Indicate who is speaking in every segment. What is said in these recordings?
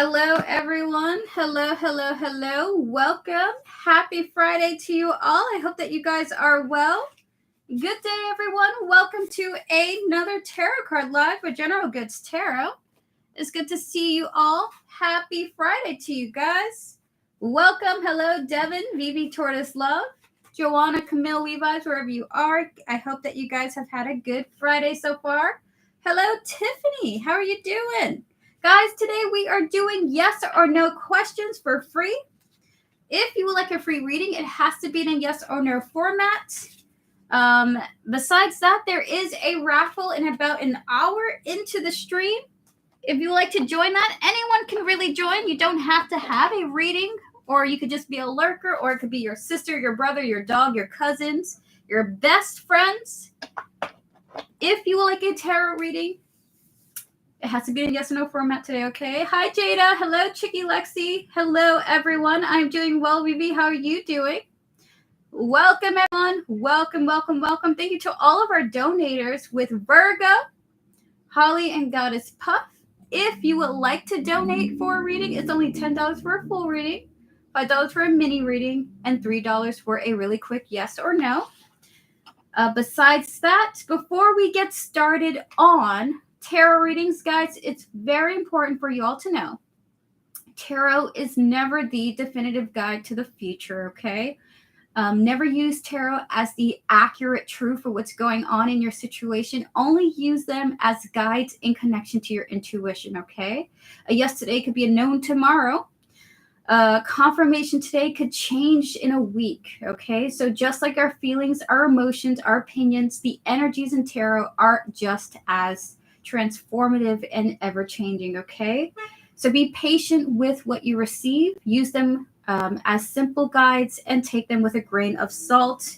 Speaker 1: Hello, everyone. Hello. Welcome. Happy Friday to you all. I hope that you guys are well. Good day, everyone. Welcome to another tarot card live with General Goods Tarot. It's good to see you all. Happy Friday to you guys. Welcome. Hello, Devin, Vivi, Tortoise Love, Joanna, Camille, Levi's, wherever you are. I hope that you guys have had a good Friday so far. Hello, Tiffany. How are you doing? Guys, today we are doing yes or no questions for free. If you would like a free reading, it has to be in a yes or no format. Besides that, there is a raffle in about an hour into the stream. If you would like to join that, anyone can really join. You don't have to have a reading, or you could just be a lurker, or it could be your sister, your brother, your dog, your cousins, your best friends. If you would like a tarot reading, it has to be in yes or no format today, okay? Hi, Jada. Hello, Chicky Lexi. Hello, everyone. I'm doing well, Vivi. How are you doing? Welcome, everyone. Welcome. Thank you to all of our donators with Virgo, Holly, and Goddess Puff. If you would like to donate for a reading, it's only $10 for a full reading, $5 for a mini reading, and $3 for a really quick yes or no. Besides that, before we get started on tarot readings, guys, it's very important for you all to know tarot is never the definitive guide to the future, okay? Never use tarot as the accurate truth for what's going on in your situation. Only use them as guides in connection to your intuition, okay? A yes today could be a no tomorrow. Confirmation today could change in a week, okay? So just like our feelings, our emotions, our opinions, the energies in tarot are just as transformative and ever-changing, okay? So be patient with what you receive. Use them as simple guides and take them with a grain of salt.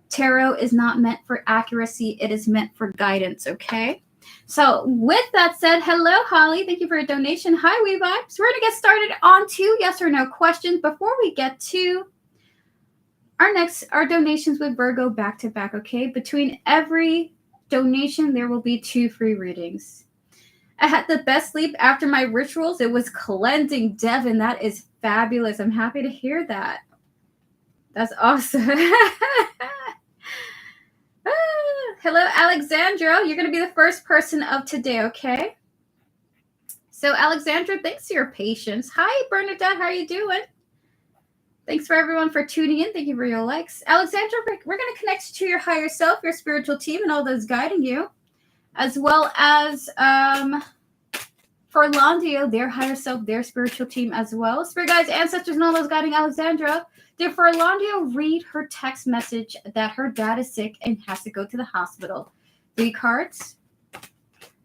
Speaker 1: Tarot is not meant for accuracy. It is meant for guidance, okay? So with that said, hello, Holly. Thank you for your donation. Hi, WeVibes. So we're going to get started on 2 yes or no questions before we get to our donations with Virgo back to back, okay? Between every donation, there will be 2 free readings. I had the best sleep after my rituals. It was cleansing, Devin. That is fabulous. I'm happy to hear that. That's awesome. Hello, Alexandra. You're going to be the first person of today, okay? So, Alexandra, thanks for your patience. Hi, Bernadette. How are you doing? Thanks for everyone for tuning in. Thank you for your likes. Alexandra, we're going to connect you to your higher self, your spiritual team, and all those guiding you, as well as for Landio, their higher self, their spiritual team as well. Spirit guides, ancestors, and all those guiding Alexandra. Therefore, Landio, read her text message that her dad is sick and has to go to the hospital. 3 cards.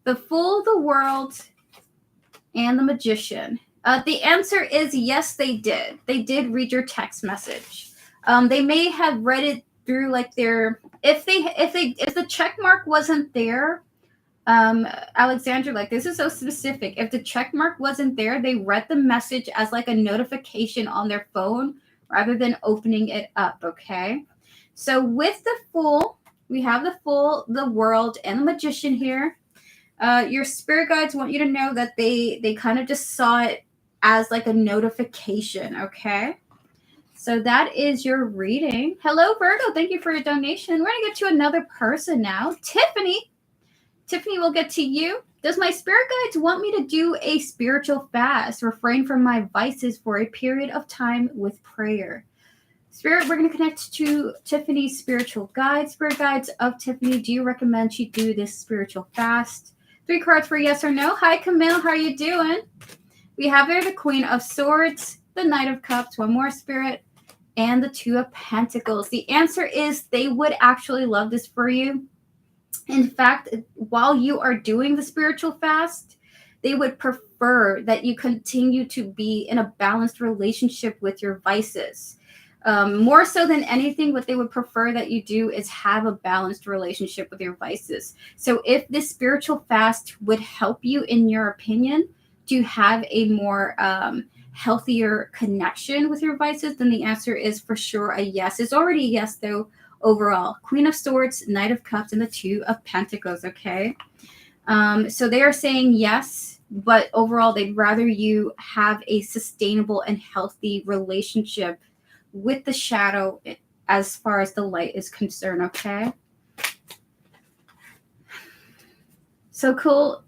Speaker 1: The Fool, the World, and the Magician. The answer is yes, they did. They did read your text message. They may have read it through like their if the check mark wasn't there. Alexandra, like this is so specific. If the check mark wasn't there, they read the message as like a notification on their phone rather than opening it up, okay? So with the Fool, we have the Fool, the World, and the Magician here. Your spirit guides want you to know that they kind of just saw it as like a notification, okay? So that is your reading. Hello, Virgo. Thank you for your donation. We're going to get to another person now. Tiffany. Tiffany, we'll get to you. Does my spirit guides want me to do a spiritual fast? Refrain from my vices for a period of time with prayer. Spirit, we're going to connect to Tiffany's spiritual guides. Spirit guides of Tiffany, do you recommend she do this spiritual fast? 3 cards for yes or no. Hi, Camille. How are you doing? We have there the Queen of Swords, the Knight of Cups, one more spirit, and the 2 of Pentacles. The answer is they would actually love this for you. In fact, while you are doing the spiritual fast, they would prefer that you continue to be in a balanced relationship with your vices. More so than anything, what they would prefer that you do is have a balanced relationship with your vices. So if this spiritual fast would help you, in your opinion, to have a more healthier connection with your vices, then the answer is for sure a yes. It's already a yes, though. Overall, Queen of Swords, Knight of Cups, and the 2 of Pentacles, okay? So they are saying yes. but overall they'd rather you have a sustainable and healthy relationship with the shadow as far as the light is concerned, okay? So cool.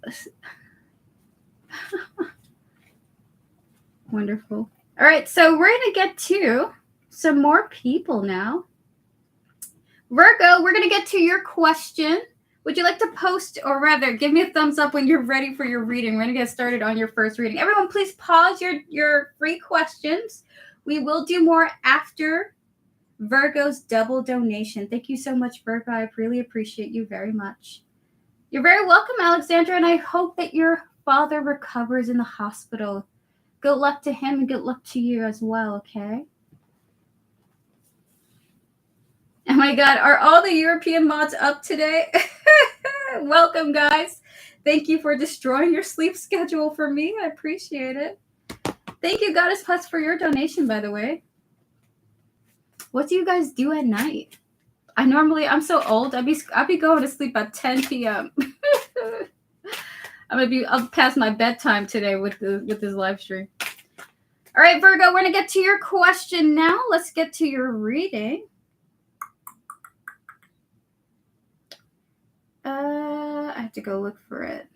Speaker 1: Wonderful. All right, so we're going to get to some more people now. Virgo, we're going to get to your question. Would you like to post, or rather, give me a thumbs up when you're ready for your reading? We're going to get started on your first reading. Everyone, please pause your free questions. We will do more after Virgo's double donation. Thank you so much, Virgo. I really appreciate you very much. You're very welcome, Alexandra, and I hope that your father recovers in the hospital. Good luck to him and good luck to you as well, okay? Oh my God, are all the European mods up today? Welcome, guys. Thank you for destroying your sleep schedule for me. I appreciate it. Thank you, Goddess Plus, for your donation, by the way. What do you guys do at night? I'm so old. I'll be going to sleep at 10 p.m. I'll pass my bedtime today with this live stream. All right, Virgo, we're gonna get to your question now. Let's get to your reading. I have to go look for it.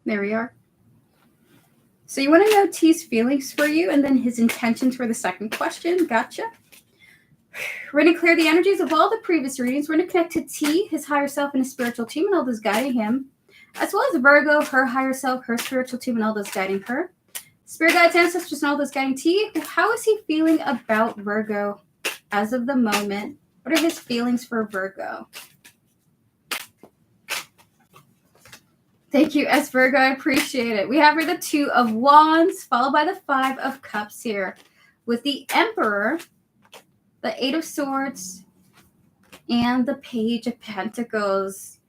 Speaker 1: There we are. So you want to know T's feelings for you and then his intentions for the second question. Gotcha. We're going to clear the energies of all the previous readings. We're going to connect to T, his higher self, and his spiritual team, and all those guiding him, as well as Virgo, her higher self, her spiritual team, and all those guiding her. Spirit guides, ancestors, and all those guiding T. How is he feeling about Virgo as of the moment? What are his feelings for Virgo? Thank you, S. Virgo. I appreciate it. We have here the 2 of Wands, followed by the 5 of Cups here, with the Emperor, the 8 of Swords, and the Page of Pentacles.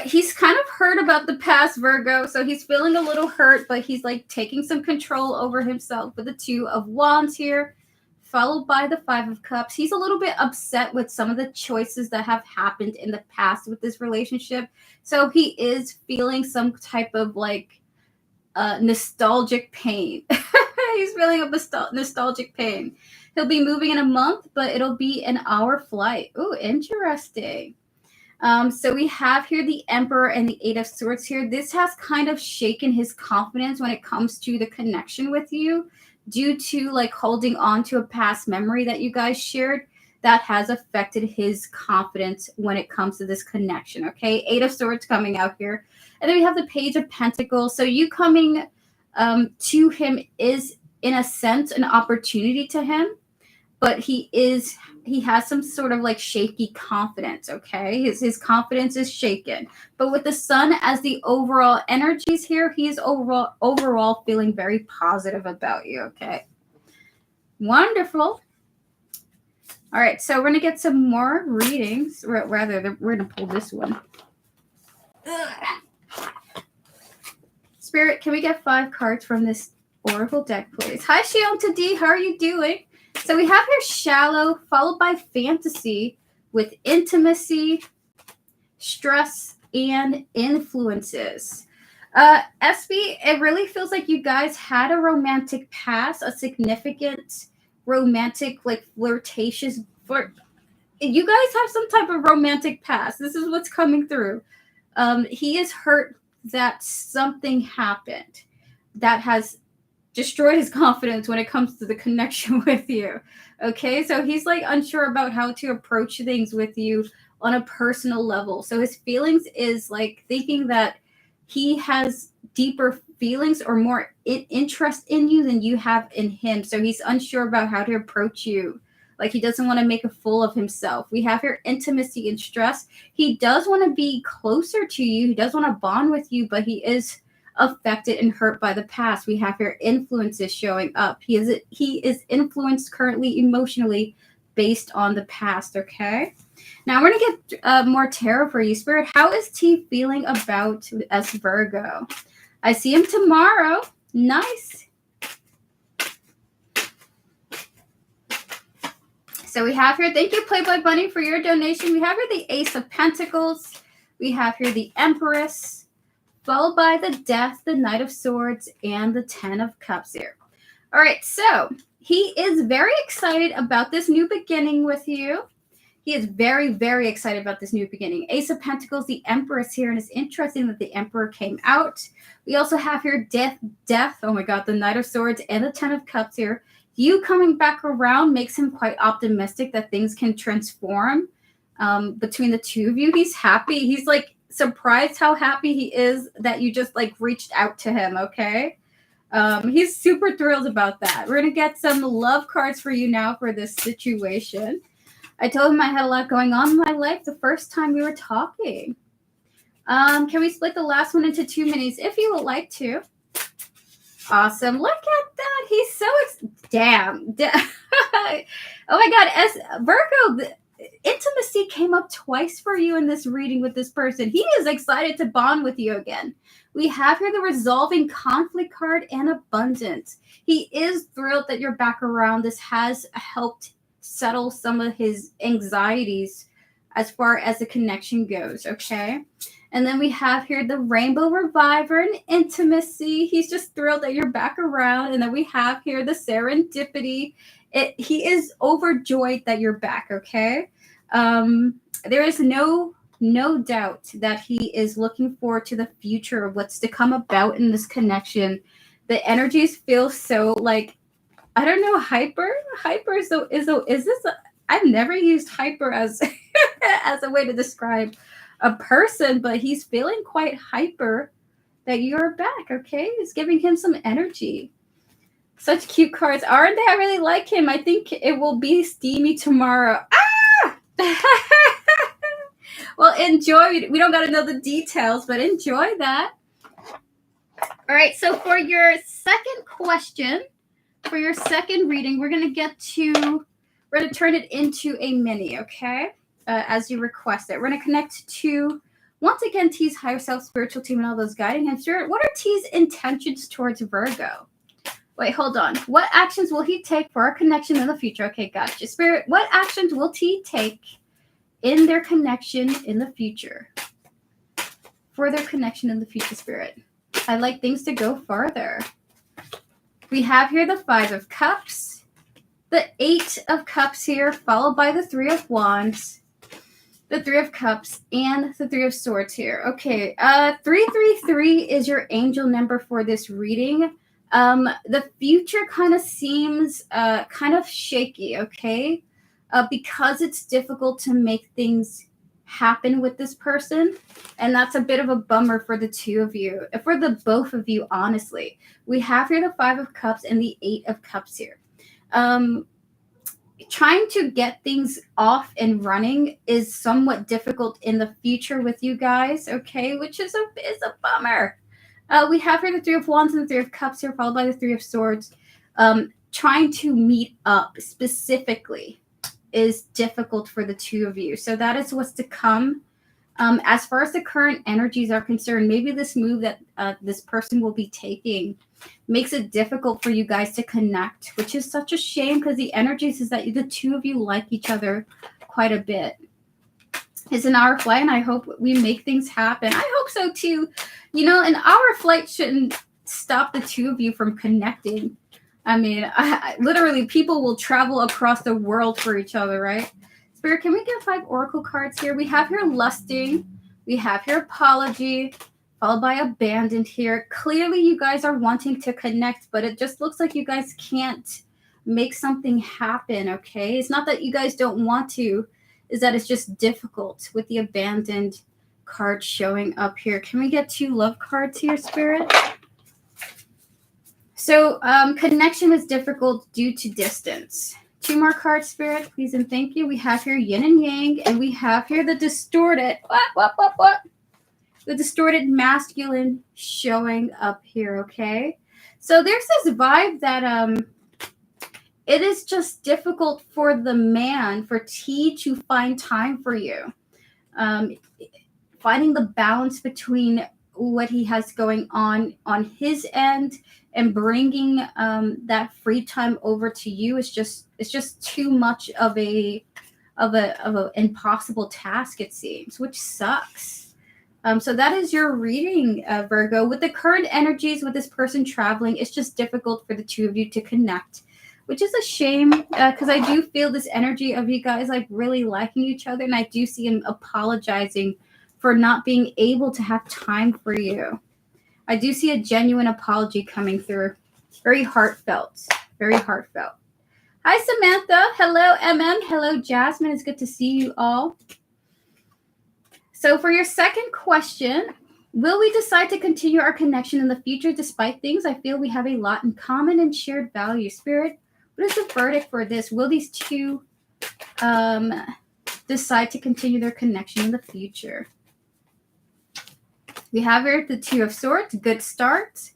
Speaker 1: He's kind of hurt about the past, Virgo, so he's feeling a little hurt, but he's like taking some control over himself with the 2 of Wands here, followed by the 5 of Cups. He's a little bit upset with some of the choices that have happened in the past with this relationship. So he is feeling some type of like nostalgic pain. He's feeling a nostalgic pain. He'll be moving in a month, but it'll be an hour flight. Ooh, interesting. So we have here the Emperor and the 8 of Swords here. This has kind of shaken his confidence when it comes to the connection with you, due to like holding on to a past memory that you guys shared that has affected his confidence when it comes to this connection. Okay, 8 of Swords coming out here. And then we have the Page of Pentacles. So you coming to him is, in a sense, an opportunity to him, but he has some sort of like shaky confidence, okay? His confidence is shaken. But with the Sun as the overall energies here, he is overall feeling very positive about you, okay? Wonderful. All right, so we're going to get some more readings. Rather, we're going to pull this one. Ugh. Spirit, can we get 5 cards from this Oracle deck, please? Hi, Shion D. How are you doing? So we have here Shallow, followed by Fantasy, with Intimacy, Stress, and Influences. SB, it really feels like you guys had a romantic past, a significant romantic, like flirtatious flirt. You guys have some type of romantic past. This is what's coming through. He is hurt that something happened that has destroyed his confidence when it comes to the connection with you. Okay, so he's like unsure about how to approach things with you on a personal level. So his feelings is like thinking that he has deeper feelings or more interest in you than you have in him. So he's unsure about how to approach you. Like he doesn't want to make a fool of himself. We have here Intimacy and Stress. He does want to be closer to you. He does want to bond with you, but he is affected and hurt by the past. We have here Influences showing up. He is influenced currently emotionally based on the past. Okay, now we're gonna get more tarot for you, Spirit. How is T feeling about S Virgo? I see him tomorrow. Nice. So we have here, thank you, Playboy Bunny, for your donation. We have here the Ace of Pentacles. We have here the Empress, followed by the Death, the Knight of Swords, and the Ten of Cups here. All right, so he is very excited about this new beginning with you. He is very, very excited about this new beginning. Ace of Pentacles, the Empress here, and it's interesting that the Emperor came out. We also have here Death, oh my God, the Knight of Swords, and the Ten of Cups here. You coming back around makes him quite optimistic that things can transform between the two of you. He's happy. He's like surprised how happy he is that you just like reached out to him, okay? He's super thrilled about that. We're going to get some love cards for you now for this situation. I told him I had a lot going on in my life the first time we were talking. Can we split the last one into 2 minis if you would like to? Awesome. Look at that. He's so damn. Oh my God. Virgo, the intimacy came up twice for you in this reading with this person. He is excited to bond with you again. We have here the resolving conflict card and abundance. He is thrilled that you're back around. This has helped settle some of his anxieties as far as the connection goes, okay? And then we have here the Rainbow Reviver and intimacy. He's just thrilled that you're back around. And then we have here the serendipity. He is overjoyed that you're back, okay? There is no doubt that he is looking forward to the future of what's to come about in this connection. The energies feel so like, I don't know, hyper. So is this? I've never used hyper as as a way to describe a person, but he's feeling quite hyper that you're back. Okay, it's giving him some energy. Such cute cards, aren't they? I really like him. I think it will be steamy tomorrow. Ah! Well, enjoy. We don't got to know the details, but enjoy that. All right. So for your second question. For your second reading, we're going to turn it into a mini, okay? As you request it. We're going to connect to, once again, T's higher self, spiritual team, and all those guiding him. Spirit, what are T's intentions towards Virgo? Wait, hold on. What actions will he take for our connection in the future? Okay, gotcha. Spirit, what actions will T take in their connection in the future? For their connection in the future, Spirit. I like things to go farther. We have here the Five of Cups, the Eight of Cups here, followed by the Three of Wands, the Three of Cups, and the Three of Swords here. Okay, 333 is your angel number for this reading. The future kind of seems kind of shaky, okay? Because it's difficult to make things happen with this person, and that's a bit of a bummer for the two of you, for the both of you, honestly. We have here the Five of Cups and the Eight of Cups here. Trying to get things off and running is somewhat difficult in the future with you guys, okay, which is a bummer. We have here the Three of Wands and the Three of Cups here, followed by the Three of Swords. Trying to meet up specifically is difficult for the two of you. So that is what's to come. As far as the current energies are concerned, maybe this move that this person will be taking makes it difficult for you guys to connect, which is such a shame because the energies is that the two of you like each other quite a bit. It's an hour flight, and I hope we make things happen. I hope so too. You know, an hour flight shouldn't stop the two of you from connecting. I mean, literally, people will travel across the world for each other, right? Spirit, can we get 5 oracle cards here? We have here lusting. We have here apology, followed by abandoned here. Clearly, you guys are wanting to connect, but it just looks like you guys can't make something happen, okay? It's not that you guys don't want to. Is that it's just difficult with the abandoned card showing up here. Can we get 2 love cards here, Spirit? So connection is difficult due to distance. 2 more cards, Spirit, please and thank you. We have here yin and yang, and we have here the distorted, what? The distorted masculine showing up here, okay? So there's this vibe that it is just difficult for the man, for T, to find time for you. Finding the balance between what he has going on his end and bringing that free time over to you is just too much of a impossible task, it seems, which sucks. So that is your reading, Virgo. With the current energies with this person traveling, it's just difficult for the two of you to connect, which is a shame, because I do feel this energy of you guys like really liking each other, and I do see him apologizing for not being able to have time for you. I do see a genuine apology coming through. Very heartfelt. Very heartfelt. Hi, Samantha. Hello, MM. Hello, Jasmine. It's good to see you all. So for your second question, will we decide to continue our connection in the future despite things? I feel we have a lot in common and shared values. Spirit, what is the verdict for this? Will these two decide to continue their connection in the future? We have here the Two of Swords, good start,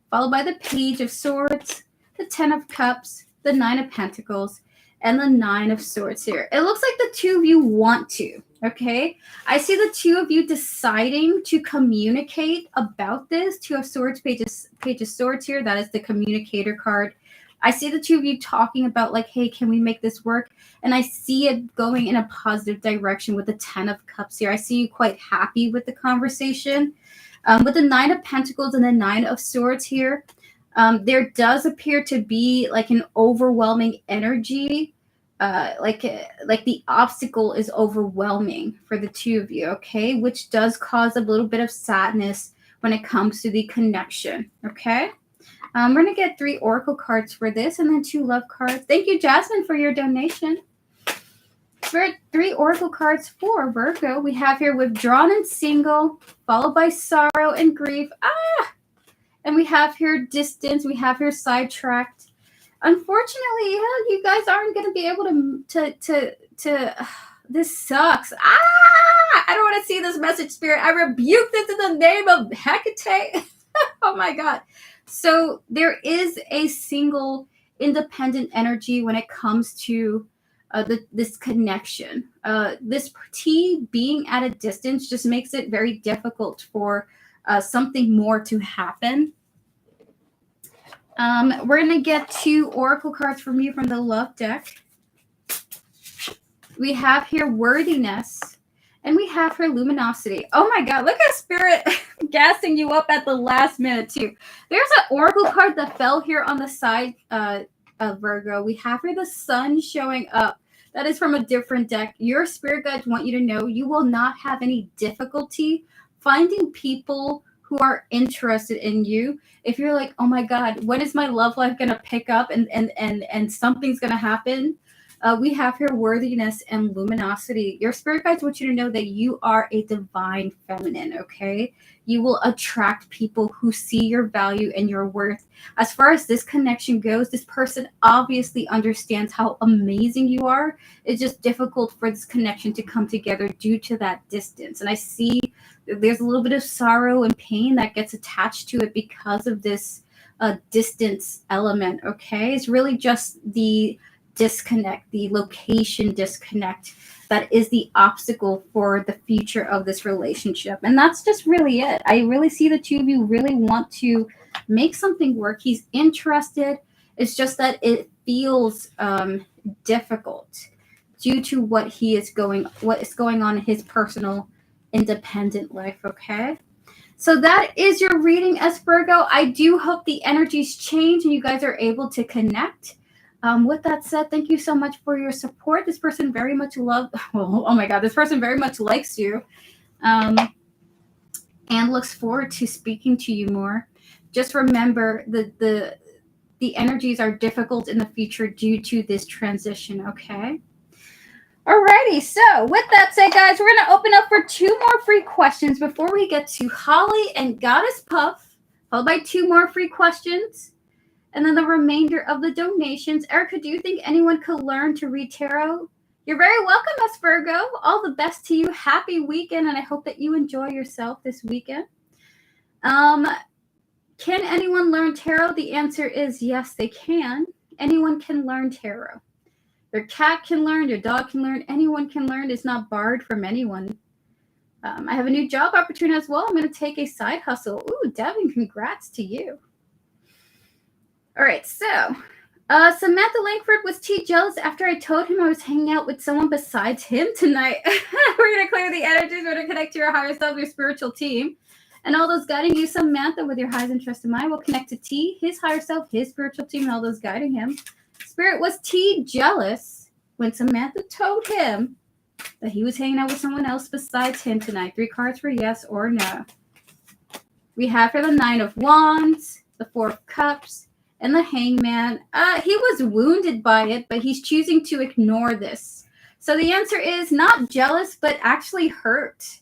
Speaker 1: followed by the Page of Swords, the Ten of Cups, the Nine of Pentacles, and the Nine of Swords here. It looks like the two of you want to, okay? I see the two of you deciding to communicate about this. Two of Swords, Page of Swords here. That is the communicator card. I see the two of you talking about like, hey, can we make this work? And I see it going in a positive direction with the Ten of Cups here. I see you quite happy with the conversation. With the Nine of Pentacles and the Nine of Swords here, there does appear to be like an overwhelming energy, like the obstacle is overwhelming for the two of you, okay? Which does cause a little bit of sadness when it comes to the connection, okay? We're going to get 3 oracle cards for this and then 2 love cards. Thank you, Jasmine, for your donation. For 3 oracle cards for Virgo, we have here withdrawn and single, followed by sorrow and grief. And we have here distance. We have here sidetracked. Unfortunately, you guys aren't going to be able to this sucks. I don't want to see this message, Spirit. I rebuke this in the name of Hecate. Oh my God. So there is a single independent energy when it comes to this connection. This T being at a distance just makes it very difficult for something more to happen. We're going to get 2 oracle cards from you from the love deck. We have here worthiness, and we have here luminosity. Oh my God, look at Spirit gassing you up at the last minute too. There's an oracle card that fell here on the side of Virgo. We have here the sun showing up. That is from a different deck. Your spirit guides want you to know you will not have any difficulty finding people who are interested in you. If you're like, oh my God, when is my love life going to pick up and something's going to happen? We have here worthiness and luminosity. Your spirit guides want you to know that you are a divine feminine, okay? You will attract people who see your value and your worth. As far as this connection goes, this person obviously understands how amazing you are. It's just difficult for this connection to come together due to that distance. And I see there's a little bit of sorrow and pain that gets attached to it because of this distance element, okay? It's really just the disconnect, the location disconnect that is the obstacle for the future of this relationship. And that's just really it. I really see the two of you really want to make something work. He's interested. It's just that it feels difficult due to what is going on in his personal independent life, okay? So that is your reading, Virgo. I do hope the energies change and you guys are able to connect. With that said, thank you so much for your support. This person very much this person very much likes you and looks forward to speaking to you more. Just remember the energies are difficult in the future due to this transition, okay? Alrighty, so with that said, guys, we're going to open up for 2 more free questions before we get to Holly and Goddess Puff, followed by 2 more free questions. And then the remainder of the donations. Erica, do you think anyone could learn to read tarot? You're very welcome, Virgo. All the best to you. Happy weekend, and I hope that you enjoy yourself this weekend. Can anyone learn tarot? The answer is yes, they can. Anyone can learn tarot. Your cat can learn. Your dog can learn. Anyone can learn. It's not barred from anyone. I have a new job opportunity as well. I'm going to take a side hustle. Ooh, Devin, congrats to you. All right, so Samantha Langford was too jealous after I told him I was hanging out with someone besides him tonight. We're going to clear the energies. We're going to connect to your higher self, your spiritual team. And all those guiding you, Samantha, with your highs and trust in mind, will connect to T, his higher self, his spiritual team, and all those guiding him. Spirit, was T jealous when Samantha told him that he was hanging out with someone else besides him tonight? 3 cards for yes or no. We have for the 9 of Wands, the 4 of Cups, and the Hangman. He was wounded by it, but he's choosing to ignore this. So the answer is not jealous, but actually hurt.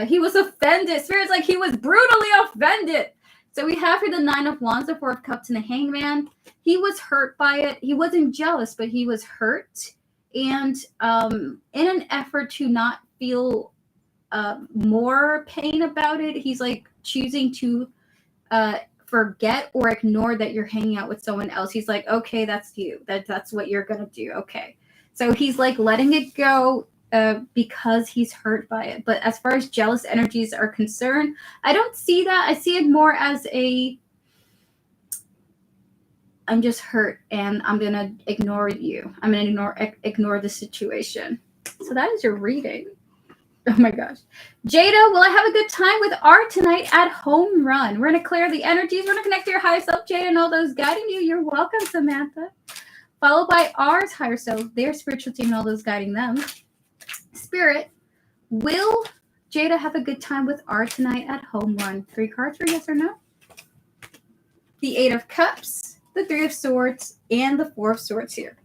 Speaker 1: He was offended. Spirit's like he was brutally offended. So we have for the 9 of Wands, the 4 of Cups, and the Hangman. He was hurt by it. He wasn't jealous, but he was hurt. And in an effort to not feel more pain about it, he's like choosing to forget or ignore that you're hanging out with someone else. He's like, okay, that's you. That's what you're gonna do. Okay. So he's like letting it go because he's hurt by it. But as far as jealous energies are concerned, I don't see that. I see it more as I'm just hurt and I'm gonna ignore you. I'm gonna ignore the situation. So that is your reading. Oh my gosh. Jada, will I have a good time with Art tonight at Home Run? We're going to clear the energies. We're going to connect to your higher self, Jada, and all those guiding you. You're welcome, Samantha. Followed by R's higher self, their spiritual team, and all those guiding them. Spirit, will Jada have a good time with Art tonight at Home Run? 3 cards for yes or no. The 8 of Cups, the 3 of Swords, and the 4 of Swords here.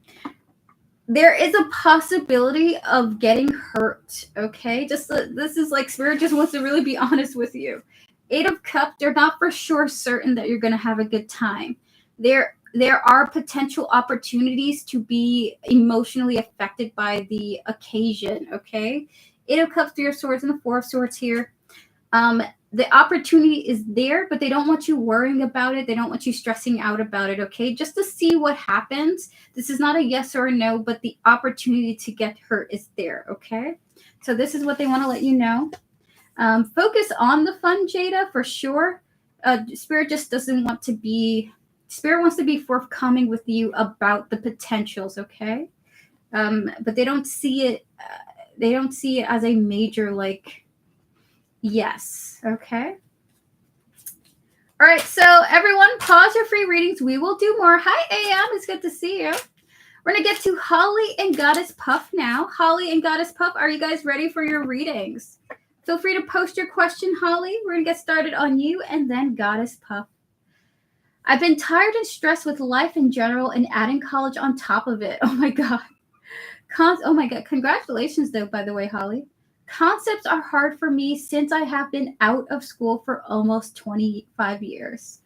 Speaker 1: There is a possibility of getting hurt, okay? This is like Spirit just wants to really be honest with you. 8 of Cups, they're not for sure certain that you're going to have a good time. There are potential opportunities to be emotionally affected by the occasion, okay? 8 of Cups, 3 of Swords, and the 4 of Swords here. The opportunity is there, but they don't want you worrying about it. They don't want you stressing out about it, okay? Just to see what happens. This is not a yes or a no, but the opportunity to get hurt is there, okay? So this is what they want to let you know. Focus on the fun, Jada, for sure. Spirit just doesn't want to be... Spirit wants to be forthcoming with you about the potentials, okay? But they don't see it... they don't see it as a major, like... Yes. Okay. All right. So everyone, pause your free readings. We will do more. Hi, AM. It's good to see you. We're going to get to Holly and Goddess Puff now. Holly and Goddess Puff, are you guys ready for your readings? Feel free to post your question, Holly. We're going to get started on you and then Goddess Puff. I've been tired and stressed with life in general and adding college on top of it. Oh my God. Oh my God. Congratulations, though, by the way, Holly. Concepts are hard for me since I have been out of school for almost 25 years.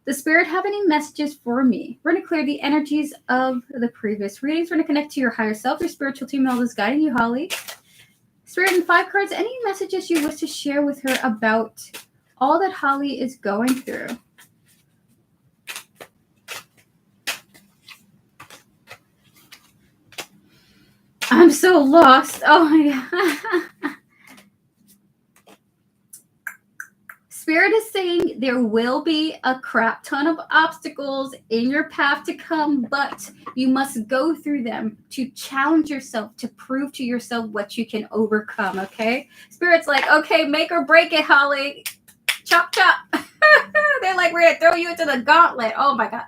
Speaker 1: Does Spirit have any messages for me? We're going to clear the energies of the previous readings. We're going to connect to your higher self, your spiritual team, and all those guiding you, Holly. Spirit and 5 cards, any messages you wish to share with her about all that Holly is going through? I'm so lost. Oh my God. Spirit is saying there will be a crap ton of obstacles in your path to come, but you must go through them to challenge yourself, to prove to yourself what you can overcome, okay? Spirit's like, okay, make or break it, Holly. Chop, chop. They're like, we're going to throw you into the gauntlet. Oh my God.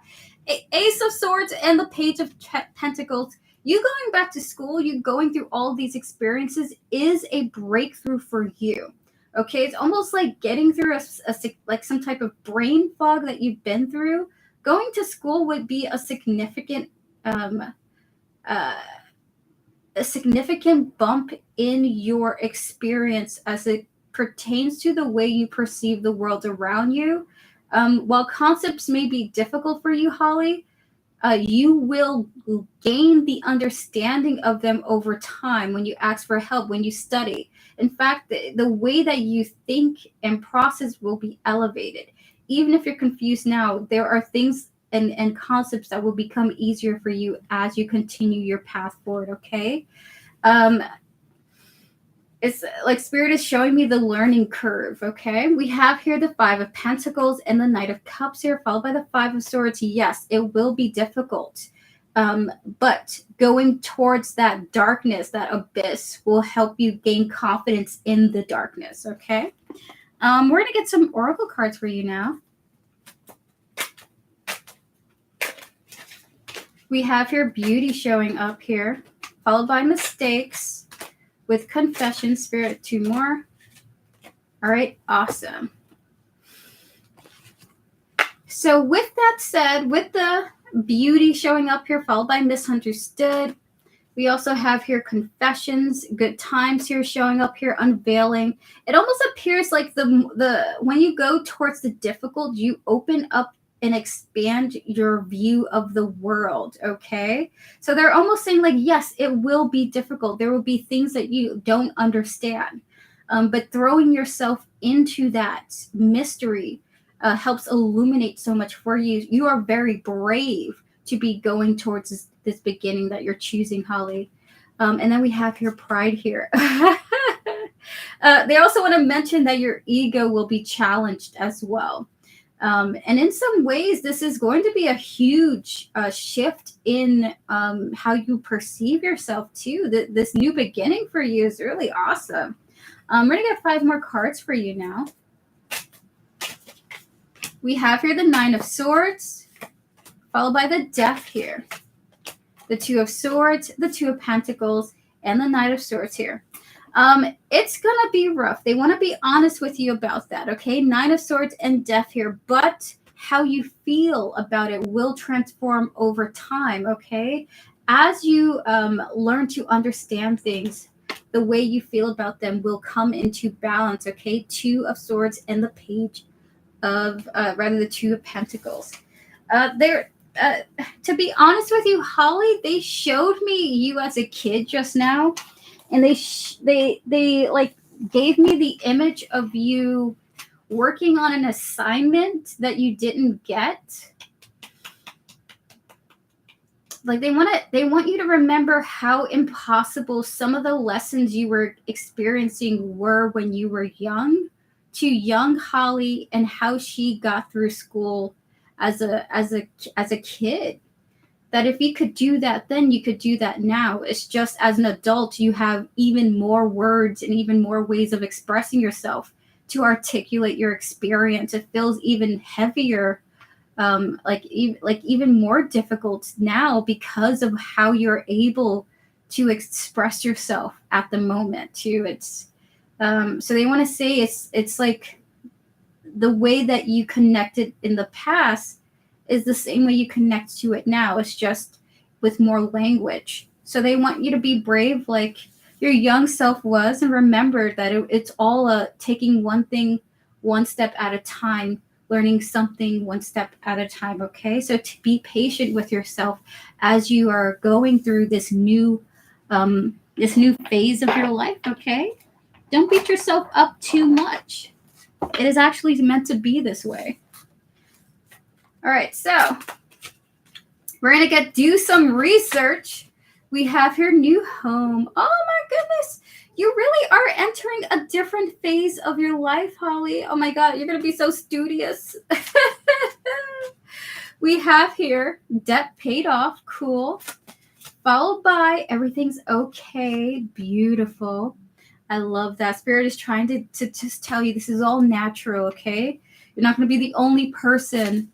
Speaker 1: Ace of Swords and the Page of Pentacles. You going back to school, you going through all of these experiences is a breakthrough for you. Okay, it's almost like getting through like some type of brain fog that you've been through. Going to school would be a significant bump in your experience as it pertains to the way you perceive the world around you. While concepts may be difficult for you, Holly, you will gain the understanding of them over time when you ask for help, when you study. In fact, the way that you think and process will be elevated. Even if you're confused now, there are things and concepts that will become easier for you as you continue your path forward, okay? it's like Spirit is showing me the learning curve, okay? We have here the Five of Pentacles and the Knight of Cups here, followed by the Five of Swords. Yes, it will be difficult. But going towards that darkness, that abyss, will help you gain confidence in the darkness, okay? We're going to get some oracle cards for you now. We have here beauty showing up here, followed by mistakes with confession. Spirit, 2 more. All right, awesome. So with that said, with the beauty showing up here, followed by misunderstood, we also have here confessions, good times here showing up here, unveiling. It almost appears like the when you go towards the difficult, you open up and expand your view of the world, okay? So they're almost saying like, yes, it will be difficult. There will be things that you don't understand. But throwing yourself into that mystery helps illuminate so much for you. You are very brave to be going towards this beginning that you're choosing, Holly. And then we have your pride here. They also want to mention that your ego will be challenged as well. And in some ways, this is going to be a huge shift in how you perceive yourself, too. This new beginning for you is really awesome. We're going to get 5 more cards for you now. We have here the Nine of Swords, followed by the Death here. The Two of Swords, the Two of Pentacles, and the Knight of Swords here. It's going to be rough. They want to be honest with you about that, okay? Nine of Swords and Death here, but how you feel about it will transform over time, okay? As you learn to understand things, the way you feel about them will come into balance, okay? Two of Swords and the Page of, the Two of Pentacles. To be honest with you, Holly, they showed me you as a kid just now, and they like gave me the image of you working on an assignment that you didn't get. Like they want you to remember how impossible some of the lessons you were experiencing were when you were young, to young Holly, and how she got through school as a kid. That if you could do that then, you could do that now. It's just as an adult, you have even more words and even more ways of expressing yourself to articulate your experience. It feels even heavier, even more difficult now because of how you're able to express yourself at the moment too. It's so they want to say it's like the way that you connected in the past is the same way you connect to it now. It's just with more language. So they want you to be brave like your young self was, and remember that it's all taking one thing one step at a time, learning something one step at a time, okay? So to be patient with yourself as you are going through this new phase of your life, okay? Don't beat yourself up too much. It is actually meant to be this way. All right, so we're going to do some research. We have your new home. Oh, my goodness. You really are entering a different phase of your life, Holly. Oh, my God. You're going to be so studious. We have here debt paid off. Cool. Followed by everything's okay. Beautiful. I love that. Spirit is trying to just tell you this is all natural, okay? You're not going to be the only person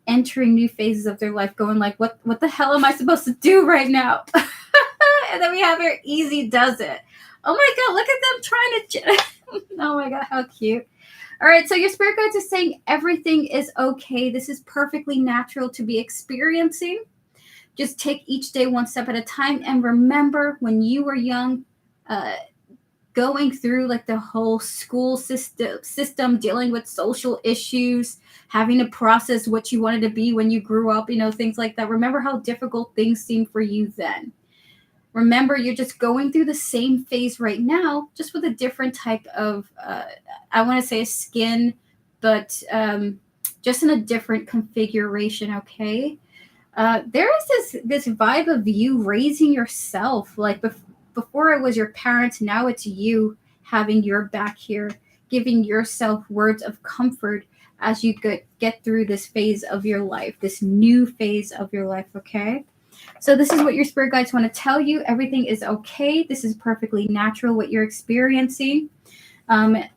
Speaker 1: entering new phases of their life going like, what the hell am I supposed to do right now? And then we have here, easy does it. Oh my God, look at them trying to, oh my God, how cute. All right, so your spirit guides is saying everything is okay. This is perfectly natural to be experiencing. Just take each day one step at a time. And remember when you were young, going through like the whole school system, dealing with social issues, having to process what you wanted to be when you grew up, things like that. Remember how difficult things seemed for you then. Remember, you're just going through the same phase right now, just with a different type of, I want to say skin, but just in a different configuration, okay? There is this vibe of you raising yourself, like before it was your parents, now it's you having your back here, giving yourself words of comfort as you get through this phase of your life, this new phase of your life, okay? So this is what your spirit guides want to tell you. Everything is okay. This is perfectly natural what you're experiencing.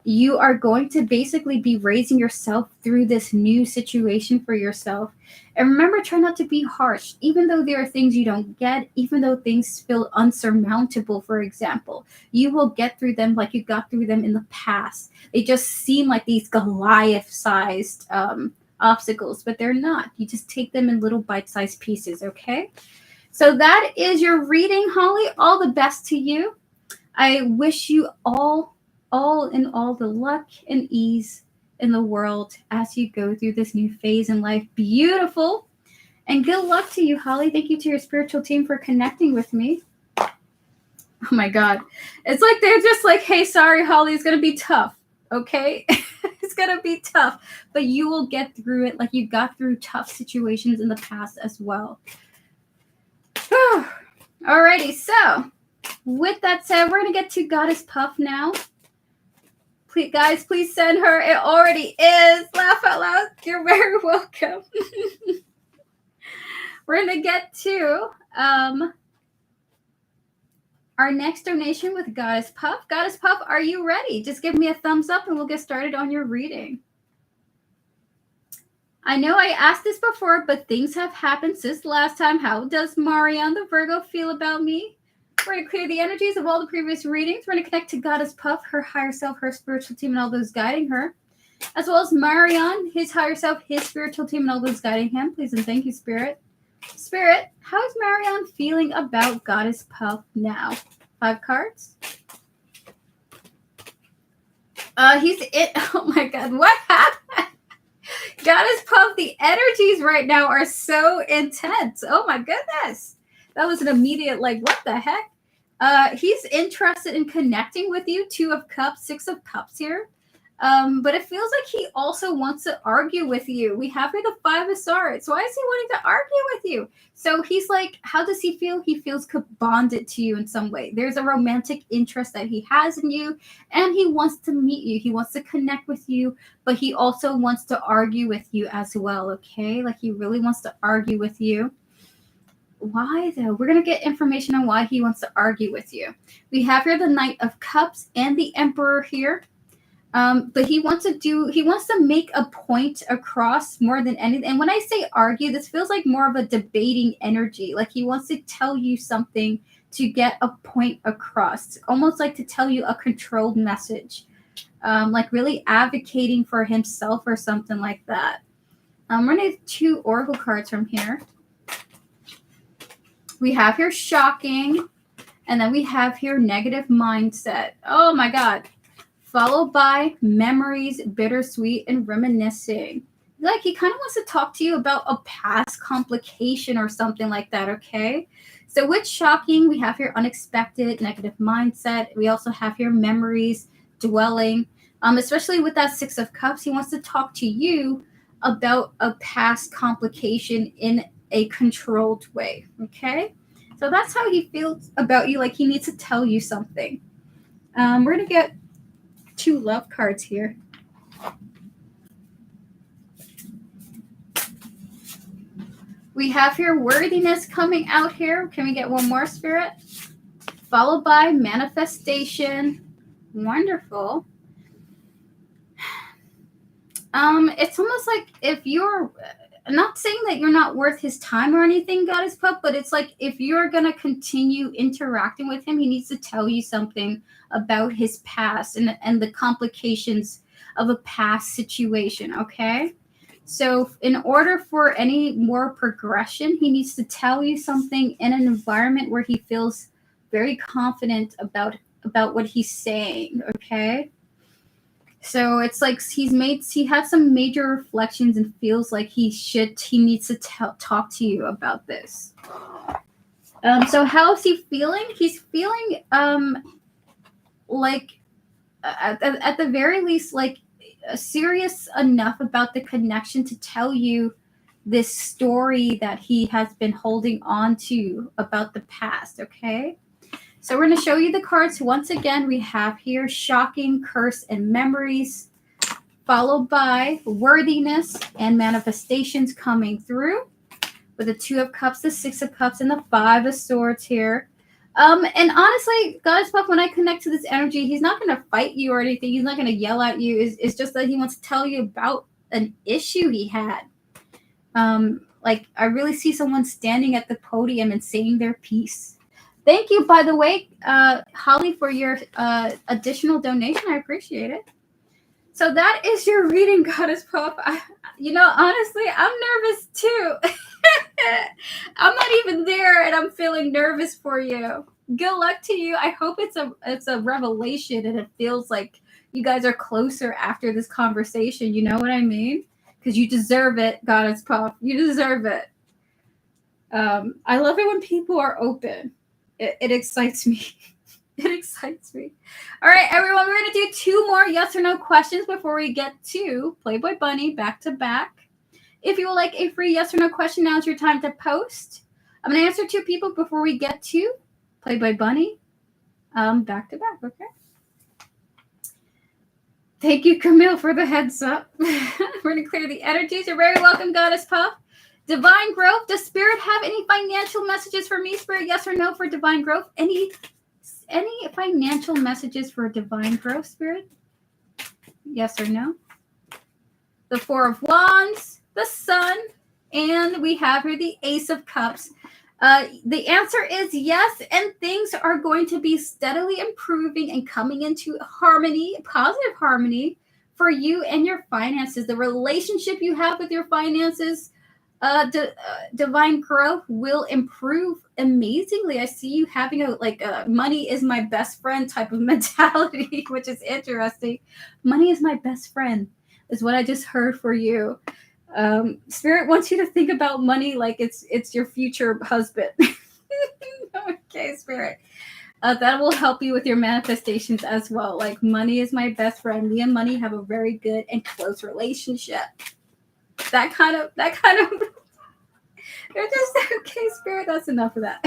Speaker 1: You are going to basically be raising yourself through this new situation for yourself. And remember, try not to be harsh, even though there are things you don't get, even though things feel unsurmountable, for example. You will get through them like you got through them in the past. They just seem like these Goliath-sized obstacles, but they're not. You just take them in little bite-sized pieces, okay? So that is your reading, Holly. All the best to you. I wish you all the luck and ease in the world as you go through this new phase in life. Beautiful. And good luck to you, Holly. Thank you to your spiritual team for connecting with me. Oh my God. It's like they're just like, hey, sorry, Holly, it's going to be tough. Okay? It's going to be tough. But you will get through it like you got through tough situations in the past as well. Alrighty, so with that said, we're going to get to Goddess Puff now. Please, guys, please send her. It already is. Laugh out loud. You're very welcome. We're going to get to our next donation with Goddess Puff. Goddess Puff, are you ready? Just give me a thumbs up and we'll get started on your reading. I know I asked this before, but things have happened since last time. How does Marianne the Virgo feel about me? We're going to clear the energies of all the previous readings. We're going to connect to Goddess Puff, her higher self, her spiritual team, and all those guiding her. As well as Marianne, his higher self, his spiritual team, and all those guiding him. Please and thank you, Spirit. Spirit, how is Marianne feeling about Goddess Puff now? 5 cards. He's it. Oh my God, what happened? Goddess Puff, the energies right now are so intense. Oh my goodness. That was an immediate, like, what the heck? He's interested in connecting with you. 2 of Cups, 6 of Cups here. But it feels like he also wants to argue with you. We have here the 5 of Swords. Why is he wanting to argue with you? So he's like, how does he feel? He feels bonded to you in some way. There's a romantic interest that he has in you, and he wants to meet you. He wants to connect with you, but he also wants to argue with you as well, okay? Like, he really wants to argue with you. Why, though? We're going to get information on why he wants to argue with you. We have here the Knight of Cups and the Emperor here. But he wants to make a point across more than anything. And when I say argue, this feels like more of a debating energy. Like he wants to tell you something to get a point across, almost like to tell you a controlled message, like really advocating for himself or something like that. We're going to have 2 Oracle cards from here. We have here Shocking, and then we have here Negative Mindset. Oh my God. Followed by Memories, Bittersweet, and Reminiscing. Like he kind of wants to talk to you about a past complication or something like that, okay? So with Shocking, we have here Unexpected, Negative Mindset. We also have here Memories, Dwelling. Especially with that 6 of Cups, he wants to talk to you about a past complication in a controlled way, okay? So that's how he feels about you, like he needs to tell you something. We're going to get 2 love cards here. We have here Worthiness coming out here. Can we get one more, Spirit? Followed by Manifestation. Wonderful. It's almost like if you're not saying that you're not worth his time or anything, Goddess Pup, but it's like if you're going to continue interacting with him, he needs to tell you something about his past and the complications of a past situation, okay? So in order for any more progression, he needs to tell you something in an environment where he feels very confident about what he's saying, okay? So it's like he had some major reflections and feels like he needs to talk to you about this. So how is he feeling? He's feeling like at the very least like serious enough about the connection to tell you this story that he has been holding on to about the past, okay? So we're going to show you the cards. Once again, we have here shocking, curse, and memories, followed by worthiness and manifestations coming through with the 2 of Cups, the 6 of Cups, and the 5 of Swords here. And honestly, Goddess Puff, when I connect to this energy, he's not going to fight you or anything. He's not going to yell at you. It's just that he wants to tell you about an issue he had. Like, I really see someone standing at the podium and saying their piece. Thank you, by the way, Holly, for your additional donation. I appreciate it. So that is your reading, Goddess Puff. Honestly, I'm nervous too. I'm not even there, and I'm feeling nervous for you. Good luck to you. I hope it's a revelation, and it feels like you guys are closer after this conversation. You know what I mean? Because you deserve it, Goddess Puff. You deserve it. I love it when people are open. It excites me. It excites me. All right, everyone, we're going to do 2 more yes or no questions before we get to Playboy Bunny back to back. If you would like a free yes or no question, now's your time to post. I'm going to answer 2 people before we get to Playboy Bunny back to back, okay? Thank you, Camille, for the heads up. We're going to clear the energies. You're very welcome, Goddess Puff. Divine Growth, does Spirit have any financial messages for me, Spirit? Yes or no for Divine Growth? Any financial messages for Divine Growth, Spirit? Yes or no? The 4 of Wands, the Sun, and we have here the Ace of Cups. The answer is yes, and things are going to be steadily improving and coming into harmony, positive harmony for you and your finances. The relationship you have with your finances, Divine Growth, will improve amazingly. I see you having a money is my best friend type of mentality, which is interesting. Money is my best friend is what I just heard for you. Spirit wants you to think about money like it's your future husband. Okay, Spirit. That will help you with your manifestations as well. Like, money is my best friend. Me and money have a very good and close relationship. That kind of They're just okay, Spirit. That's enough of that.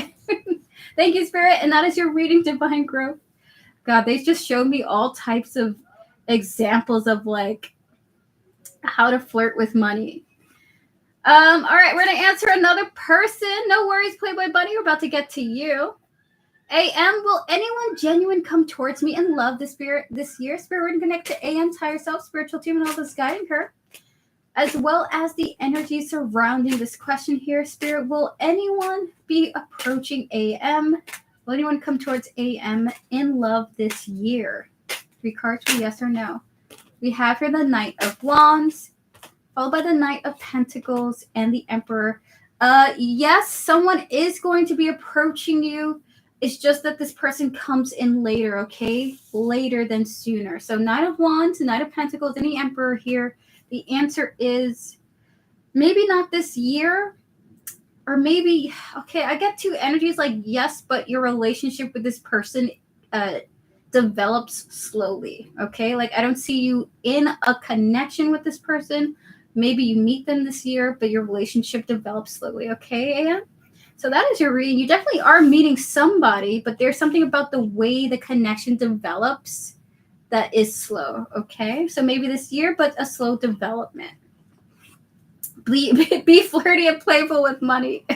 Speaker 1: Thank you, Spirit. And that is your reading, Divine Growth. God, they just showed me all types of examples of like how to flirt with money. All right, we're gonna answer another person. No worries, Playboy Bunny. We're about to get to you. AM, will anyone genuine come towards me in love this year? Spirit, we're gonna connect to AM's higher self, spiritual team, and all this guiding her, as well as the energy surrounding this question here. Spirit, will anyone be approaching AM? Will anyone come towards AM in love this year? 3 cards for yes or no. We have here the Knight of Wands, followed by the Knight of Pentacles and the Emperor. Yes, someone is going to be approaching you. It's just that this person comes in later, okay? Later than sooner. So Knight of Wands, Knight of Pentacles, and the Emperor here. The answer is maybe not this year, or maybe, okay, I get 2 energies like yes, but your relationship with this person develops slowly, okay? Like, I don't see you in a connection with this person. Maybe you meet them this year, but your relationship develops slowly, okay, AM? So that is your reading. You definitely are meeting somebody, but there's something about the way the connection develops that is slow, okay? So maybe this year, but a slow development. Be flirty and playful with money.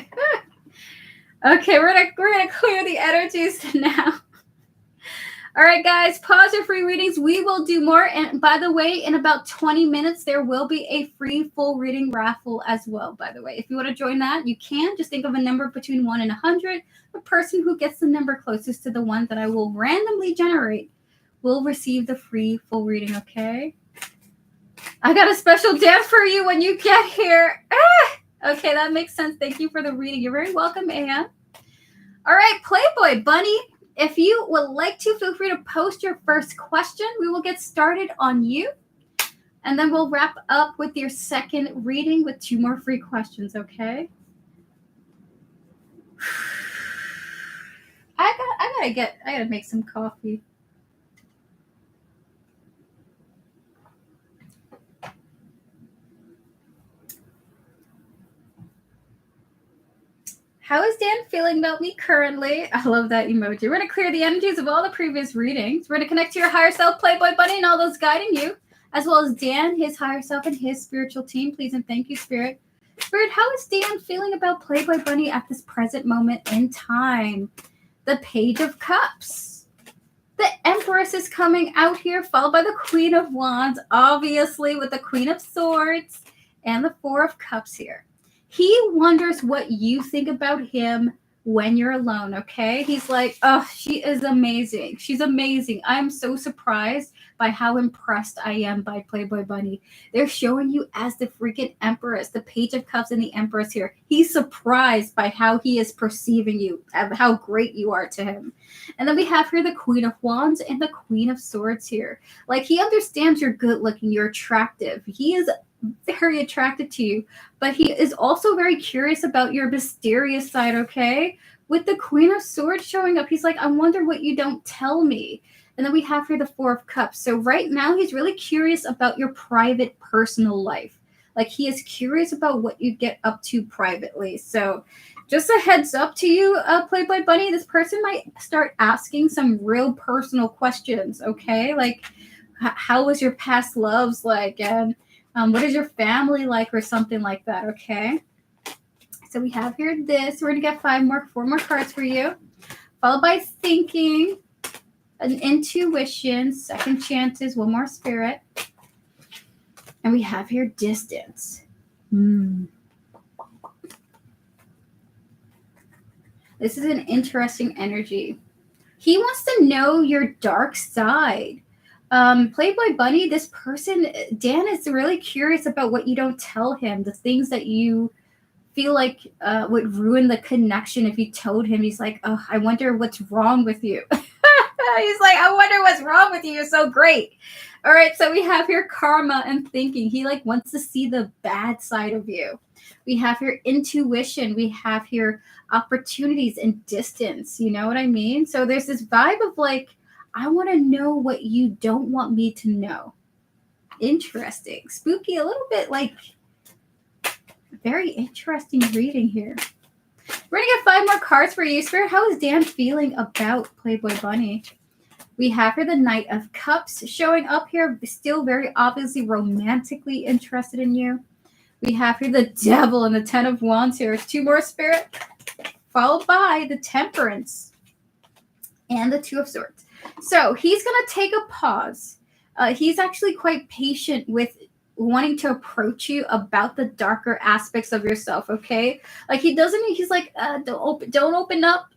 Speaker 1: Okay, we're gonna clear the energies now. All right, guys, pause your free readings. We will do more. And by the way, in about 20 minutes, there will be a free full reading raffle as well, by the way. If you want to join that, you can. Just think of a number between 1 and 100. The person who gets the number closest to the one that I will randomly generate will receive the free full reading, okay? I got a special dance for you when you get here. Okay, that makes sense. Thank you for the reading. You're very welcome, Anne. All right, Playboy Bunny. If you would like to, feel free to post your first question. We will get started on you. And then we'll wrap up with your second reading with 2 more free questions, okay? I gotta make some coffee. How is Dan feeling about me currently? I love that emoji. We're going to clear the energies of all the previous readings. We're going to connect to your higher self, Playboy Bunny, and all those guiding you, as well as Dan, his higher self, and his spiritual team. Please and thank you, Spirit. Spirit, how is Dan feeling about Playboy Bunny at this present moment in time? The Page of Cups. The Empress is coming out here, followed by the Queen of Wands, obviously with the Queen of Swords and the Four of Cups here. He wonders what you think about him when you're alone, okay? He's like, oh, she is amazing. She's amazing. I'm so surprised by how impressed I am by Playboy Bunny. They're showing you as the freaking Empress, the Page of Cups and the Empress here. He's surprised by how he is perceiving you, how great you are to him. And then we have here the Queen of Wands and the Queen of Swords here. Like, he understands you're good looking, you're attractive. He is very attracted to you, but he is also very curious about your mysterious side, okay? With the Queen of Swords showing up, he's like, I wonder what you don't tell me. And then we have here the Four of Cups. So right now, he's really curious about your private, personal life. Like, he is curious about what you get up to privately. So just a heads up to you, Playboy Bunny, this person might start asking some real personal questions, okay? Like, how was your past loves like? And what is your family like, or something like that, okay? So we have here this. We're going to get four more cards for you, followed by thinking, an intuition, second chances, one more spirit. And we have here distance. This is an interesting energy. He wants to know your dark side. Playboy Bunny, this person, Dan, is really curious about what you don't tell him, the things that you feel like would ruin the connection if you told him. He's like, oh, I wonder what's wrong with you. He's like, I wonder what's wrong with you. You're so great. All right, so we have here karma and thinking. He like wants to see the bad side of you. We have here intuition. We have here opportunities and distance. You know what I mean? So there's this vibe of like, I want to know what you don't want me to know. Interesting. Spooky, a little bit like very interesting reading here. We're going to get 5 more cards for you, Spirit. How is Dan feeling about Playboy Bunny? We have here the Knight of Cups showing up here, still very obviously romantically interested in you. We have here the Devil and the Ten of Wands here. 2 more, Spirit. Followed by the Temperance and the Two of Swords. So he's going to take a pause. He's actually quite patient with wanting to approach you about the darker aspects of yourself, okay? Like, he's like, don't open up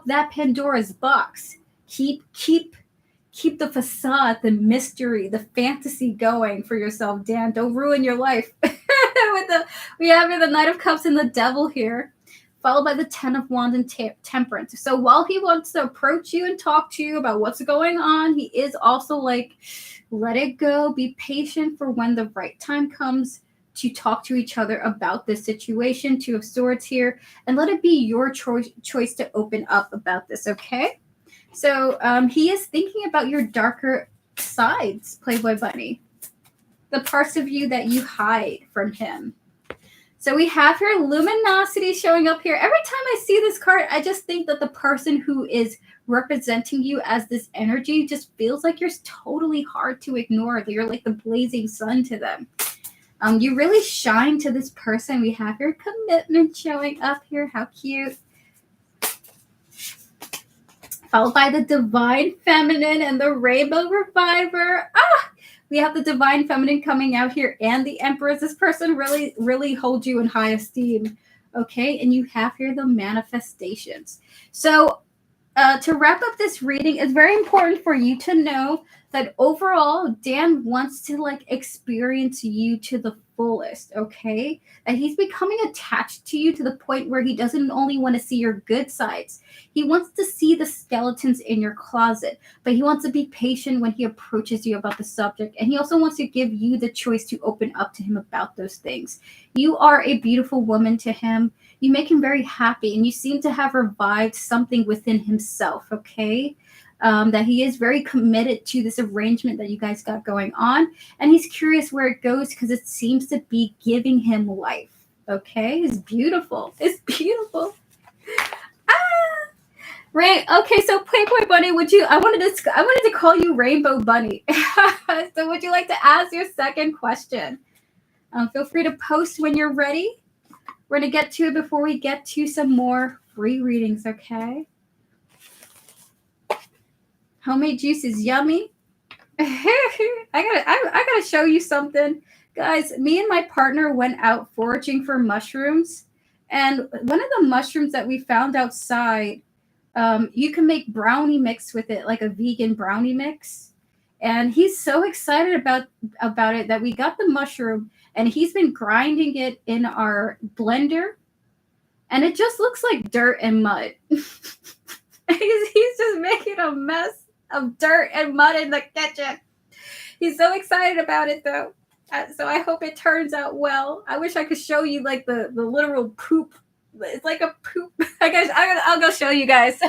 Speaker 1: that Pandora's box. Keep the facade, the mystery, the fantasy going for yourself, Dan. Don't ruin your life. We have here the Knight of Cups and the Devil here, followed by the Ten of Wands and Temperance. So while he wants to approach you and talk to you about what's going on, he is also like, let it go. Be patient for when the right time comes to talk to each other about this situation. 2 of Swords here. And let it be your choice to open up about this, okay? So he is thinking about your darker sides, Playboy Bunny. The parts of you that you hide from him. So we have here luminosity showing up here. Every time I see this card, I just think that the person who is representing you as this energy just feels like you're totally hard to ignore. You're like the blazing sun to them. You really shine to this person. We have your commitment showing up here. How cute. Followed by the Divine Feminine and the Rainbow Reviver. We have the Divine Feminine coming out here and the Empress. This person really, really holds you in high esteem. Okay, and you have here the manifestations. So to wrap up this reading, it's very important for you to know that overall, Dan wants to like experience you to the fullest, okay? That he's becoming attached to you to the point where he doesn't only want to see your good sides. He wants to see the skeletons in your closet, but he wants to be patient when he approaches you about the subject. And he also wants to give you the choice to open up to him about those things. You are a beautiful woman to him. You make him very happy, and you seem to have revived something within himself, okay? That he is very committed to this arrangement that you guys got going on. And he's curious where it goes because it seems to be giving him life, okay? It's beautiful. It's beautiful. Okay, so Playboy Bunny, I wanted to call you Rainbow Bunny. So would you like to ask your second question? Feel free to post when you're ready. We're gonna get to it before we get to some more free readings, okay? Homemade juice is yummy. I gotta show you something. Guys, me and my partner went out foraging for mushrooms, and one of the mushrooms that we found outside, you can make brownie mix with it, like a vegan brownie mix. And he's so excited about it that we got the mushroom, and he's been grinding it in our blender, and it just looks like dirt and mud. He's just making a mess of dirt and mud in the kitchen. He's so excited about it, though. So I hope it turns out well. I wish I could show you like the literal poop. It's like a poop. I guess I'll go show you guys.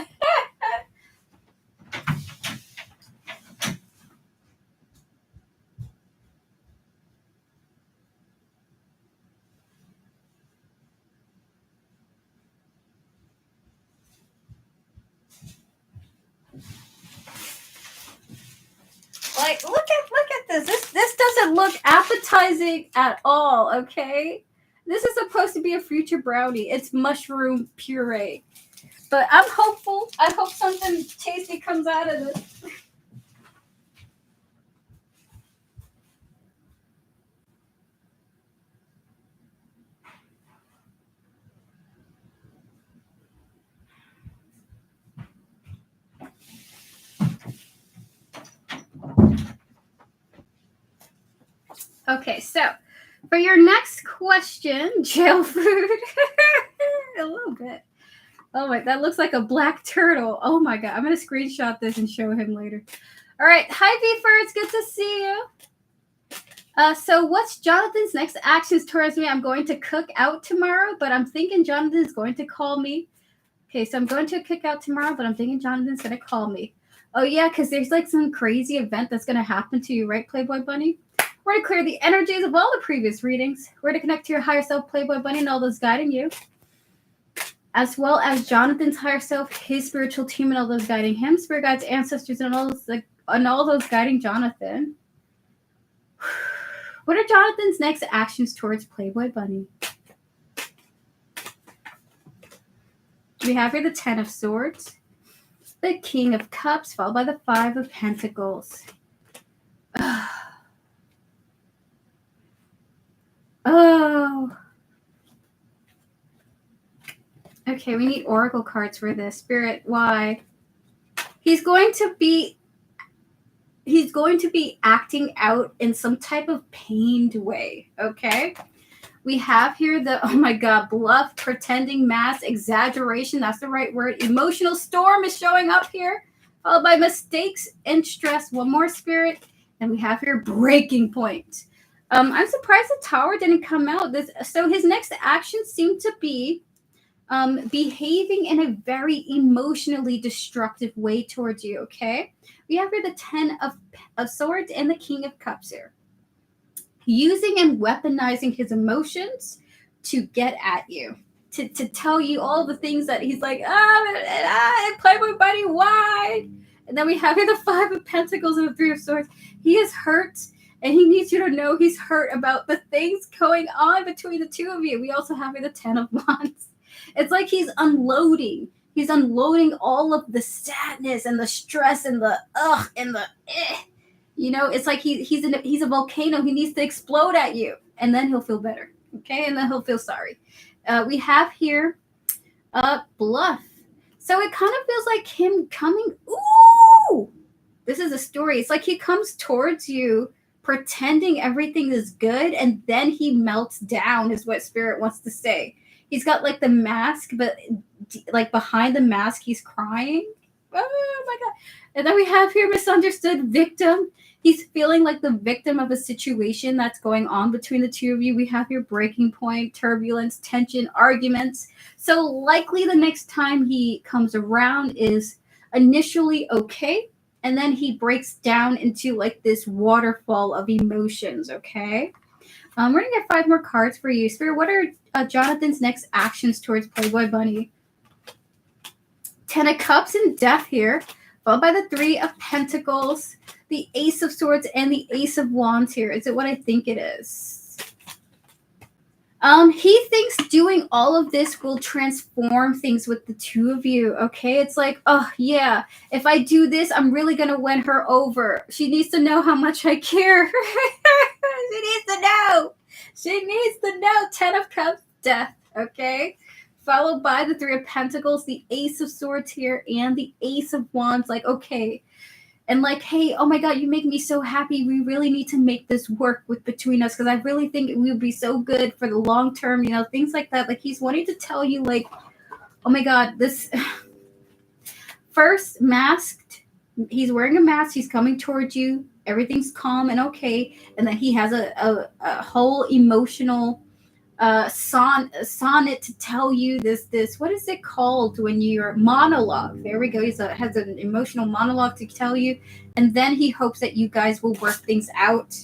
Speaker 1: Like, look at this. This doesn't look appetizing at all, okay? This is supposed to be a future brownie. It's mushroom puree. But I'm hopeful. I hope something tasty comes out of this. Okay, so for your next question, jail food. A little bit. Oh my, that looks like a black turtle. Oh my god, I'm gonna screenshot this and show him later. All right, hi Beaver, it's good to see you. So what's Jonathan's next actions towards me? I'm going to cook out tomorrow, but I'm thinking Jonathan's going to call me. Okay, so I'm going to cook out tomorrow, but I'm thinking Jonathan's gonna call me. Oh yeah, because there's like some crazy event that's gonna happen to you, right, Playboy Bunny? We're to clear the energies of all the previous readings. We're to connect to your higher self, Playboy Bunny, and all those guiding you, as well as Jonathan's higher self, his spiritual team, and all those guiding him, spirit guides, ancestors, and all those guiding Jonathan. What are Jonathan's next actions towards Playboy Bunny? We have here the 10 of Swords, the King of Cups, followed by the 5 of Pentacles. Oh. Okay, we need oracle cards for this. Spirit, why? He's going to be acting out in some type of pained way, okay? We have here the, oh my god, bluff, pretending, mask, exaggeration. That's the right word. Emotional storm is showing up here, followed by mistakes and stress. One more, Spirit. And we have here breaking point. I'm surprised the tower didn't come out. So his next actions seem to be behaving in a very emotionally destructive way towards you, okay? We have here the 10 of Swords and the King of Cups here. Using and weaponizing his emotions to get at you. To tell you all the things that he's like, Playboy Bunny, why? And then we have here the 5 of Pentacles and the 3 of Swords. He is hurt, and he needs you to know he's hurt about the things going on between the two of you. We also have here the 10 of Wands. It's like he's unloading. He's unloading all of the sadness and the stress and the and the You know, it's like he's a volcano. He needs to explode at you, and then he'll feel better. Okay, and then he'll feel sorry. We have here bluff. So it kind of feels like him coming. Ooh, this is a story. It's like he comes towards you, pretending everything is good, and then he melts down. Is what Spirit wants to say. He's got like the mask, but like behind the mask, he's crying. Oh my god! And then we have here misunderstood victim. He's feeling like the victim of a situation that's going on between the two of you. We have your breaking point, turbulence, tension, arguments. So likely the next time he comes around is initially okay, and then he breaks down into like this waterfall of emotions, okay? We're going to get 5 more cards for you. Spirit, what are Jonathan's next actions towards Playboy Bunny? Ten of Cups and Death here, followed by the Three of Pentacles, the Ace of Swords, and the Ace of Wands here. Is it what I think it is? He thinks doing all of this will transform things with the two of you, okay? It's like, oh, yeah, if I do this, I'm really going to win her over. She needs to know how much I care. She needs to know. She needs to know. Ten of Cups, Death, okay? Followed by the Three of Pentacles, the Ace of Swords here, and the Ace of Wands. Like, okay. And like, hey, oh my God, you make me so happy. We really need to make this work between us because I really think it would be so good for the long term, you know, things like that. Like he's wanting to tell you like, oh my God, this first masked, he's wearing a mask. He's coming towards you. Everything's calm and okay. And then he has a whole emotional sonnet to tell you this what is it called when you're monologue, there we go, has an emotional monologue to tell you, and then he hopes that you guys will work things out.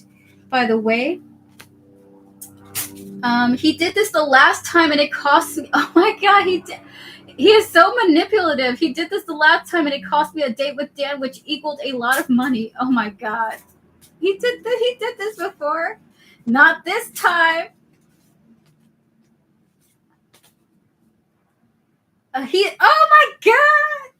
Speaker 1: By the way, he did this the last time and it cost me, oh my God, he is so manipulative. He did this the last time and it cost me a date with Dan, which equaled a lot of money. Oh my God, he did this before, not this time. Oh my God,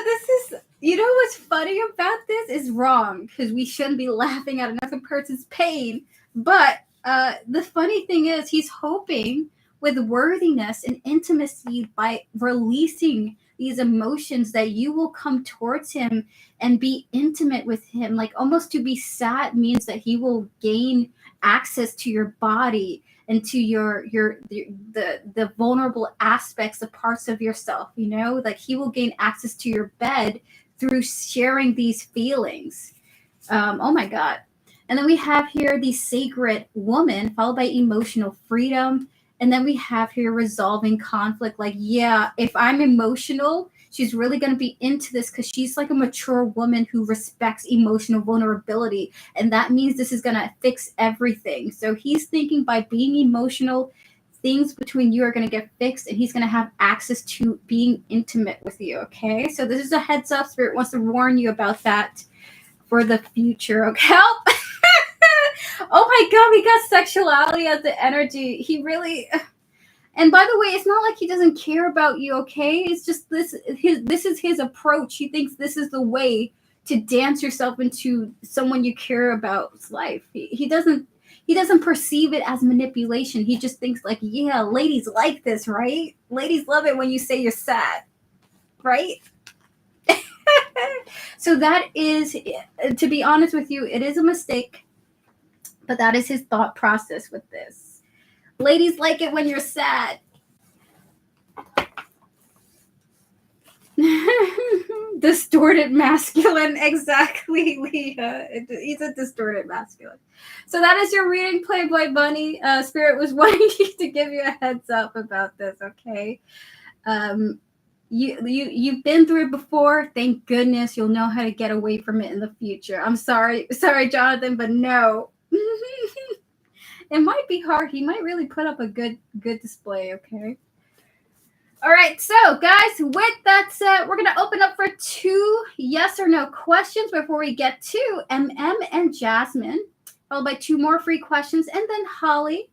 Speaker 1: this is, you know what's funny about this is wrong because we shouldn't be laughing at another person's pain. But the funny thing is he's hoping with worthiness and intimacy by releasing these emotions that you will come towards him and be intimate with him. Like almost to be sad means that he will gain access to your body and to the vulnerable aspects, the parts of yourself, you know, like he will gain access to your bed through sharing these feelings. Oh my God. And then we have here the Sacred Woman, followed by emotional freedom. And then we have here resolving conflict. Like, yeah, if I'm emotional, she's really going to be into this because she's like a mature woman who respects emotional vulnerability. And that means this is going to fix everything. So he's thinking by being emotional, things between you are going to get fixed and he's going to have access to being intimate with you. Okay. So this is a heads up. Spirit wants to warn you about that for the future. Okay. Oh my God, we got sexuality as the energy. He really, and by the way, it's not like he doesn't care about you, okay? It's just this is his approach. He thinks this is the way to dance yourself into someone you care about's life. He doesn't perceive it as manipulation. He just thinks like, yeah, ladies like this, right? Ladies love it when you say you're sad, right? So that is, to be honest with you, it is a mistake. But that is his thought process with this. Ladies like it when you're sad. Distorted masculine. Exactly, Leah. He's a distorted masculine. So that is your reading, Playboy Bunny. Spirit was wanting to give you a heads up about this, okay? You've been through it before. Thank goodness you'll know how to get away from it in the future. I'm sorry, Jonathan, but no. It might be hard. He might really put up a good display, okay? All right, so guys, with that said, we're going to open up for 2 yes or no questions before we get to MM and Jasmine, followed by 2 more free questions, and then Holly.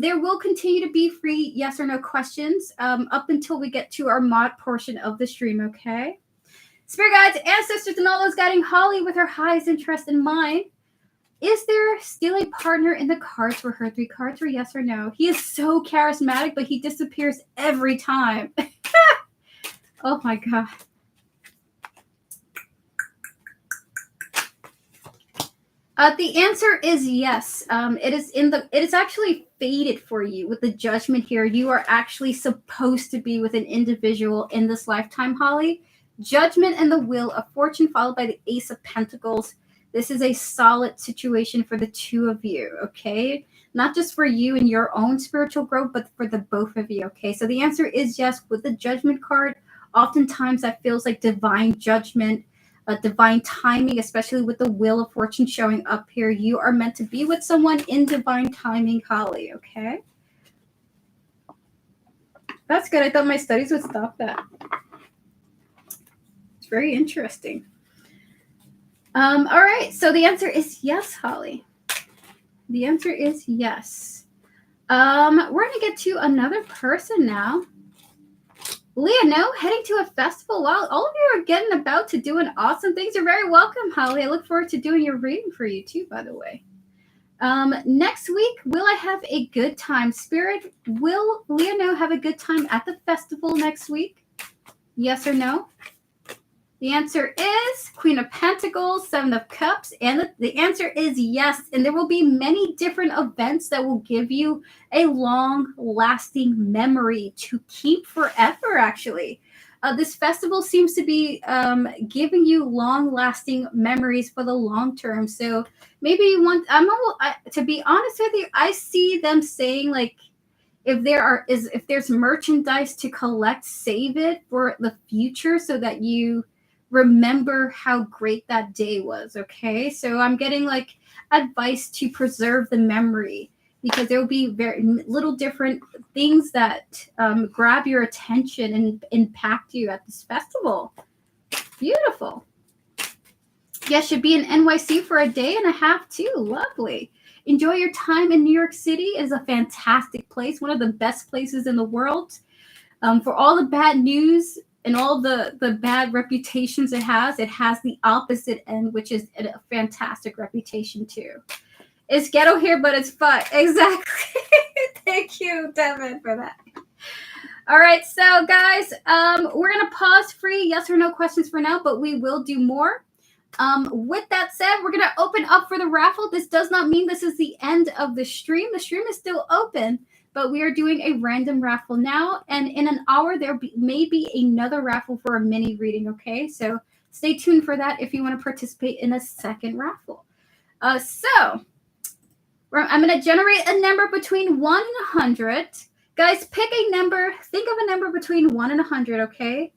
Speaker 1: There will continue to be free yes or no questions up until we get to our mod portion of the stream, okay? Spirit guides, ancestors, and all those guiding Holly with her highest interest in mind. Is there still a partner in the cards for her? 3 cards for yes or no. He is so charismatic, but he disappears every time. Oh my God. The answer is yes. It is actually fated for you with the Judgment here. You are actually supposed to be with an individual in this lifetime, Holly. Judgment and the Wheel of Fortune, followed by the Ace of Pentacles. This is a solid situation for the 2 of you, okay? Not just for you and your own spiritual growth, but for the both of you, okay? So the answer is yes with the Judgment card. Oftentimes that feels like divine judgment, divine timing, especially with the Wheel of Fortune showing up here. You are meant to be with someone in divine timing, Holly, okay? That's good. I thought my studies would stop that. very interesting. All right, so the answer is yes, Holly. The answer is yes. We're going to get to another person now. Leah, no, heading to a festival. Wow, all of you are getting about to doing awesome things. You're very welcome, Holly. I look forward to doing your reading for you too, by the way. Next week, will I have a good time? Spirit, will Leah no have a good time at the festival next week? Yes or no? The answer is Queen of Pentacles, Seven of Cups, and the answer is yes. And there will be many different events that will give you a long-lasting memory to keep forever, actually. This festival seems to be giving you long-lasting memories for the long term. So maybe you want, to be honest with you, I see them saying like, if there's merchandise to collect, save it for the future so that you remember how great that day was. Okay, so I'm getting like advice to preserve the memory, because there will be very little different things that grab your attention and impact you at this festival. Beautiful. Yes, should be in NYC for a day and a half too. Lovely. Enjoy your time in New York City. It is a fantastic place, one of the best places in the world. For all the bad news and all the bad reputations it has the opposite end, which is a fantastic reputation too. It's ghetto here, but it's fun. Exactly. Thank you, Devin, for that. All right, so guys, we're going to pause free yes or no questions for now, but we will do more. With that said, we're going to open up for the raffle. This does not mean this is the end of the stream. The stream is still open, but we are doing a random raffle now. And in an hour, may be another raffle for a mini reading, okay? So stay tuned for that if you want to participate in a second raffle. So I'm going to generate a number between 1 and 100. Guys, pick a number. Think of a number between 1 and 100, okay?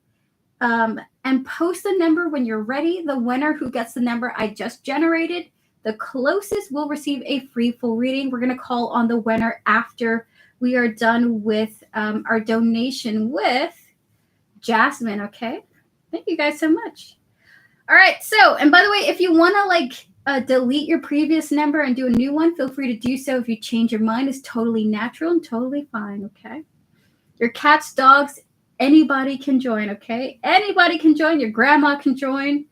Speaker 1: And post the number when you're ready. The winner who gets the number I just generated, the closest will receive a free full reading. We're going to call on the winner after we are done with our donation with Jasmine, okay? Thank you guys so much. All right, so, and by the way, if you want to delete your previous number and do a new one, feel free to do so. If you change your mind, it's totally natural and totally fine, okay? Your cats, dogs, anybody can join, okay? Anybody can join. Your grandma can join.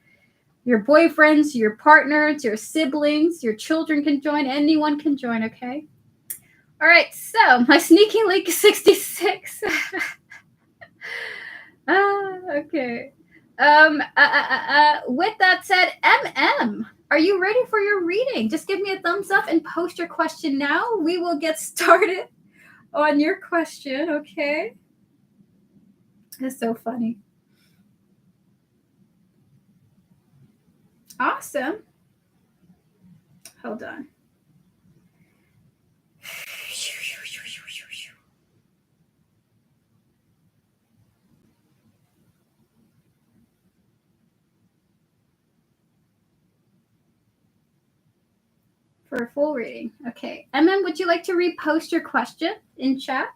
Speaker 1: Your boyfriends, your partners, your siblings, your children can join. Anyone can join, okay? All right, so my sneaking link is 66. Okay. With that said, MM, are you ready for your reading? Just give me a thumbs up and post your question now. We will get started on your question, okay? That's so funny. Awesome. Hold on. For a full reading. Okay. MM, would you like to repost your question in chat?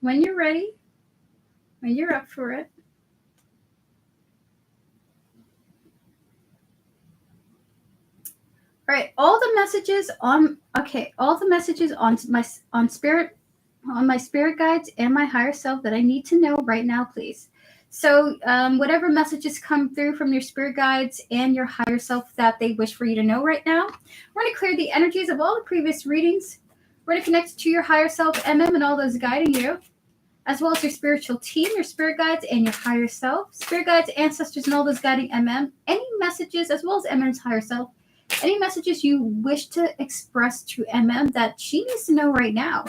Speaker 1: When you're ready, when you're up for it. All right, all the messages on my spirit guides and my higher self that I need to know right now, please. So whatever messages come through from your spirit guides and your higher self that they wish for you to know right now, we're going to clear the energies of all the previous readings. We're going to connect to your higher self, MM, and all those guiding you, as well as your spiritual team, your spirit guides, and your higher self. Spirit guides, ancestors, and all those guiding MM. Any messages, as well as MM's higher self, any messages you wish to express to MM that she needs to know right now.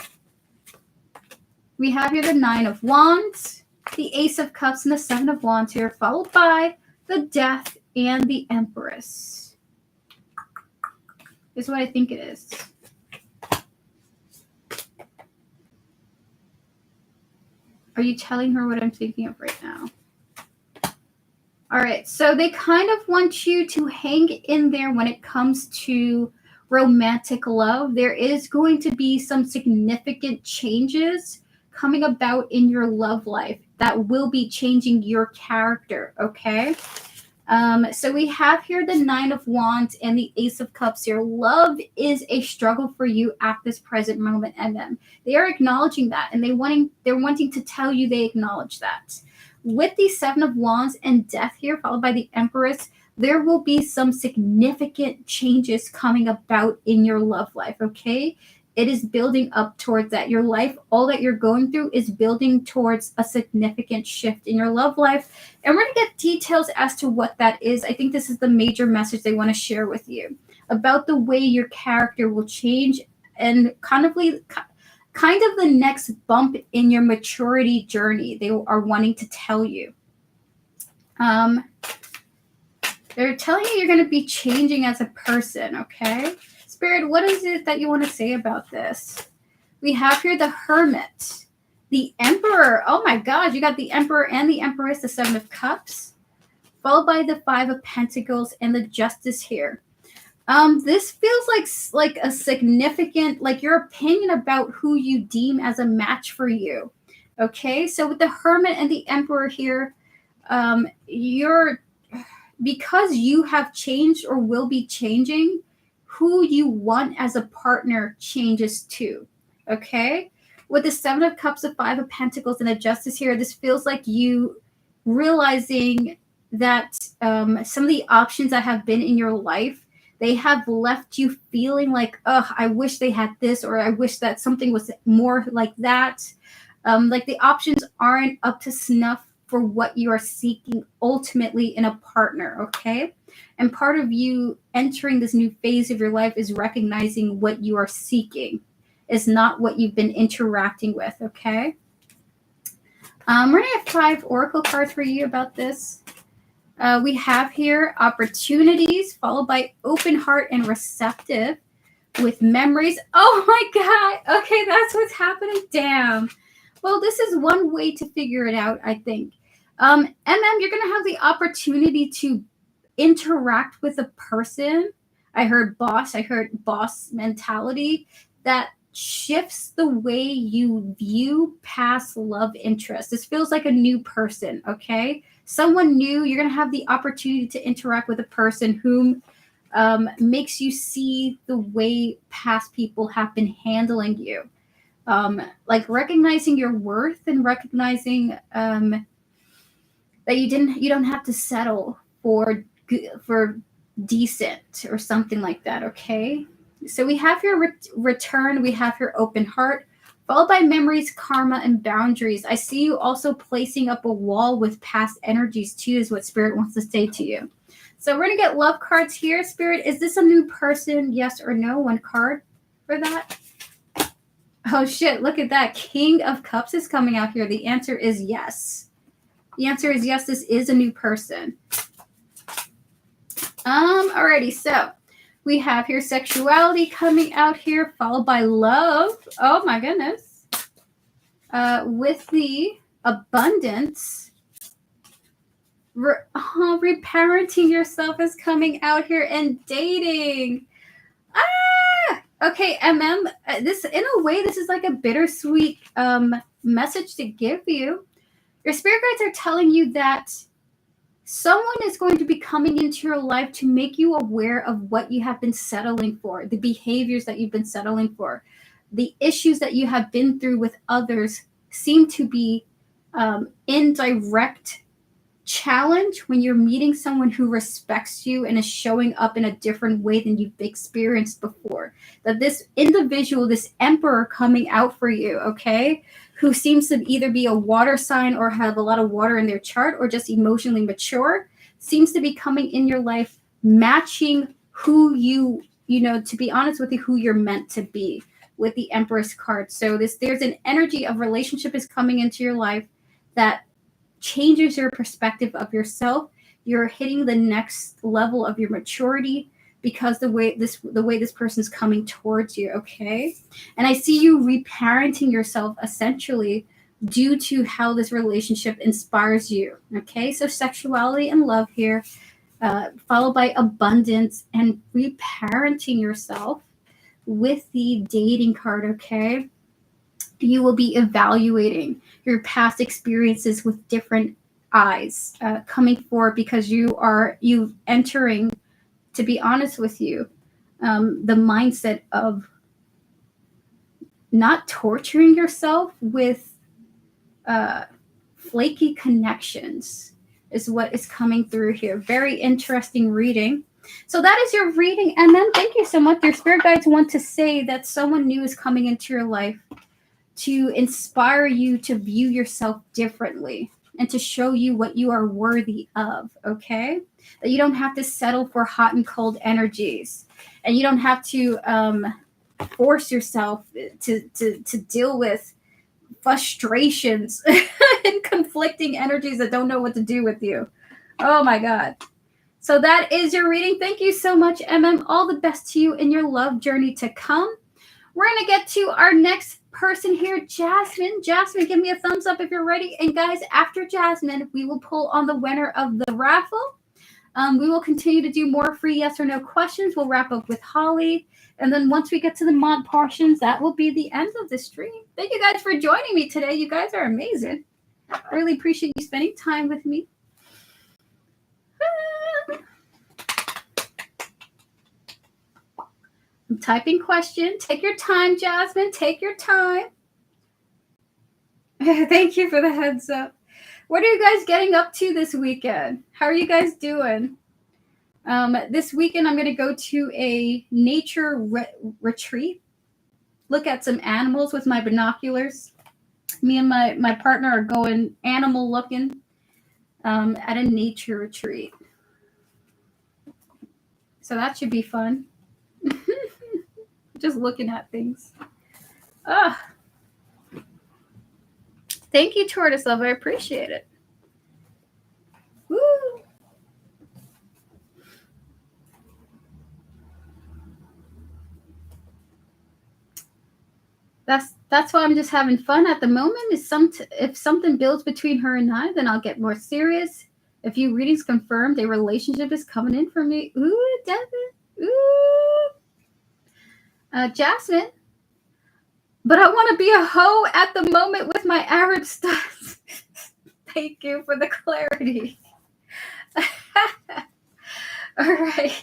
Speaker 1: We have here the 9 of Wands, the Ace of Cups, and the 7 of Wands here, followed by the Death and the Empress. Is what I think it is. Are you telling her what I'm thinking of right now? All right, so they kind of want you to hang in there when it comes to romantic love, there is going to be some significant changes coming about in your love life that will be changing your character, okay? So we have here the Nine of Wands and the Ace of Cups here. Love is a struggle for you at this present moment, MM. They are acknowledging that, and they're wanting to tell you they acknowledge that. With the Seven of Wands and Death here, followed by the Empress, there will be some significant changes coming about in your love life, okay? It is building up towards that. Your life, all that you're going through, is building towards a significant shift in your love life. And we're going to get details as to what that is. I think this is the major message they want to share with you about the way your character will change and kind of the next bump in your maturity journey they are wanting to tell you. They're telling you you're going to be changing as a person, okay? Spirit, what is it that you want to say about this? We have here the Hermit, the Emperor. Oh my God, you got the Emperor and the Empress, the Seven of Cups, followed by the Five of Pentacles and the Justice here. This feels like a significant, like your opinion about who you deem as a match for you. Okay, so with the Hermit and the Emperor here, because you have changed or will be changing, who you want as a partner changes too. Okay, with the Seven of Cups, the Five of Pentacles, and the Justice here, this feels like you realizing that some of the options that have been in your life, they have left you feeling like, oh, I wish they had this, or I wish that something was more like that. Like the options aren't up to snuff for what you are seeking ultimately in a partner, okay? And part of you entering this new phase of your life is recognizing what you are seeking is not what you've been interacting with, okay? We're going to have 5 oracle cards for you about this. We have here opportunities, followed by open heart and receptive with memories. Oh my God. Okay, that's what's happening. Damn. Well, this is one way to figure it out, I think. And then you're going to have the opportunity to interact with a person. I heard boss mentality that shifts the way you view past love interests. This feels like a new person, okay? Someone new. You're going to have the opportunity to interact with a person whom makes you see the way past people have been handling you. Like recognizing your worth and recognizing that you don't have to settle for decent or something like that, okay? So we have your return, we have your open heart, followed by memories, karma, and boundaries. I see you also placing up a wall with past energies too, is what Spirit wants to say to you. So we're going to get love cards here. Spirit, is this a new person? Yes or no? 1 card for that. Oh shit, look at that. King of Cups is coming out here. The answer is yes. The answer is yes, this is a new person. Alrighty, so we have here sexuality coming out here, followed by love. Oh my goodness. With the abundance, reparenting yourself is coming out here, and dating. Okay, this in a way, this is like a bittersweet message to give you. Your spirit guides are telling you that someone is going to be coming into your life to make you aware of what you have been settling for, the behaviors that you've been settling for, the issues that you have been through with others seem to be in direct challenge when you're meeting someone who respects you and is showing up in a different way than you've experienced before. That this individual, this emperor coming out for you, okay, who seems to either be a water sign or have a lot of water in their chart or just emotionally mature, seems to be coming in your life matching who you know, to be honest with you, who you're meant to be with the Empress card. So there's an energy of relationship is coming into your life that changes your perspective of yourself. You're hitting the next level of your maturity because the way this person's coming towards you, okay? And I see you reparenting yourself essentially due to how this relationship inspires you, okay? So sexuality and love here. followed by abundance and reparenting yourself with the dating card, okay? You will be evaluating your past experiences with different eyes coming forward because you entering, to be honest with you, the mindset of not torturing yourself with flaky connections is what is coming through here. Very interesting reading. So that is your reading. And then thank you so much. Your spirit guides want to say that someone new is coming into your life to inspire you to view yourself differently and to show you what you are worthy of, okay? That you don't have to settle for hot and cold energies, and you don't have to force yourself to deal with frustrations and conflicting energies that don't know what to do with you. Oh my God. So that is your reading. Thank you so much, MM. All the best to you in your love journey to come. We're going to get to our next person here, Jasmine. Jasmine, give me a thumbs up if you're ready. And guys, after Jasmine, we will pull on the winner of the raffle. We will continue to do more free yes or no questions. We'll wrap up with Holly. And then once we get to the mod portions, that will be the end of the stream. Thank you guys for joining me today. You guys are amazing. I really appreciate you spending time with me. I'm typing question. Take your time, Jasmine. Take your time. Thank you for the heads up. What are you guys getting up to this weekend? How are you guys doing? This weekend, I'm going to go to a nature retreat. Look at some animals with my binoculars. Me and my partner are going animal looking at a nature retreat. So that should be fun. Just looking at things. Thank you, Tortoise Love. I appreciate it. Woo! That's why I'm just having fun at the moment. If something builds between her and I, then I'll get more serious. If you readings confirmed a relationship is coming in for me. Ooh, Devin. Ooh. Jasmine. But I want to be a hoe at the moment with my Arab stuff. Thank you for the clarity. All right.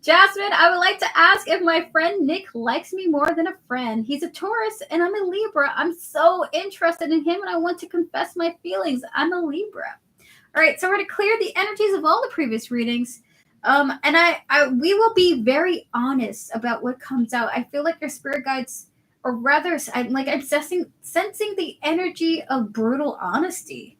Speaker 1: Jasmine, I would like to ask if my friend Nick likes me more than a friend. He's a Taurus and I'm a Libra. I'm so interested in him and I want to confess my feelings. I'm a Libra. All right, so we're going to clear the energies of all the previous readings. And we will be very honest about what comes out. I feel like your spirit guides, or rather, I'm sensing the energy of brutal honesty.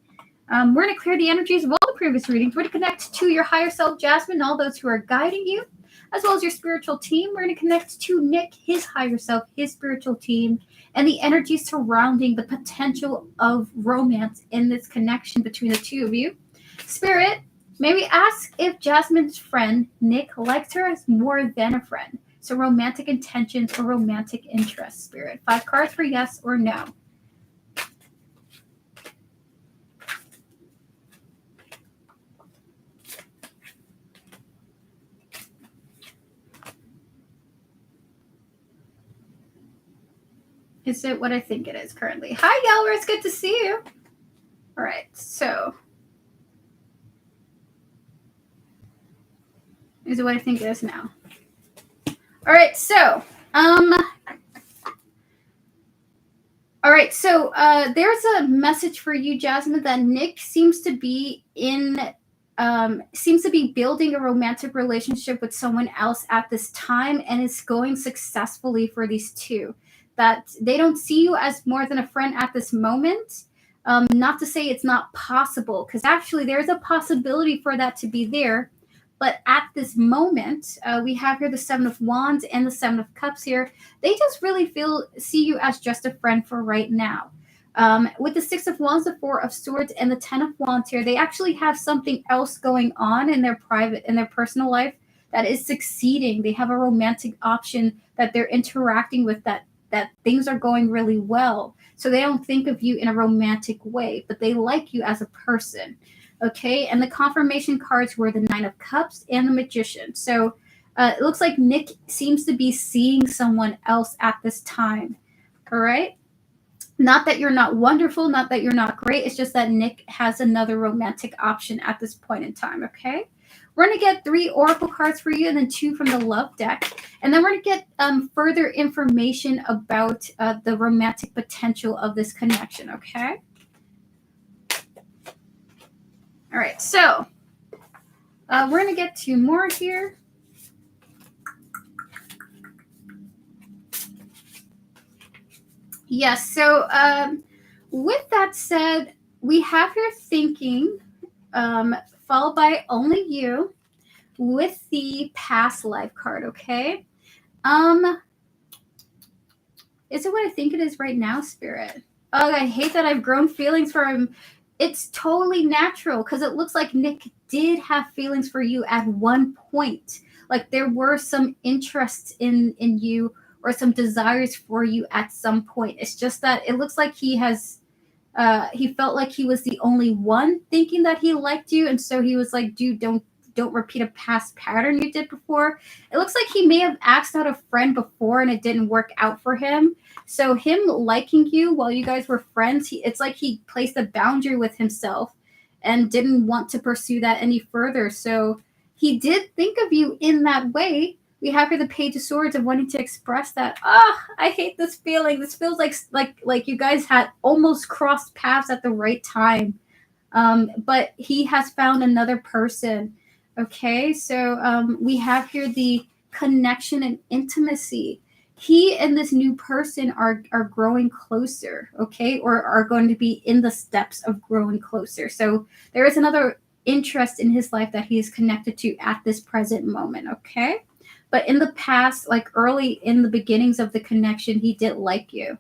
Speaker 1: We're going to clear the energies of all the previous readings. We're going to connect to your higher self, Jasmine, all those who are guiding you, as well as your spiritual team. We're going to connect to Nick, his higher self, his spiritual team, and the energy surrounding the potential of romance in this connection between the two of you. Spirit, may we ask if Jasmine's friend, Nick, likes her as more than a friend? So romantic intentions or romantic interest, Spirit. 5 cards for yes or no. Is it what I think it is currently? Hi, Yelver. It's good to see you. All right, so is it what I think it is now? All right, so there's a message for you, Jasmine, that Nick seems to be building a romantic relationship with someone else at this time, and it's going successfully for these two. That they don't see you as more than a friend at this moment. Not to say it's not possible, because actually there's a possibility for that to be there. But at this moment, we have here the 7 of Wands and the 7 of Cups here. They just really see you as just a friend for right now. With the 6 of Wands, the 4 of Swords, and the 10 of Wands here, they actually have something else going on in their personal life that is succeeding. They have a romantic option that they're interacting with that things are going really well. So they don't think of you in a romantic way, but they like you as a person. Okay, and the confirmation cards were the Nine of Cups and the Magician. So it looks like Nick seems to be seeing someone else at this time. All right. Not that you're not wonderful, not that you're not great. It's just that Nick has another romantic option at this point in time. Okay. We're going to get 3 oracle cards for you and then 2 from the love deck. And then we're going to get further information about the romantic potential of this connection. Okay. All right. So we're going to get 2 more here. Yes. So with that said, we have your thinking followed by only you with the past life card. Okay. Is it what I think it is right now, Spirit? Oh, I hate that I've grown feelings for him. It's totally natural because it looks like Nick did have feelings for you at one point. Like there were some interests in you or some desires for you at some point. It's just that it looks like he felt like he was the only one thinking that he liked you, and so he was like, dude, don't repeat a past pattern you did before. It looks like he may have asked out a friend before and it didn't work out for him. So him liking you while you guys were friends, it's like he placed a boundary with himself and didn't want to pursue that any further. So he did think of you in that way. We have here the Page of Swords of wanting to express that. I hate this feeling. This feels like you guys had almost crossed paths at the right time. But he has found another person. Okay, so we have here the connection and intimacy. He and this new person are growing closer, okay, or are going to be in the steps of growing closer. So there is another interest in his life that he is connected to at this present moment, okay? But in the past, like early in the beginnings of the connection, he did like you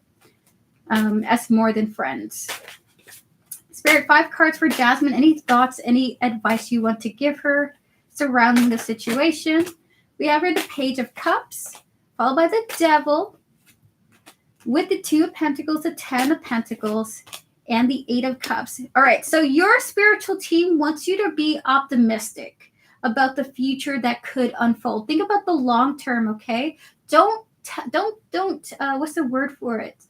Speaker 1: as more than friends. Spirit, 5 cards for Jasmine. Any thoughts, any advice you want to give her surrounding the situation? We have here the Page of Cups, followed by the Devil, with the 2 of Pentacles, the 10 of Pentacles, and the 8 of Cups. All right, so your spiritual team wants you to be optimistic about the future that could unfold. Think about the long term, okay? Don't what's the word for it?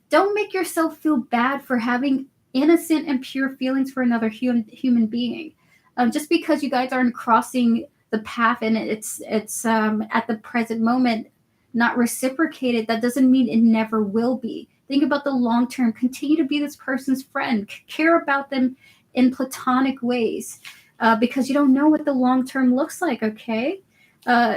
Speaker 1: Don't make yourself feel bad for having innocent and pure feelings for another human being. Just because you guys aren't crossing the path and it's at the present moment not reciprocated, that doesn't mean it never will be. Think about the long term. Continue to be this person's friend. Care about them in platonic ways because you don't know what the long term looks like, okay?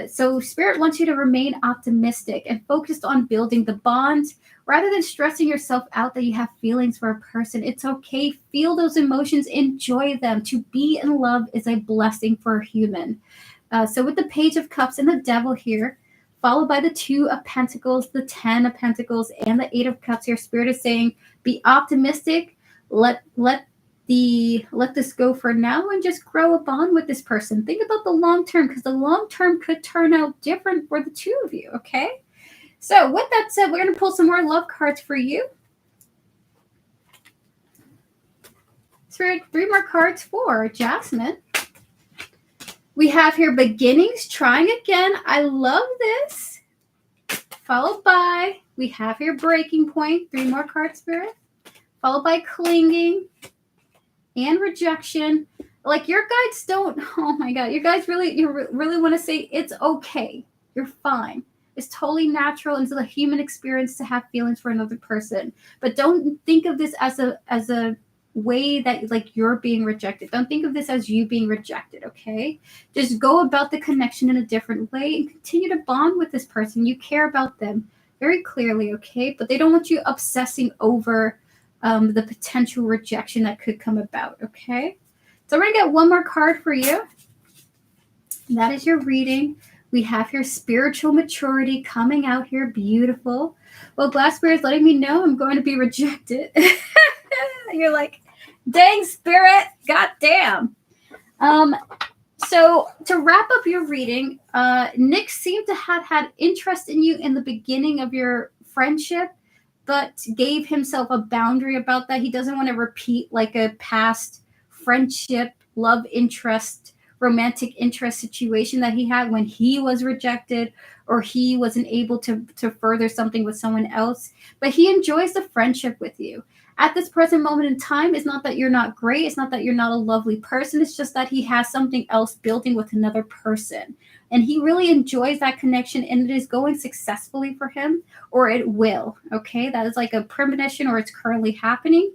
Speaker 1: So Spirit wants you to remain optimistic and focused on building the bond rather than stressing yourself out that you have feelings for a person. It's okay. Feel those emotions. Enjoy them. To be in love is a blessing for a human. So with the Page of Cups and the Devil here, followed by the 2 of Pentacles, the 10 of Pentacles, and the 8 of Cups, your Spirit is saying, be optimistic. Let this go for now and just grow a bond with this person. Think about the long term because the long term could turn out different for the 2 of you, okay? So with that said, we're going to pull some more love cards for you. Spirit, 3 more cards for Jasmine. We have here beginnings, trying again. I love this. Followed by, we have here breaking point. 3 more cards, Spirit. Followed by clinging and rejection. Like your guides don't, oh my God, you guys really want to say it's okay. You're fine. It's totally natural into the human experience to have feelings for another person. But don't think of this as a way that like you're being rejected. Don't think of this as you being rejected, okay? Just go about the connection in a different way and continue to bond with this person. You care about them very clearly, okay? But they don't want you obsessing over the potential rejection that could come about, okay? So we're going to get 1 more card for you. And that is your reading. We have here spiritual maturity coming out here. Beautiful. Well, Glass Spirit is letting me know I'm going to be rejected. You're like, dang, Spirit. God damn. So to wrap up your reading, Nick seemed to have had interest in you in the beginning of your friendship, but gave himself a boundary about that. He doesn't want to repeat like a past friendship love interest, romantic interest situation that he had when he was rejected or he wasn't able to further something with someone else. But he enjoys the friendship with you. At this present moment in time, it's not that you're not great. It's not that you're not a lovely person. It's just that he has something else building with another person. And he really enjoys that connection, and it is going successfully for him, or it will. Okay, that is like a premonition, or it's currently happening.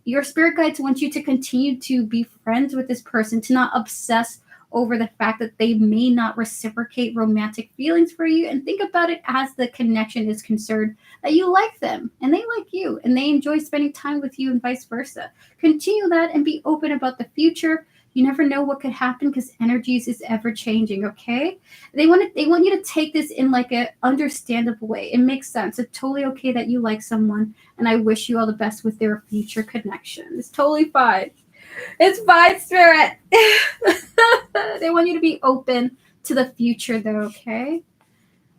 Speaker 1: Your spirit guides want you to continue to be friends with this person, to not obsess over the fact that they may not reciprocate romantic feelings for you, and think about it as the connection is concerned, that you like them and they like you and they enjoy spending time with you and vice versa. Continue that and be open about the future. You never know what could happen because energies is ever changing. Okay, they want you to take this in like a understandable way. It makes sense. It's totally okay that you like someone, and I wish you all the best with their future connection. It's totally fine. It's fine, Spirit. They want you to be open to the future, though. Okay.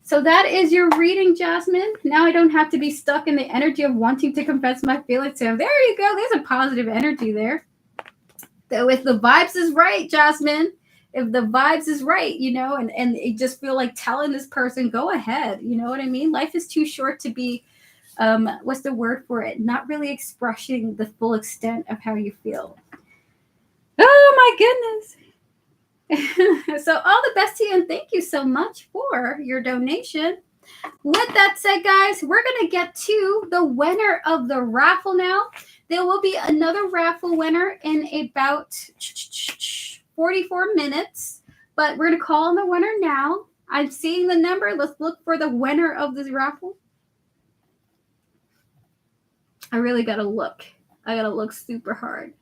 Speaker 1: So that is your reading, Jasmine. Now I don't have to be stuck in the energy of wanting to confess my feelings to him. There you go. There's a positive energy there. So if the vibes is right, Jasmine, if the vibes is right, and you just feel like telling this person, go ahead. You know what I mean? Life is too short to be, what's the word for it? Not really expressing the full extent of how you feel. Oh my goodness. So all the best to you, and thank you so much for your donation. With that said, guys, we're going to get to the winner of the raffle now. There will be another raffle winner in about 44 minutes, but we're going to call on the winner now. I'm seeing the number. Let's look for the winner of this raffle. I really got to look. I got to look super hard.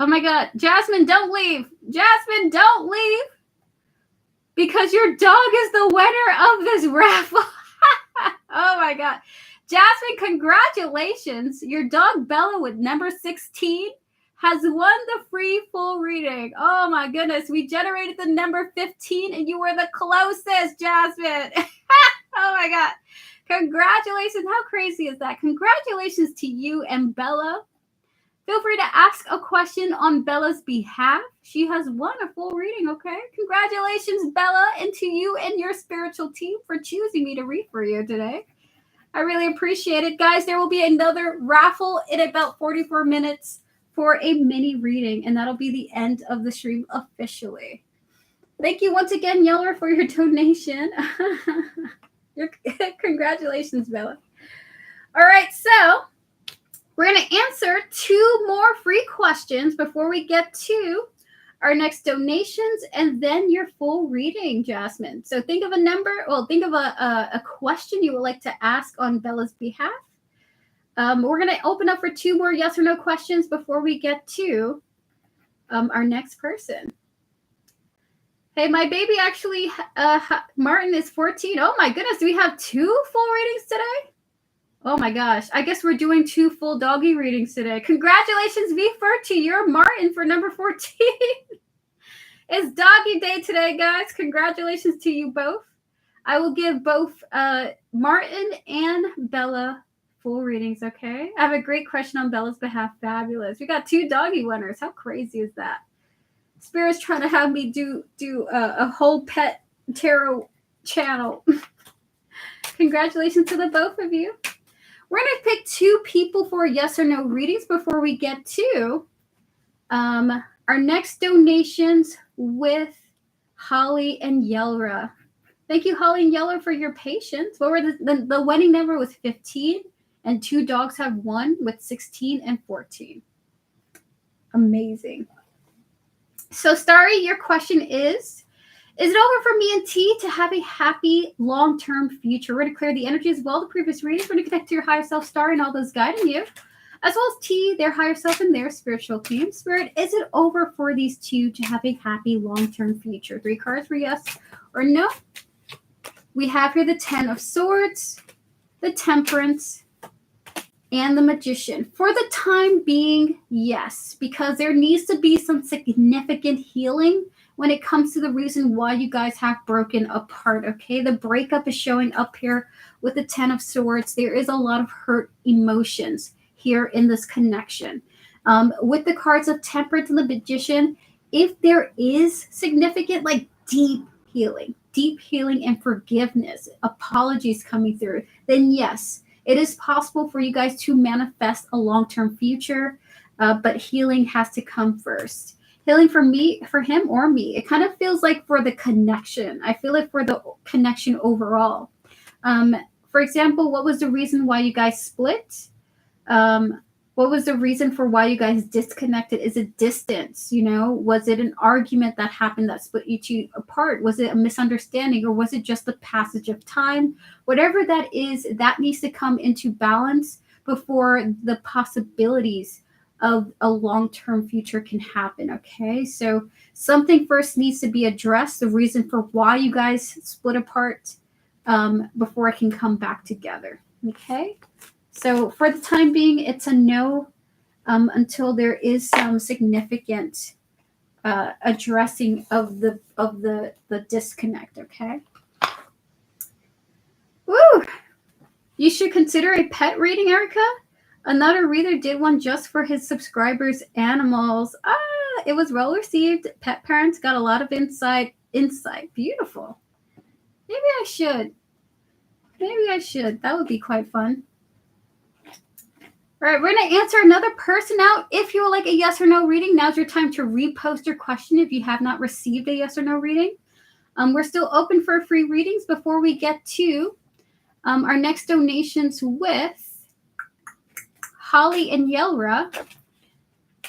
Speaker 1: Oh my God. Jasmine, don't leave. Jasmine, don't leave. Because your dog is the winner of this raffle. Oh my God. Jasmine, congratulations. Your dog Bella with number 16 has won the free full reading. Oh my goodness. We generated the number 15 and you were the closest, Jasmine. Oh my God. Congratulations. How crazy is that? Congratulations to you and Bella. Feel free to ask a question on Bella's behalf. She has won a full reading, okay? Congratulations, Bella, and to you and your spiritual team for choosing me to read for you today. I really appreciate it. Guys, there will be another raffle in about 44 minutes for a mini reading, and that'll be the end of the stream officially. Thank you once again, Yeller, for your donation. Congratulations, Bella. All right, so we're going to answer 2 more free questions before we get to our next donations and then your full reading, Jasmine. So think of a number, think of a question you would like to ask on Bella's behalf. We're going to open up for 2 more yes or no questions before we get to our next person. Hey, my baby actually, Martin is 14. Oh my goodness, do we have 2 full readings today? Oh my gosh. I guess we're doing 2 full doggy readings today. Congratulations, V4, to your Martin for number 14. It's doggy day today, guys. Congratulations to you both. I will give both Martin and Bella full readings, okay? I have a great question on Bella's behalf. Fabulous. We got 2 doggy winners. How crazy is that? Spirit's trying to have me do a whole pet tarot channel. Congratulations to the both of you. We're going to pick 2 people for yes or no readings before we get to our next donations with Holly and Yelra. Thank you, Holly and Yelra, for your patience. What were the winning number was 15, and 2 dogs have won with 16 and 14. Amazing. So, Starry, your question is it over for me and T to have a happy long-term future? We're going to clear the energy as well. The previous readings. We're going to connect to your higher self, Star, and all those guiding you, as well as T, their higher self, and their spiritual team. Spirit, is it over for these 2 to have a happy long-term future? 3 cards for yes or no. We have here the 10 of Swords, the Temperance, and the Magician. For the time being, yes, because there needs to be some significant healing when it comes to the reason why you guys have broken apart, okay? The breakup is showing up here with the Ten of Swords. There is a lot of hurt emotions here in this connection. With the cards of Temperance and the Magician, if there is significant, like deep healing and forgiveness, apologies coming through, then yes, it is possible for you guys to manifest a long-term future, but healing has to come first. Healing for me, for him or me, it kind of feels like for the connection. I feel like for the connection overall. For example, what was the reason why you guys split? What was the reason for why you guys disconnected? Is it distance? Was it an argument that happened that split you two apart? Was it a misunderstanding, or was it just the passage of time? Whatever that is, that needs to come into balance before the possibilities of a long-term future can happen. Okay, so something first needs to be addressed, the reason for why you guys split apart, before it can come back together. Okay, so for the time being, it's a no, until there is some significant addressing of the disconnect. Okay. Woo! You should consider a pet reading, Erica. Another reader did one just for his subscribers' animals. It was well received. Pet parents got a lot of insight. Beautiful. Maybe I should. That would be quite fun. All right, we're going to answer another person out. If you would like a yes or no reading, now's your time to repost your question if you have not received a yes or no reading. We're still open for free readings before we get to our next donations with Holly and Yelra.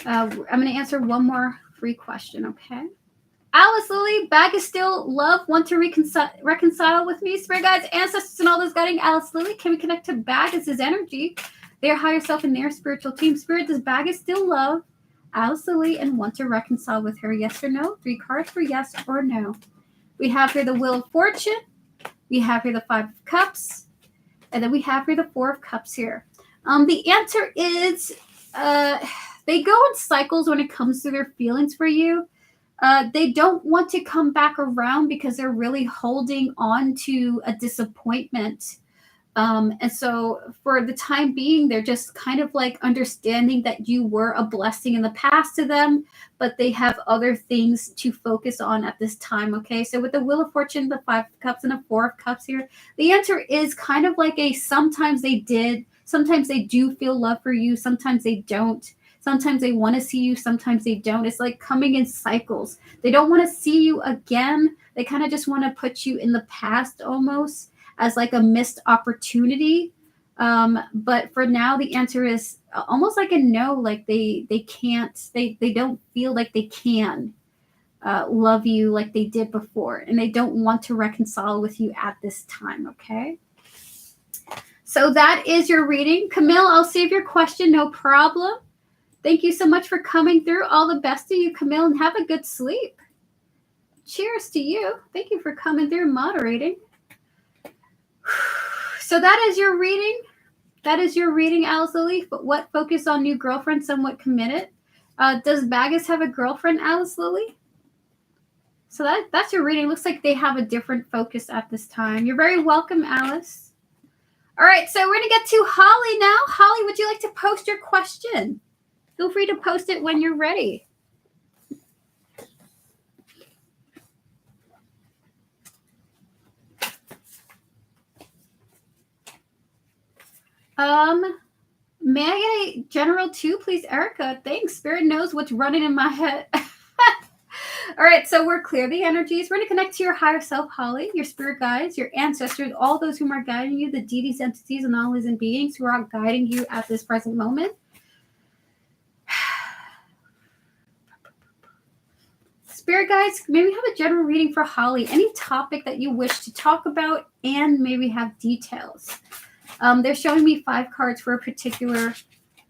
Speaker 1: I'm going to answer one more free question, okay? Alice Lily, bag is still love. Want to reconcile with me? Spirit guides, ancestors, and all those guiding Alice Lily. Can we connect to bag as his energy? Their higher self and their spiritual team. Spirit, does bag is still love Alice Lily and want to reconcile with her? Yes or no? 3 cards for yes or no. We have here the Wheel of Fortune. We have here the 5 of Cups. And then we have here the 4 of Cups here. The answer is they go in cycles when it comes to their feelings for you. They don't want to come back around because they're really holding on to a disappointment. And so for the time being, they're just kind of like understanding that you were a blessing in the past to them, but they have other things to focus on at this time. Okay. So with the Wheel of Fortune, the 5 of Cups, and the 4 of Cups here, the answer is kind of like sometimes they do feel love for you. Sometimes they don't. Sometimes they want to see you. Sometimes they don't. It's like coming in cycles. They don't want to see you again. They kind of just want to put you in the past almost as like a missed opportunity. But for now, the answer is almost like a no. Like they don't feel like they can love you like they did before. And they don't want to reconcile with you at this time. Okay. So that is your reading. Camille, I'll save your question. No problem. Thank you so much for coming through. All the best to you, Camille, and have a good sleep. Cheers to you. Thank you for coming through and moderating. So that is your reading. That is your reading, Alice Lily. But what focus on new girlfriend, somewhat committed? Does Bagus have a girlfriend, Alice Lily? So that's your reading. Looks like they have a different focus at this time. You're very welcome, Alice. All right, so we're going to get to Holly now. Holly, would you like to post your question? Feel free to post it when you're ready. May I get a general too, please, Erica? Thanks. Spirit knows what's running in my head. All right, so we're clear the energies. We're going to connect to your higher self, Holly, your spirit guides, your ancestors, all those whom are guiding you, the deities, entities, anomalies, and beings who are guiding you at this present moment. Spirit guides, maybe have a general reading for Holly. Any topic that you wish to talk about and maybe have details. They're showing me 5 cards for a particular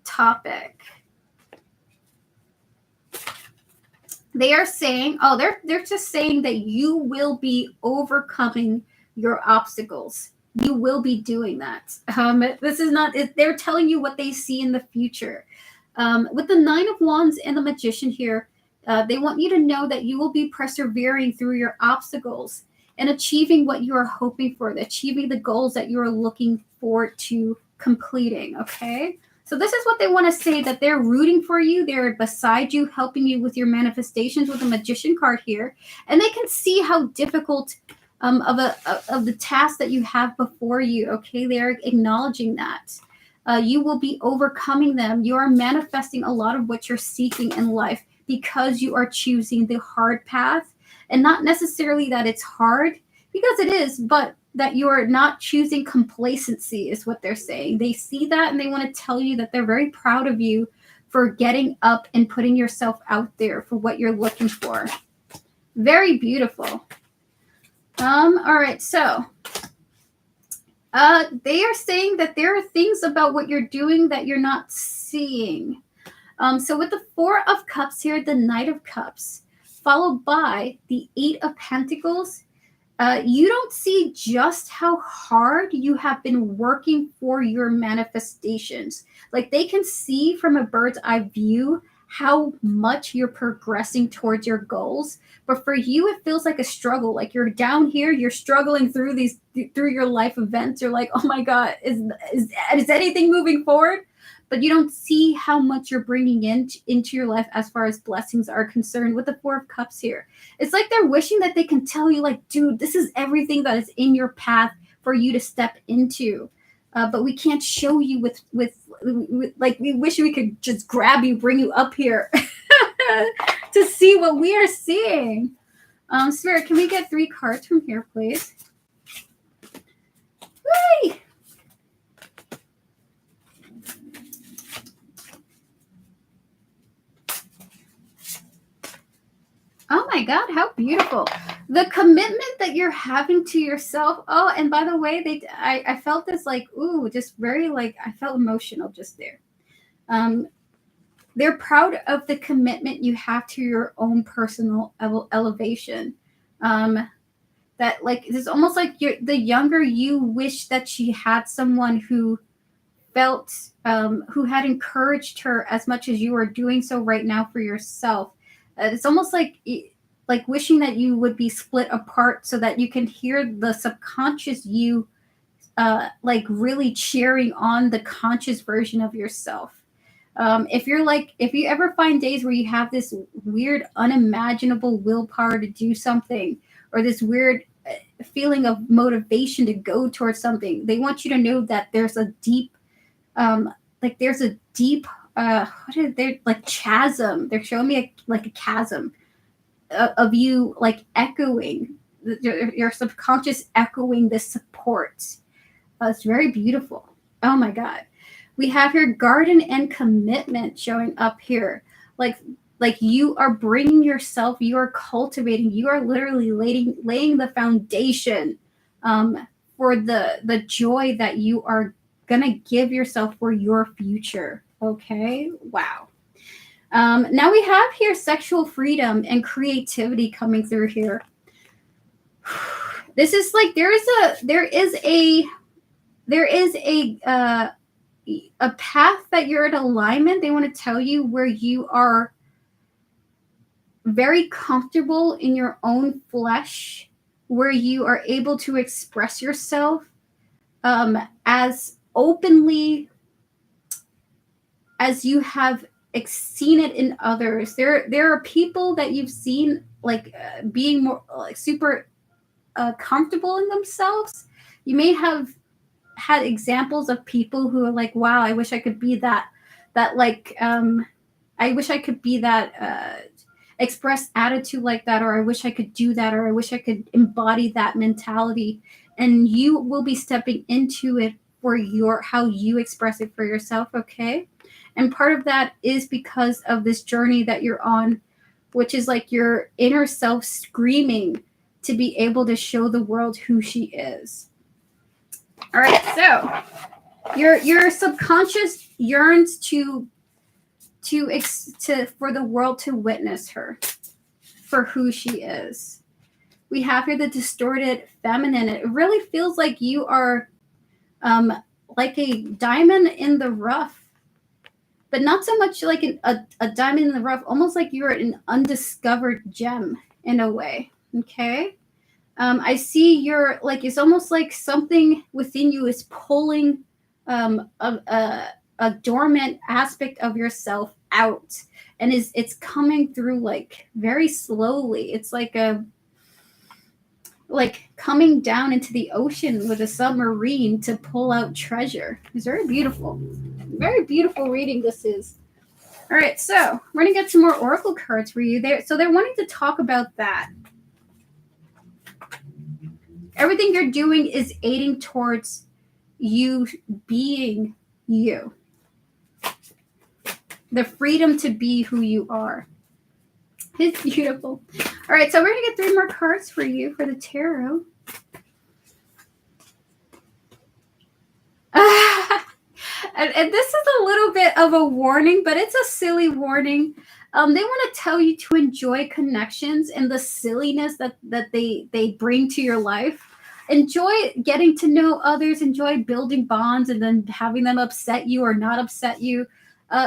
Speaker 1: topic. They are saying, they're just saying that you will be overcoming your obstacles. You will be doing that. This is not, they're telling you what they see in the future. With the 9 of Wands and the Magician here, They want you to know that you will be persevering through your obstacles and achieving what you are hoping for, achieving the goals that you are looking forward to completing. Okay. So this is what they want to say, that they're rooting for you. They're beside you, helping you with your manifestations with the Magician card here. And they can see how difficult of the task that you have before you. Okay. They're acknowledging that. You will be overcoming them. You are manifesting a lot of what you're seeking in life because you are choosing the hard path, and not necessarily that it's hard, because it is, but that you are not choosing complacency is what they're saying. They see that and they want to tell you that they're very proud of you for getting up and putting yourself out there for what you're looking for. Very beautiful. All right, so they are saying that there are things about what you're doing that you're not seeing. So with the Four of Cups here, the Knight of Cups, followed by the Eight of Pentacles, you don't see just how hard you have been working for your manifestations. Like, they can see from a bird's eye view how much you're progressing towards your goals. But for you, it feels like a struggle. Like, you're down here, you're struggling through your life events. You're like, oh my God, is anything moving forward? But you don't see how much you're bringing into your life as far as blessings are concerned with the Four of Cups here. It's like they're wishing that they can tell you, like, dude, this is everything that is in your path for you to step into. But we can't show you with like, we wish we could just grab you, bring you up here to see what we are seeing. Spirit, can we get 3 cards from here, please? Whee! Oh my God, how beautiful. The commitment that you're having to yourself. Oh, and by the way, I felt this, like, ooh, just very, like, I felt emotional just there. They're proud of the commitment you have to your own personal elevation. That, like, it's almost like the younger you wish that she had someone who felt, who had encouraged her as much as you are doing so right now for yourself. It's almost like wishing that you would be split apart so that you can hear the subconscious you, like, really cheering on the conscious version of yourself. If you ever find days where you have this weird, unimaginable willpower to do something, or this weird feeling of motivation to go towards something, they want you to know that there's a deep, what is there, like, chasm. They're showing me a chasm of you, like, echoing your subconscious, echoing this support. It's very beautiful. Oh my God. We have here garden and commitment showing up here. Like you are bringing yourself, you are cultivating, you are literally laying the foundation for the joy that you are gonna give yourself for your future. Okay. Wow. Now we have here sexual freedom and creativity coming through here. This is like, there is a path that you're in alignment. They want to tell you where you are very comfortable in your own flesh, where you are able to express yourself as openly as you have seen it in others. There are people that you've seen, like, being more, like, super comfortable in themselves. You may have had examples of people who are like, wow, I wish I could be that like, I wish I could be that express attitude like that, or I wish I could do that, or I wish I could embody that mentality. And you will be stepping into it for how you express it for yourself. Okay. And part of that is because of this journey that you're on, which is like your inner self screaming to be able to show the world who she is. All right, so your subconscious yearns for the world to witness her for who she is. We have here the distorted feminine. It really feels like you are like a diamond in the rough. but not so much like a diamond in the rough, almost like you're an undiscovered gem in a way. Okay. I see you're like, it's almost like something within you is pulling a dormant aspect of yourself out, and it's coming through like very slowly. It's like coming down into the ocean with a submarine to pull out treasure. It's very beautiful. Very beautiful reading this is. All right, so we're gonna get some more oracle cards for you there. So they're wanting to talk about that. Everything you're doing is aiding towards you being you. The freedom to be who you are. It's beautiful. All right, so we're going to get 3 more cards for you for the tarot. And this is a little bit of a warning, but it's a silly warning. They want to tell you to enjoy connections and the silliness that they bring to your life. Enjoy getting to know others, enjoy building bonds, and then having them upset you or not upset you.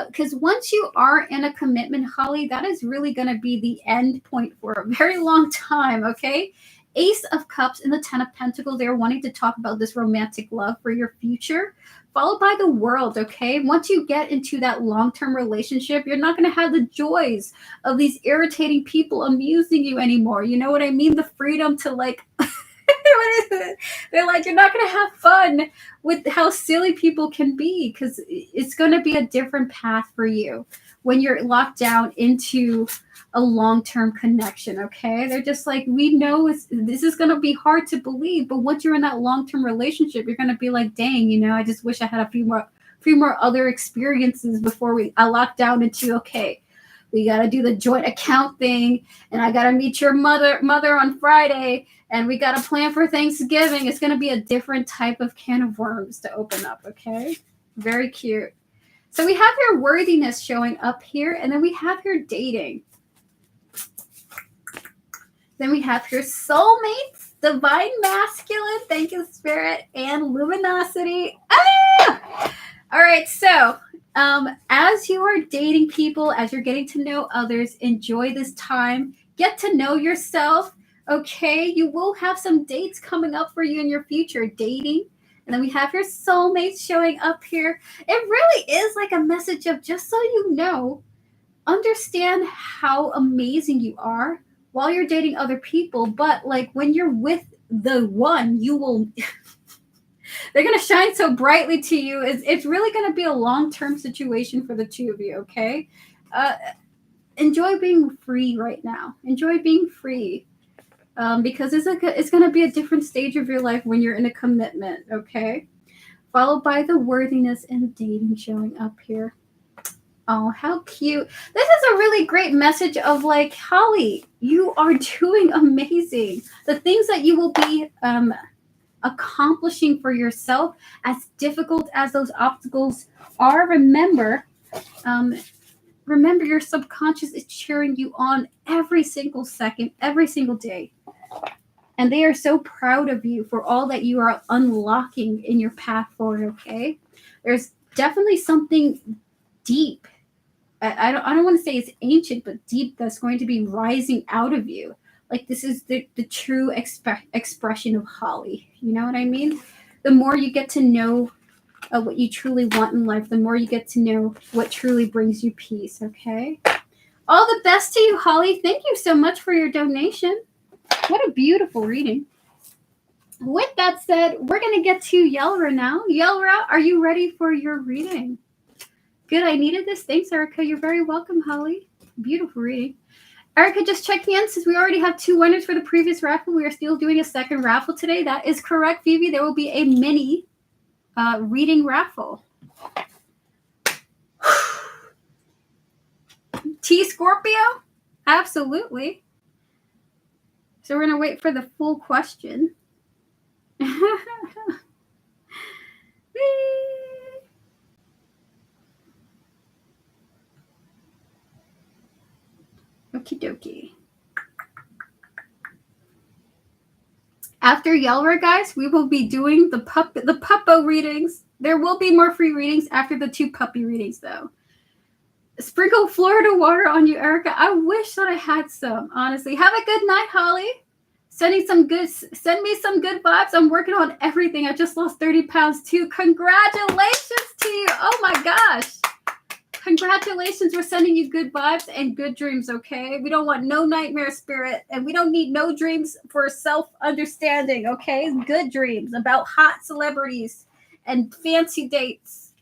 Speaker 1: Because once you are in a commitment, Holly, that is really going to be the end point for a very long time, okay? Ace of Cups and the 10 of Pentacles, they're wanting to talk about this romantic love for your future, followed by the World, okay? Once you get into that long-term relationship, you're not going to have the joys of these irritating people amusing you anymore. You know what I mean? The freedom to like... what is it? They're like, you're not going to have fun with how silly people can be, because it's going to be a different path for you when you're locked down into a long-term connection. Okay, they're just like, we know this is going to be hard to believe, but once you're in that long-term relationship, you're going to be like, dang, you know, I just wish I had a few more other experiences before I locked down into, okay, we got to do the joint account thing, and I got to meet your mother on Friday, and we got to plan for Thanksgiving. It's going to be a different type of can of worms to open up, okay? Very cute. So we have your worthiness showing up here, and then we have your dating. Then we have your soulmates, divine masculine, thank you, spirit, and luminosity. Ah! All right, so as you are dating people, as you're getting to know others, enjoy this time. Get to know yourself, okay? You will have some dates coming up for you in your future, dating. And then we have your soulmates showing up here. It really is like a message of, just so you know, understand how amazing you are while you're dating other people. But like when you're with the one, you will... they're going to shine so brightly to you. It's really going to be a long-term situation for the two of you, okay? Enjoy being free right now. Enjoy being free. Because it's going to be a different stage of your life when you're in a commitment, okay? Followed by the worthiness and dating showing up here. Oh, how cute. This is a really great message of like, Holly, you are doing amazing. The things that you will be accomplishing for yourself, as difficult as those obstacles are, remember your subconscious is cheering you on every single second, every single day. And they are so proud of you for all that you are unlocking in your path forward, okay? There's definitely something deep. I don't want to say it's ancient, but deep, that's going to be rising out of you. Like, this is the true expression of Holly. You know what I mean? The more you get to know what you truly want in life, the more you get to know what truly brings you peace, okay? All the best to you, Holly. Thank you so much for your donation. What a beautiful reading. With that said, we're going to get to Yelra now. Yelra, are you ready for your reading? Good, I needed this. Thanks, Erica. You're very welcome, Holly. Beautiful reading. Erica, just checking in. Since we already have 2 winners for the previous raffle, we are still doing a second raffle today. That is correct, Phoebe. There will be a mini reading raffle. T Scorpio? Absolutely. So we're going to wait for the full question. Okie dokie. After Yelra, guys, we will be doing the puppo readings. There will be more free readings after the 2 puppy readings, though. Sprinkle Florida water on you, Erica. I wish that I had some, honestly. Have a good night, Holly. Send me some good vibes. I'm working on everything. I just lost 30 pounds too. Congratulations to you. Oh my gosh. Congratulations. We're sending you good vibes and good dreams, okay? We don't want no nightmare spirit, and we don't need no dreams for self-understanding, okay? Good dreams about hot celebrities and fancy dates.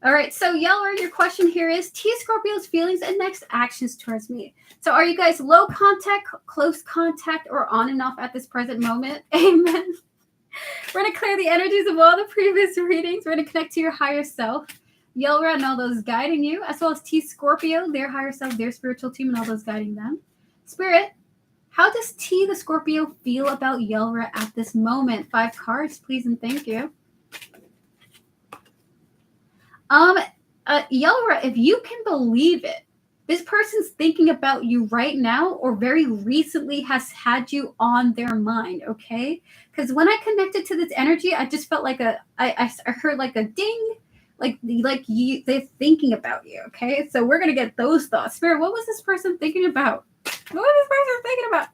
Speaker 1: All right, so Yeller, your question here is T Scorpio's feelings and next actions towards me. So are you guys low contact, close contact, or on and off at this present moment? Amen. We're going to clear the energies of all the previous readings. We're going to connect to your higher self. Yeller and all those guiding you, as well as T Scorpio, their higher self, their spiritual team, and all those guiding them. Spirit, how does T the Scorpio feel about Yeller at this moment? 5 cards, please and thank you. Yelra, if you can believe it, this person's thinking about you right now or very recently has had you on their mind, okay? Because when I connected to this energy, I just felt like I heard like a ding, like they're thinking about you, okay? So we're going to get those thoughts. Spirit, what was this person thinking about? What was this person thinking about?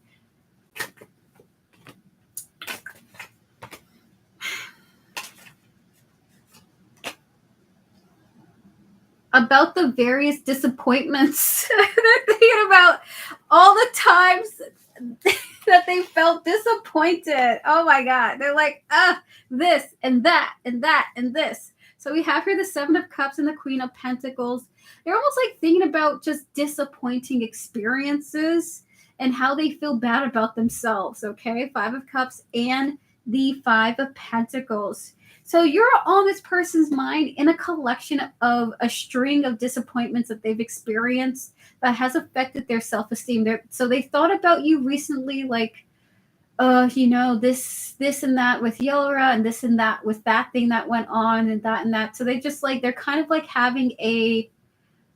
Speaker 1: About the various disappointments. They're thinking about all the times that they felt disappointed. Oh my God. They're like, this and that and that and this. So we have here the 7 of Cups and the Queen of Pentacles. They're almost like thinking about just disappointing experiences and how they feel bad about themselves. Okay. 5 of Cups and the 5 of Pentacles. So you're on this person's mind in a collection of a string of disappointments that they've experienced that has affected their self-esteem. So they thought about you recently, like, this and that with Yora and this and that with that thing that went on and that. So they just like, they're kind of like having a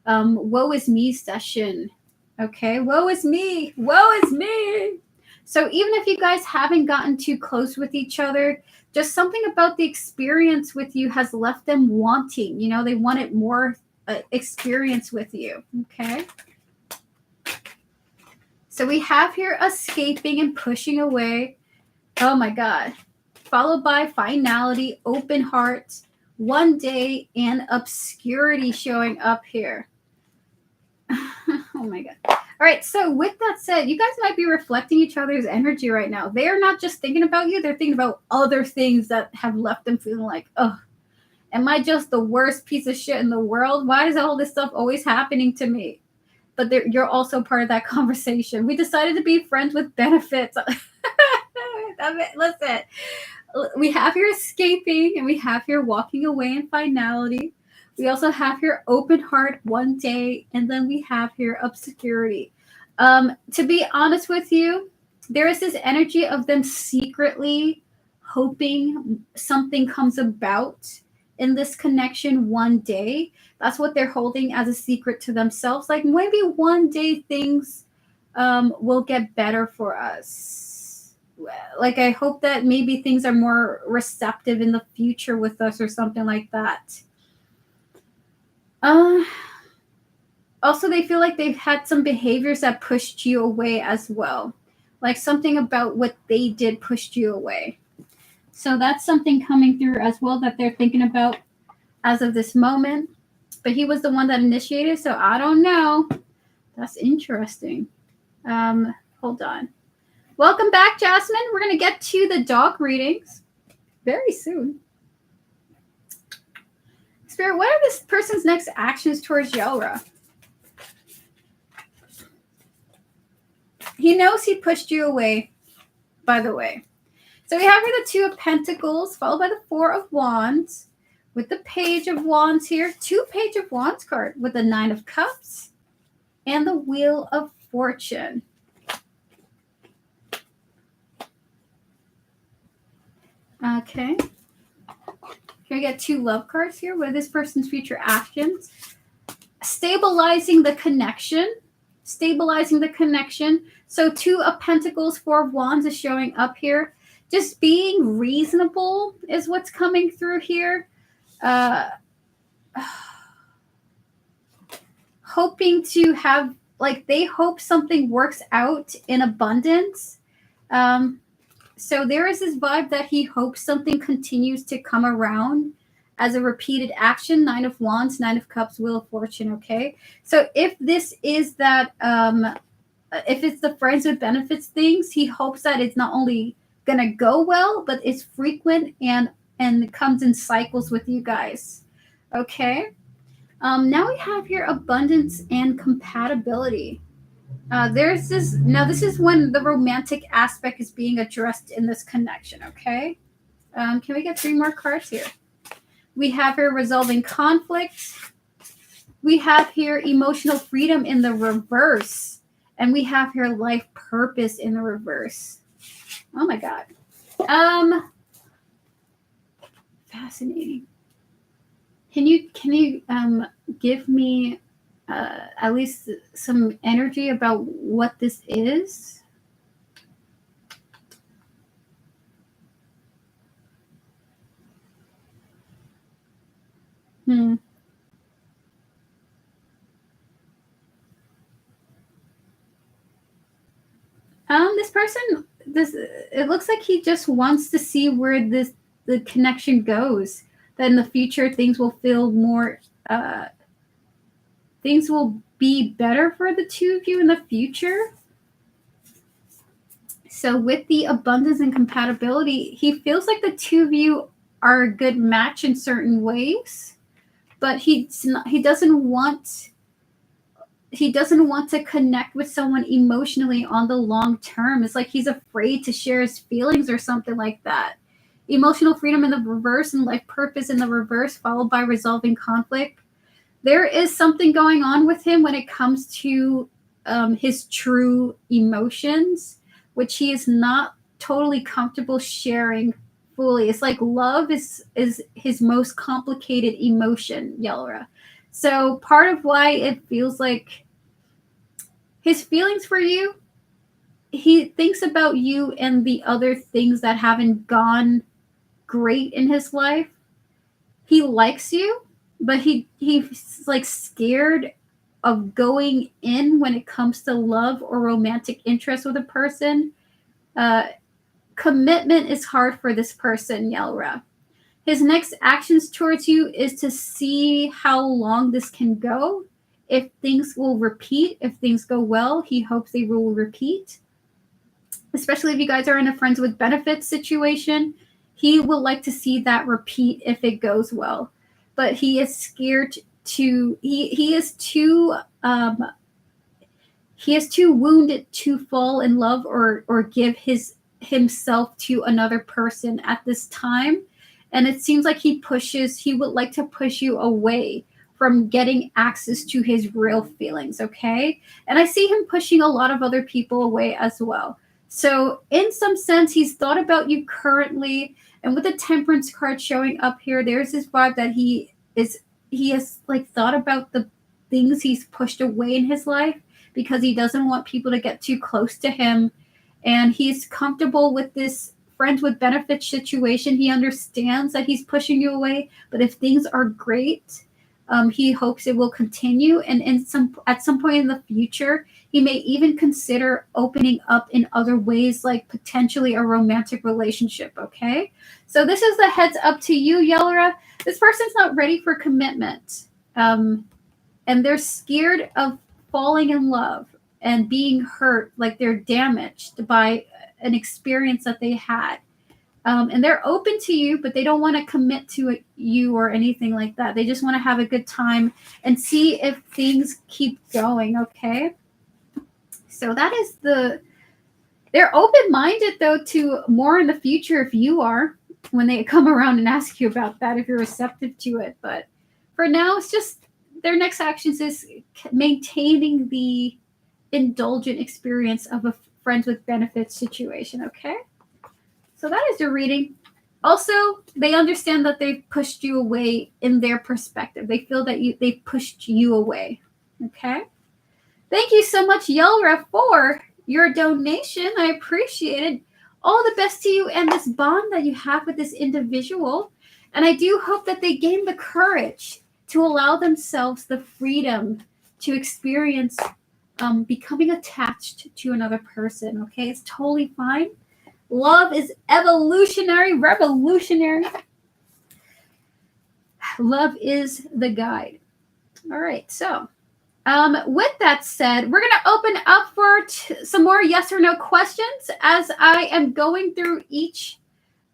Speaker 1: woe is me session. Okay, woe is me. Woe is me. So even if you guys haven't gotten too close with each other, just something about the experience with you has left them wanting. You know, they wanted more experience with you. Okay. So we have here escaping and pushing away. Oh my God. Followed by finality, open heart, one day, and obscurity showing up here. Oh my God. All right. So with that said, you guys might be reflecting each other's energy right now. They are not just thinking about you. They're thinking about other things that have left them feeling like, oh, am I just the worst piece of shit in the world? Why is all this stuff always happening to me? But you're also part of that conversation. We decided to be friends with benefits. Listen, we have here escaping and we have here walking away in finality. We also have here open heart, one day, and then we have here obscurity. To be honest with you, there is this energy of them secretly hoping something comes about in this connection one day. That's what they're holding as a secret to themselves. Like maybe one day things will get better for us. Like I hope that maybe things are more receptive in the future with us or something like that. Also, they feel like they've had some behaviors that pushed you away as well. Like something about what they did pushed you away. So that's something coming through as well that they're thinking about as of this moment. But he was the one that initiated, so I don't know. That's interesting. Hold on. Welcome back, Jasmine. We're going to get to the dog readings very soon. Spirit, what are this person's next actions towards Yelra? He knows he pushed you away, by the way. So we have here the 2 of Pentacles, followed by the 4 of Wands, with the Page of Wands here, 2 Page of Wands card, with the 9 of Cups, and the Wheel of Fortune. Okay. Here we get 2 love cards here. What are this person's future actions? Stabilizing the connection. Stabilizing the connection. So 2 of Pentacles, 4 of Wands is showing up here. Just being reasonable is what's coming through here. hoping to have, like, they hope something works out in abundance. So there is this vibe that he hopes something continues to come around as a repeated action. 9 of Wands, 9 of Cups, Wheel of Fortune, okay? So if this is that, if it's the friends with benefits things, he hopes that it's not only going to go well, but it's frequent and comes in cycles with you guys, okay? Now we have here abundance and compatibility. There's this, now this is when the romantic aspect is being addressed in this connection, okay? Can we get 3 more cards here? We have here resolving conflict. We have here emotional freedom in the reverse. And we have here life purpose in the reverse. Oh my God. Fascinating. Can you give me at least some energy about what this is? This person, it looks like he just wants to see where the connection goes. That in the future things will feel more, things will be better for the two of you in the future. So with the abundance and compatibility, he feels like the two of you are a good match in certain ways, but he doesn't want to connect with someone emotionally on the long term. It's like he's afraid to share his feelings or something like that. Emotional freedom in the reverse and life purpose in the reverse, followed by resolving conflict. There is something going on with him when it comes to his true emotions, which he is not totally comfortable sharing fully. It's like love is his most complicated emotion, Yelra. So part of why it feels like his feelings for you, he thinks about you and the other things that haven't gone great in his life. He likes you, but he's like scared of going in when it comes to love or romantic interest with a person. Commitment is hard for this person, Yelra. His next actions towards you is to see how long this can go. If things will repeat, if things go well, he hopes they will repeat. Especially if you guys are in a friends with benefits situation, he will like to see that repeat if it goes well. But he is scared to, he is too wounded to fall in love or give himself to another person at this time. And it seems like he would like to push you away from getting access to his real feelings, okay? And I see him pushing a lot of other people away as well. So in some sense, he's thought about you currently. And with the Temperance card showing up here, there's this vibe that he has like thought about the things he's pushed away in his life because he doesn't want people to get too close to him. And he's comfortable with this friends with benefits situation. He understands that he's pushing you away, but if things are great, he hopes it will continue. And at some point in the future, he may even consider opening up in other ways, like potentially a romantic relationship, okay? So this is the heads up to you, Yelra. This person's not ready for commitment. And they're scared of falling in love and being hurt, like they're damaged by an experience that they had. And they're open to you, but they don't want to commit to you or anything like that. They just want to have a good time and see if things keep going, okay? So that is they're open-minded, though, to more in the future if you are, when they come around and ask you about that, if you're receptive to it. But for now, it's just their next actions is maintaining the indulgent experience of a friends with benefits situation, okay? So that is your reading. Also, they understand that they've pushed you away in their perspective. They feel that they pushed you away, okay? Thank you so much, Yelra, for your donation. I appreciate it. All the best to you and this bond that you have with this individual. And I do hope that they gain the courage to allow themselves the freedom to experience becoming attached to another person. Okay, it's totally fine. Love is evolutionary, revolutionary. Love is the guide. All right, so with that said, we're going to open up for some more yes or no questions as I am going through each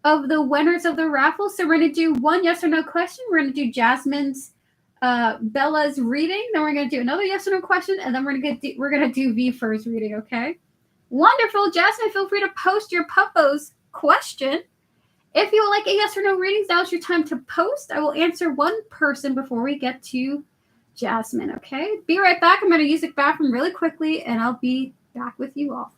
Speaker 1: of the winners of the raffle. So we're going to do one yes or no question. We're going to do Jasmine's, Bella's reading. Then we're going to do another yes or no question, and then we're going to do V-Fur's reading. Okay. Wonderful, Jasmine. Feel free to post your Puppo's question. If you would like a yes or no readings, now's your time to post. I will answer one person before we get to Jasmine. Okay. Be right back. I'm going to use the bathroom really quickly, and I'll be back with you all.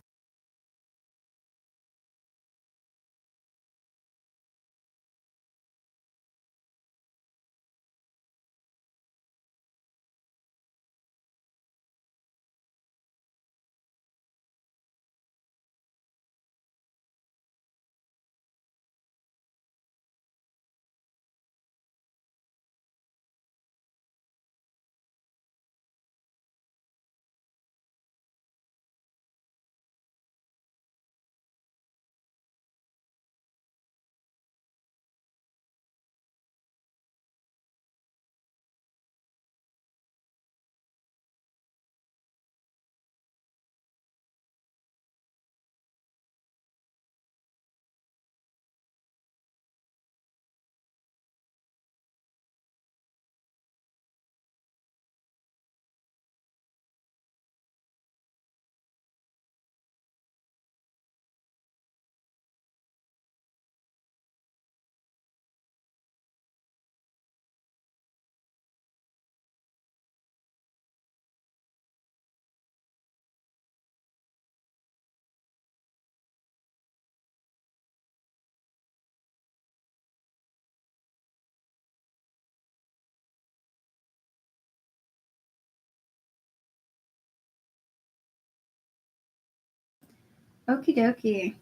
Speaker 1: Okie dokie.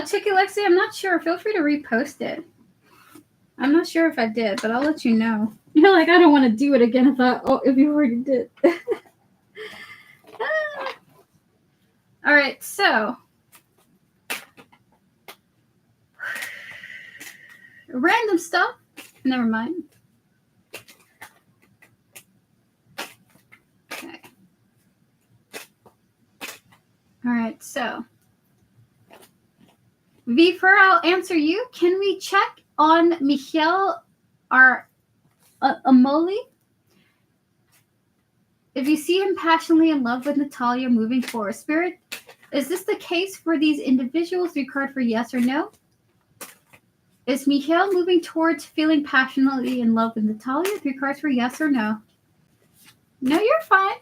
Speaker 1: Chicky Lexi, I'm not sure. Feel free to repost it. I'm not sure if I did, but I'll let you know. You're like, I don't want to do it again if you already did. All right, so random stuff. Never mind. Okay. All right, so V-Fur, I'll answer you. Can we check on Michelle Amoli? If you see him passionately in love with Natalia moving forward, Spirit, is this the case for these individuals? We card for yes or no. Is Michelle moving towards feeling passionately in love with Natalia? 3 cards for yes or no. No, you're fine.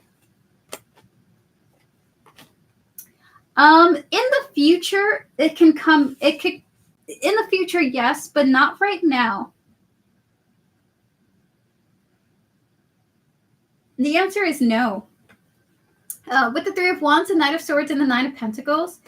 Speaker 1: In the future, it could, in the future, yes, but not right now. The answer is no. With the 3 of Wands, the Knight of Swords, and the 9 of Pentacles,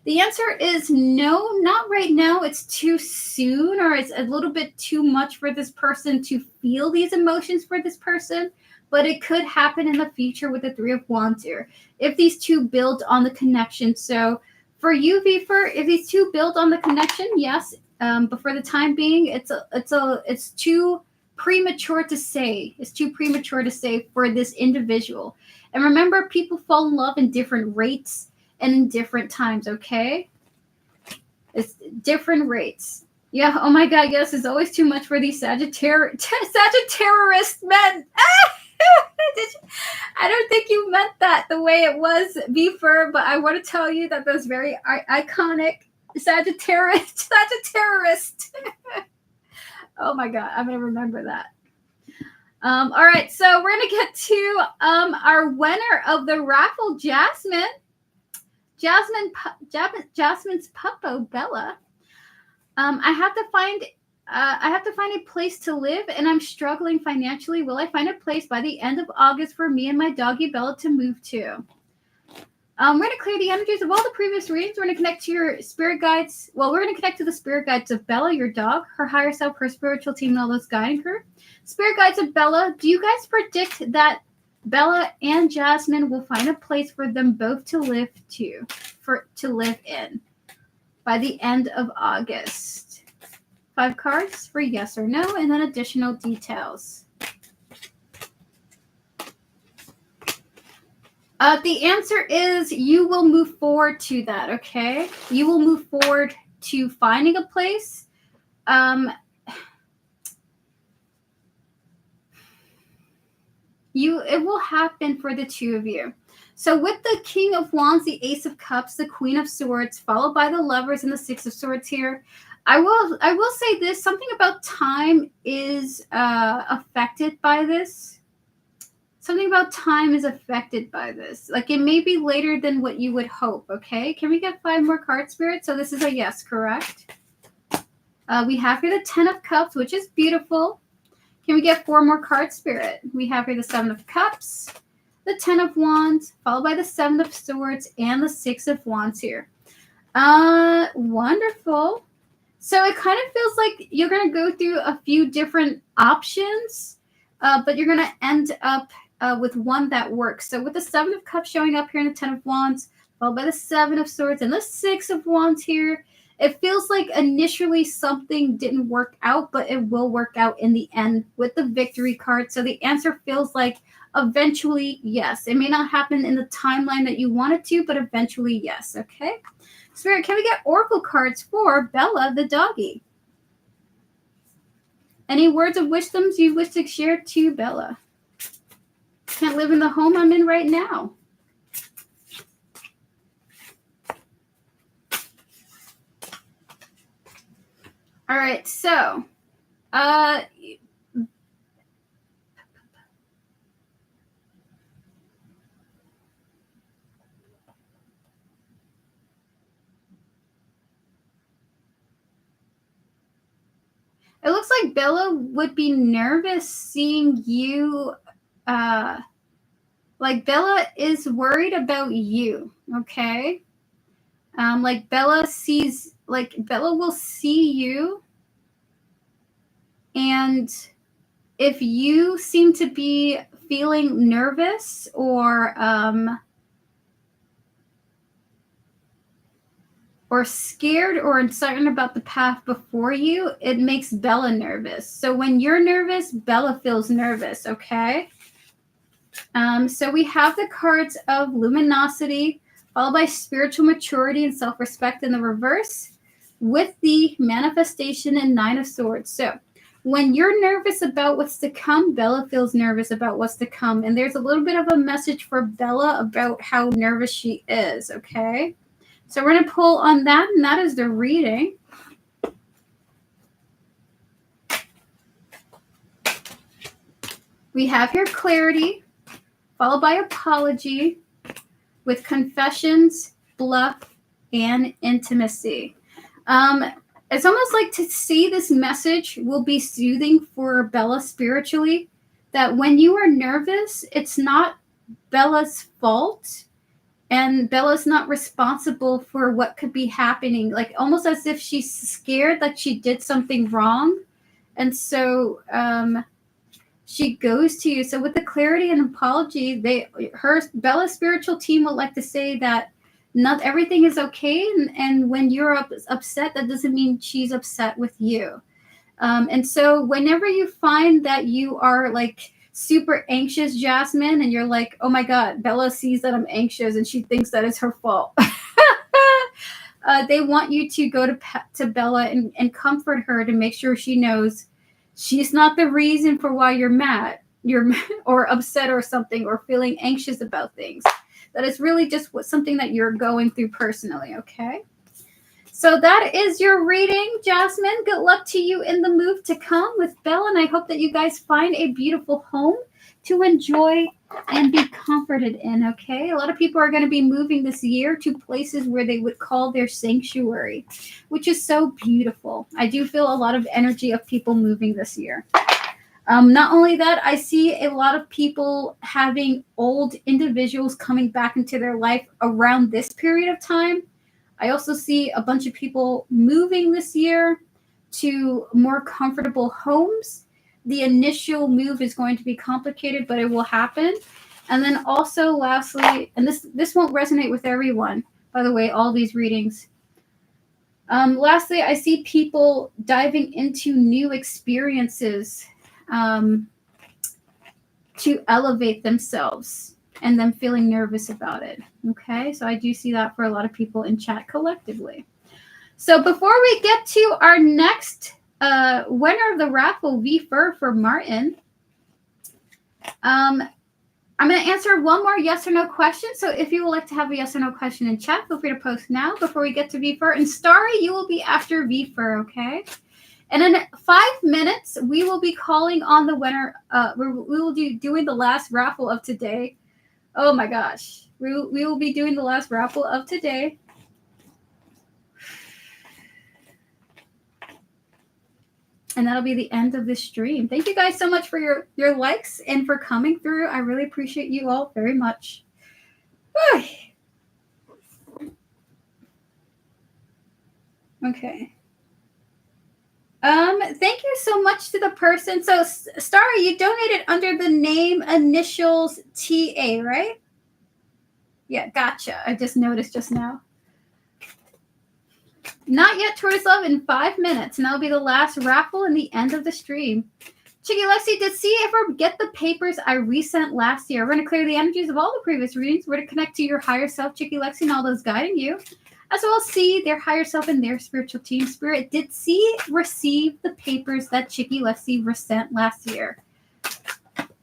Speaker 1: the answer is no, not right now. It's too soon, or it's a little bit too much for this person to feel these emotions for this person, but it could happen in the future with the 3 of Wands here, if these two build on the connection. So for you, V-Fur, if these two build on the connection, yes, but for the time being, it's too premature to say. It's too premature to say for this individual. And remember, people fall in love in different rates and in different times, okay? It's different rates. Yeah, oh my God, yes, it's always too much for these Sagittarius men. I don't think you meant that the way it was, V-Fur, but I want to tell you that those very iconic Sagittarius. Oh my God, I'm going to remember that. All right, so we're going to get to our winner of the raffle, Jasmine. Jasmine's Puppo, Bella. I have to find a place to live, and I'm struggling financially. Will I find a place by the end of August for me and my doggy Bella to move to? We're going to clear the energies of all the previous readings. We're going to connect to your spirit guides. Well, we're going to connect to the spirit guides of Bella, your dog, her higher self, her spiritual team, and all those guiding her. Spirit guides of Bella, do you guys predict that Bella and Jasmine will find a place for them both to live in by the end of August? 5 cards for yes or no, and then additional details. The answer is you will move forward to that, okay? You will move forward to finding a place. It will happen for the two of you. So with the King of Wands, the Ace of Cups, the Queen of Swords, followed by the Lovers and the Six of Swords here, I will say this, something about time is affected by this. Something about time is affected by this. Like, it may be later than what you would hope, okay? Can we get 5 more cards, Spirit? So this is a yes, correct? We have here the 10 of Cups, which is beautiful. Can we get 4 more cards, Spirit? We have here the 7 of Cups, the 10 of Wands, followed by the 7 of Swords, and the 6 of Wands here. Wonderful. So it kind of feels like you're going to go through a few different options, but you're going to end up with one that works. So with the 7 of Cups showing up here in the 10 of Wands, followed by the 7 of Swords and the 6 of Wands here, it feels like initially something didn't work out, but it will work out in the end with the victory card. So the answer feels like eventually yes. It may not happen in the timeline that you want it to, but eventually yes, okay? Spirit, can we get oracle cards for Bella the doggy? Any words of wisdom you wish to share to Bella? Can't live in the home I'm in right now. All right, so it looks like Bella would be nervous seeing you. Like, Bella is worried about you, okay? Like, Bella will see you, and if you seem to be feeling nervous or scared or uncertain about the path before you, it makes Bella nervous. So when you're nervous, Bella feels nervous, okay? So we have the cards of luminosity, followed by spiritual maturity and self-respect in the reverse, with the manifestation and 9 of Swords. So when you're nervous about what's to come, Bella feels nervous about what's to come. And there's a little bit of a message for Bella about how nervous she is, okay? So we're going to pull on that, and that is the reading. We have here clarity, followed by apology, with confessions, bluff, and intimacy. It's almost like to see this message will be soothing for Bella spiritually, that when you are nervous, it's not Bella's fault, and Bella's not responsible for what could be happening, like almost as if she's scared that she did something wrong. And so she goes to you. So with the clarity and apology, Bella's spiritual team would like to say that not everything is okay. And when you're upset, that doesn't mean she's upset with you. And so whenever you find that you are like super anxious, Jasmine, and you're like, oh my God, Bella sees that I'm anxious and she thinks that it's her fault. They want you to go to Bella and comfort her to make sure she knows she's not the reason for why you're mad, or upset or something, or feeling anxious about things. That is really just something that you're going through personally, okay? So that is your reading, Jasmine. Good luck to you in the move to come with Bella, and I hope that you guys find a beautiful home to enjoy and be comforted in, okay? A lot of people are going to be moving this year to places where they would call their sanctuary, which is so beautiful. I do feel a lot of energy of people moving this year. Not only that, I see a lot of people having old individuals coming back into their life around this period of time. I also see a bunch of people moving this year to more comfortable homes. The initial move is going to be complicated, but it will happen. And then also, lastly, and this won't resonate with everyone, by the way, all these readings. Lastly, I see people diving into new experiences to elevate themselves and them feeling nervous about it. Okay, so I do see that for a lot of people in chat collectively. So before we get to our next winner of the raffle, V-Fur for Martin, I'm going to answer one more yes or no question. So if you would like to have a yes or no question in chat, feel free to post now before we get to V-Fur. And Starry, you will be after V-Fur, okay? And in 5 minutes, we will be calling on the winner. We will be doing the last raffle of today. Oh my gosh. We will be doing the last raffle of today. And that'll be the end of this stream. Thank you guys so much for your likes and for coming through. I really appreciate you all very much. Okay. Thank you so much to the person. So, Starry, you donated under the name initials TA, right? Yeah, gotcha. I just noticed just now. Not yet, Tortoise Love, in 5 minutes, and that'll be the last raffle and the end of the stream. Chicky Lexi, did see if I get the papers I resent last year. We're going to clear the energies of all the previous readings. We're going to connect to your higher self, Chicky Lexi, and all those guiding you. As well as see their higher self and their spiritual team spirit. Did see receive the papers that Chicky Lexi resent last year?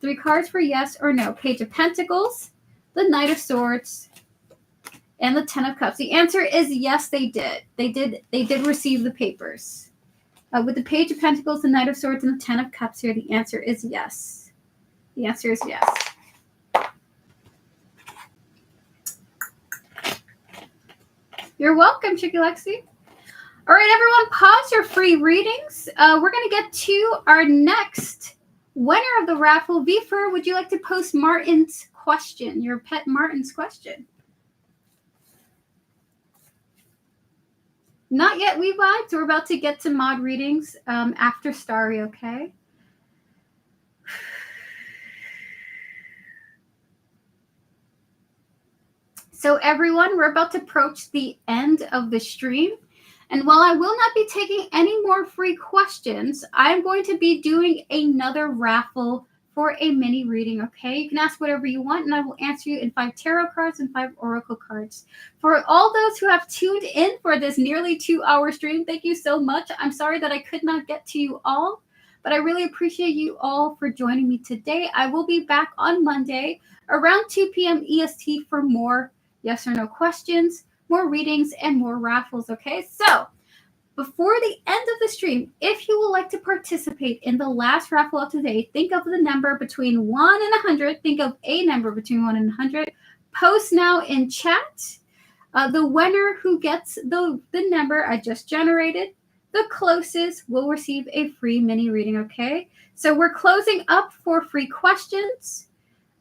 Speaker 1: 3 cards for yes or no. Page of Pentacles, the Knight of Swords, and the 10 of Cups. The answer is yes, they did. They did receive the papers. With the Page of Pentacles, the Knight of Swords, and the 10 of Cups here, the answer is yes. The answer is yes. You're welcome, Chicky Lexi. All right, everyone, pause your free readings. We're going to get to our next winner of the raffle. V-Fur, would you like to post Martin's question, your pet Martin's question? Not yet, we vibes. We're about to get to mod readings after Starry, okay? So everyone, we're about to approach the end of the stream. And while I will not be taking any more free questions, I'm going to be doing another raffle for a mini reading, okay? You can ask whatever you want, and I will answer you in 5 tarot cards and 5 oracle cards. For all those who have tuned in for this nearly 2-hour stream, thank you so much. I'm sorry that I could not get to you all, but I really appreciate you all for joining me today. I will be back on Monday around 2 p.m. EST for more yes or no questions, more readings, and more raffles, okay? So, before the end of the stream, if you would like to participate in the last raffle of today, think of the number between 1 and 100. Think of a number between 1 and 100. Post now in chat. The winner who gets the number I just generated, the closest, will receive a free mini reading, okay? So we're closing up for free questions,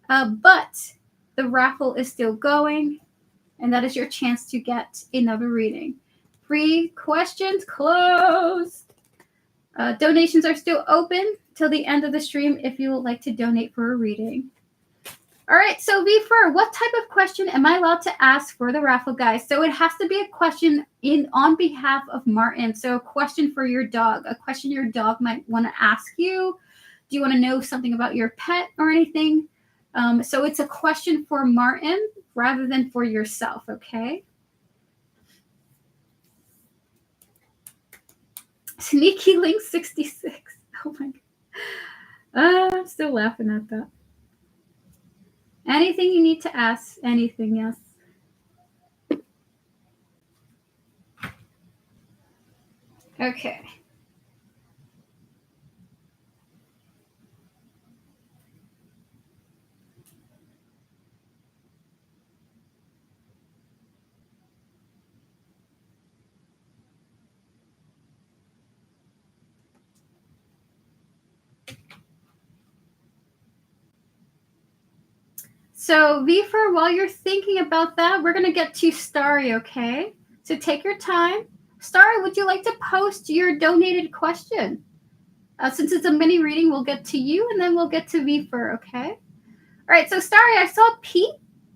Speaker 1: but the raffle is still going. And that is your chance to get another reading. Free questions closed. Donations are still open till the end of the stream if you would like to donate for a reading. All right, so V-Fur, what type of question am I allowed to ask for the raffle, guys? So it has to be a question on behalf of Martin. So a question for your dog, a question your dog might want to ask you. Do you want to know something about your pet or anything? So it's a question for Martin rather than for yourself, okay? Sneaky Link 66. Oh my God. I'm still laughing at that. Anything you need to ask, anything, yes. Okay. So, Vifer, while you're thinking about that, we're going to get to Starry, okay? So take your time. Starry, would you like to post your donated question? Since it's a mini reading, we'll get to you and then we'll get to Vifer, okay? All right, so Starry, I saw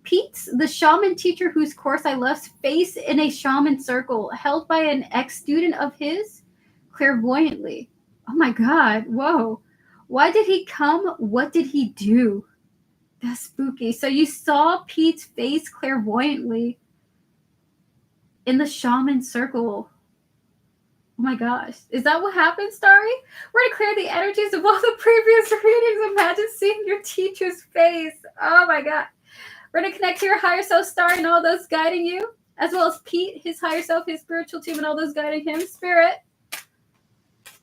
Speaker 1: Pete's, the shaman teacher whose course I left, face in a shaman circle held by an ex-student of his clairvoyantly. Oh my God, whoa. Why did he come? What did he do? That's spooky. So you saw Pete's face clairvoyantly in the shaman circle. Oh my gosh. Is that what happened, Starry? We're going to clear the energies of all the previous readings. Imagine seeing your teacher's face. Oh my God. We're going to connect to your higher self, Starry, and all those guiding you, as well as Pete, his higher self, his spiritual team, and all those guiding him. Spirit,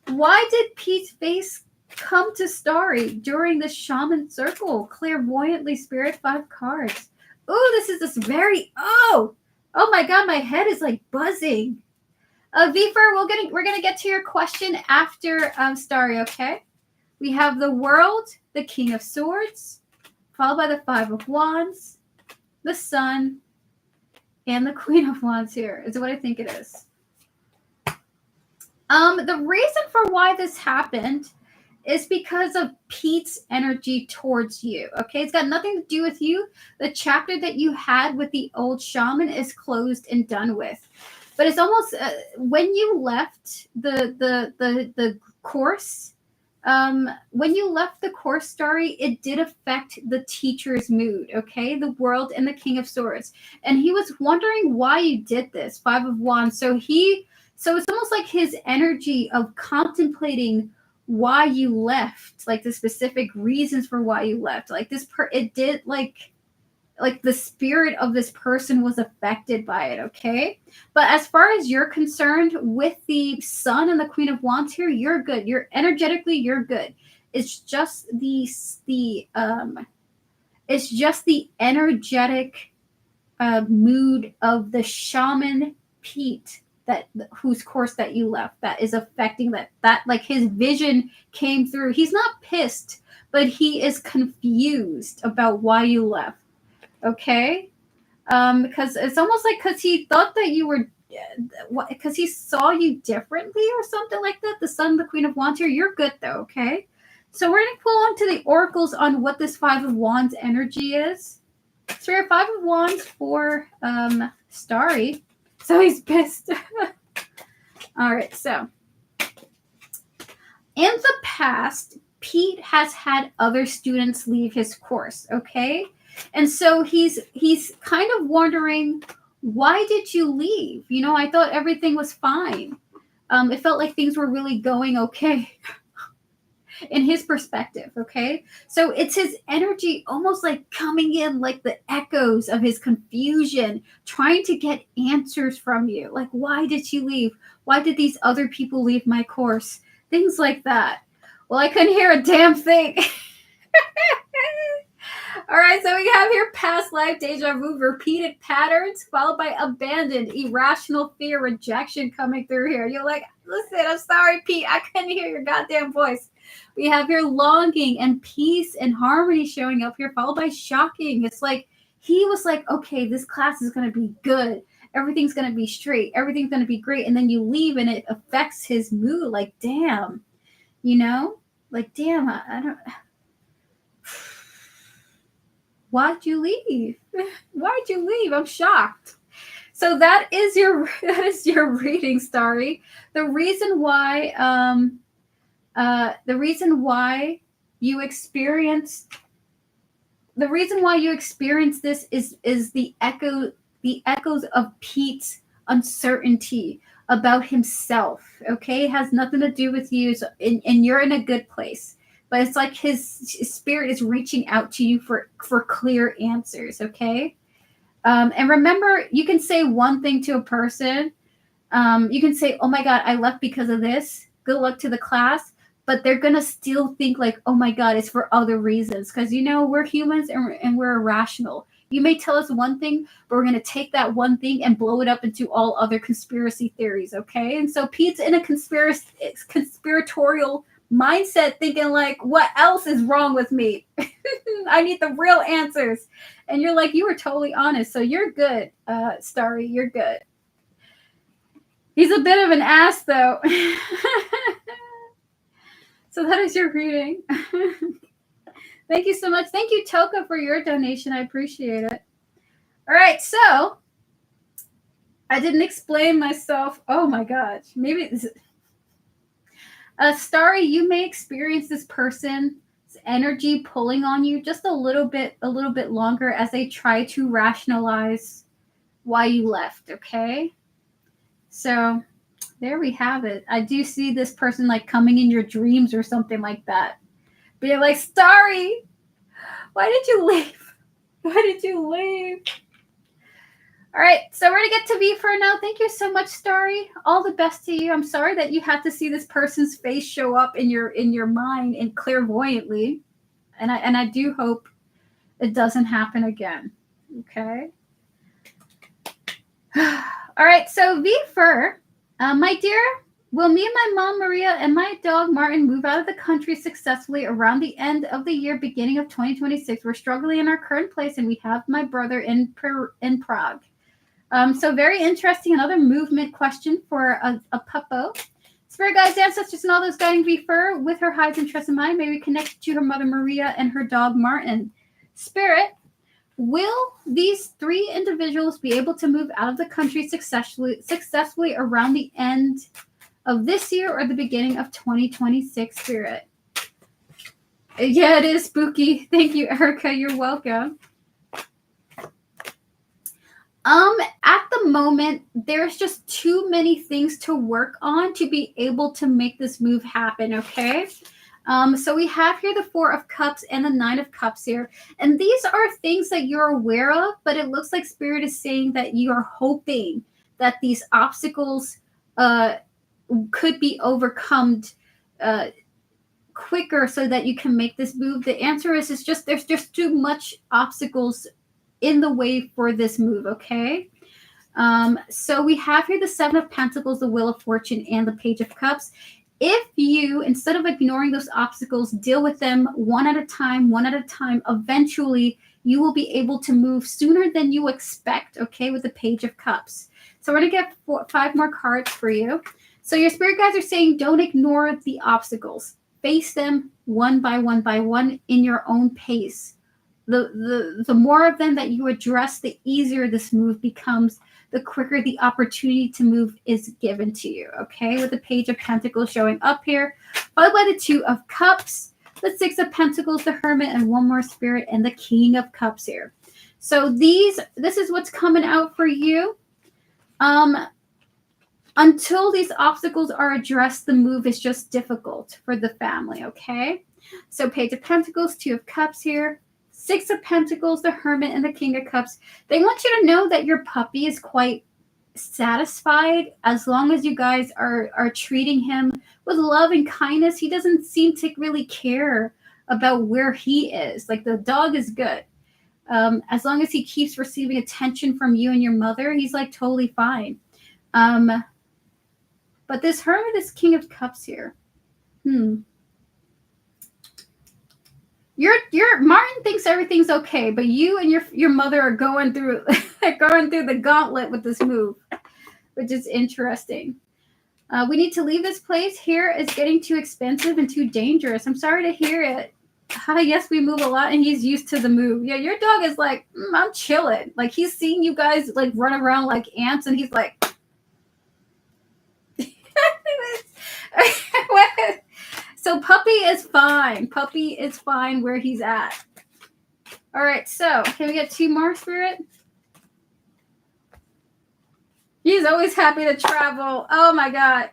Speaker 1: why did Pete's face come to Starry during the shaman circle? Clairvoyantly, Spirit, 5 cards. Ooh, this is this very, oh my God, my head is like buzzing. Vifer, we're gonna get to your question after Starry, okay? We have the World, the King of Swords, followed by the 5 of Wands, the Sun, and the Queen of Wands here is what I think it is. The reason for why this happened is because of Pete's energy towards you, okay? It's got nothing to do with you. The chapter that you had with the old shaman is closed and done with. But it's almost when you left the course, when you left the course, Starry, it did affect the teacher's mood, okay? The World and the King of Swords. And he was wondering why you did this, 5 of Wands. So it's almost like his energy of contemplating why you left, like the specific reasons for why you left. Like it did like the spirit of this person was affected by it, okay? But as far as you're concerned, with the Sun and the Queen of Wands here, you're good. You're energetically, you're good. It's just the energetic mood of the shaman Pete whose course that you left that is affecting that like his vision came through. He's not pissed, but he is confused about why you left. Okay, because it's almost like because he thought that you were, because he saw you differently or something like that. The Sun, the Queen of Wands here, you're good though. Okay, so we're gonna pull on to the oracles on what this 5 of Wands energy is. So we have 5 of Wands for Starry, so he's pissed. All right, so in the past, Pete has had other students leave his course. Okay. And so he's kind of wondering, why did you leave? You know, I thought everything was fine. It felt like things were really going okay in his perspective, okay? So it's his energy almost like coming in like the echoes of his confusion, trying to get answers from you. Like, why did you leave? Why did these other people leave my course? Things like that. Well, I couldn't hear a damn thing. All right, so we have here past life, deja vu, repeated patterns, followed by abandoned, irrational fear, rejection coming through here. You're like, listen, I'm sorry, Pete. I couldn't hear your goddamn voice. We have here longing and peace and harmony showing up here, followed by shocking. It's like he was like, okay, this class is going to be good. Everything's going to be straight. Everything's going to be great. And then you leave and it affects his mood. Like, damn, you know, like, damn, I don't. Why'd you leave? Why'd you leave? I'm shocked. So that is your reading, Starry. The reason why you experience this is the echoes of Pete's uncertainty about himself. Okay, it has nothing to do with you, and you're in a good place. But it's like his spirit is reaching out to you for clear answers, okay? And remember, you can say one thing to a person. You can say, oh my God, I left because of this. Good luck to the class. But they're going to still think like, oh my God, it's for other reasons. Because, you know, we're humans and we're irrational. You may tell us one thing, but we're going to take that one thing and blow it up into all other conspiracy theories, okay? And so Pete's in a conspiratorial mindset thinking like, what else is wrong with me? I need the real answers. And you're like, you were totally honest. So you're good, Starry. You're good. He's a bit of an ass, though. So that is your reading. Thank you so much. Thank you, Toka, for your donation. I appreciate it. All right, so I didn't explain myself. Oh my gosh. Maybe this is... Starry, you may experience this person's energy pulling on you just a little bit longer as they try to rationalize why you left, okay? So there we have it. I do see this person like coming in your dreams or something like that. Being like, Starry, why did you leave? Why did you leave? All right, so we're going to get to V for now. Thank you so much, Starry. All the best to you. I'm sorry that you had to see this person's face show up in your mind and clairvoyantly. And I do hope it doesn't happen again. Okay. All right, so V for, my dear, will me and my mom, Maria, and my dog, Martin, move out of the country successfully around the end of the year, beginning of 2026? We're struggling in our current place, and we have my brother in Prague. So very interesting. Another movement question for a puppo. Spirit guides, ancestors, and all those guiding V for with her highest interest in mind, may we connect to her mother, Maria, and her dog, Martin. Spirit, will these three individuals be able to move out of the country successfully around the end of this year or the beginning of 2026, Spirit? Yeah, it is spooky. Thank you, Erica. You're welcome. At the moment, there's just too many things to work on to be able to make this move happen, okay? So we have here the 4 of Cups and the 9 of Cups here. And these are things that you're aware of, but it looks like Spirit is saying that you are hoping that these obstacles could be overcome quicker so that you can make this move. The answer is just there's just too much obstacles in the way for this move, okay? So we have here the 7 of Pentacles, the Wheel of Fortune, and the Page of Cups. If you, instead of ignoring those obstacles, deal with them one at a time, eventually you will be able to move sooner than you expect, okay, with the Page of Cups. So we're going to get 5 more cards for you. So your spirit guides are saying don't ignore the obstacles. Face them one by one in your own pace. The more of them that you address, the easier this move becomes, the quicker the opportunity to move is given to you, okay? With the Page of Pentacles showing up here, followed by the 2 of Cups, the 6 of Pentacles, the Hermit, and one more Spirit, and the King of Cups here. So this is what's coming out for you. Until these obstacles are addressed, the move is just difficult for the family, okay? So Page of Pentacles, 2 of Cups here, 6 of Pentacles, the Hermit, and the King of Cups. They want you to know that your puppy is quite satisfied as long as you guys are treating him with love and kindness. He doesn't seem to really care about where he is. Like, the dog is good. As long as he keeps receiving attention from you and your mother, he's like totally fine. But this Hermit is King of Cups here. Your Martin thinks everything's okay, but you and your mother are going through the gauntlet with this move, which is interesting. We need to leave this place. Here is getting too expensive and too dangerous. I'm sorry to hear it. Yes, we move a lot, and he's used to the move. Yeah, your dog is like, I'm chilling. Like, he's seeing you guys like run around like ants, and he's like. So puppy is fine. Puppy is fine where he's at. All right, so can we get 2 more, Spirit? He's always happy to travel. Oh my God.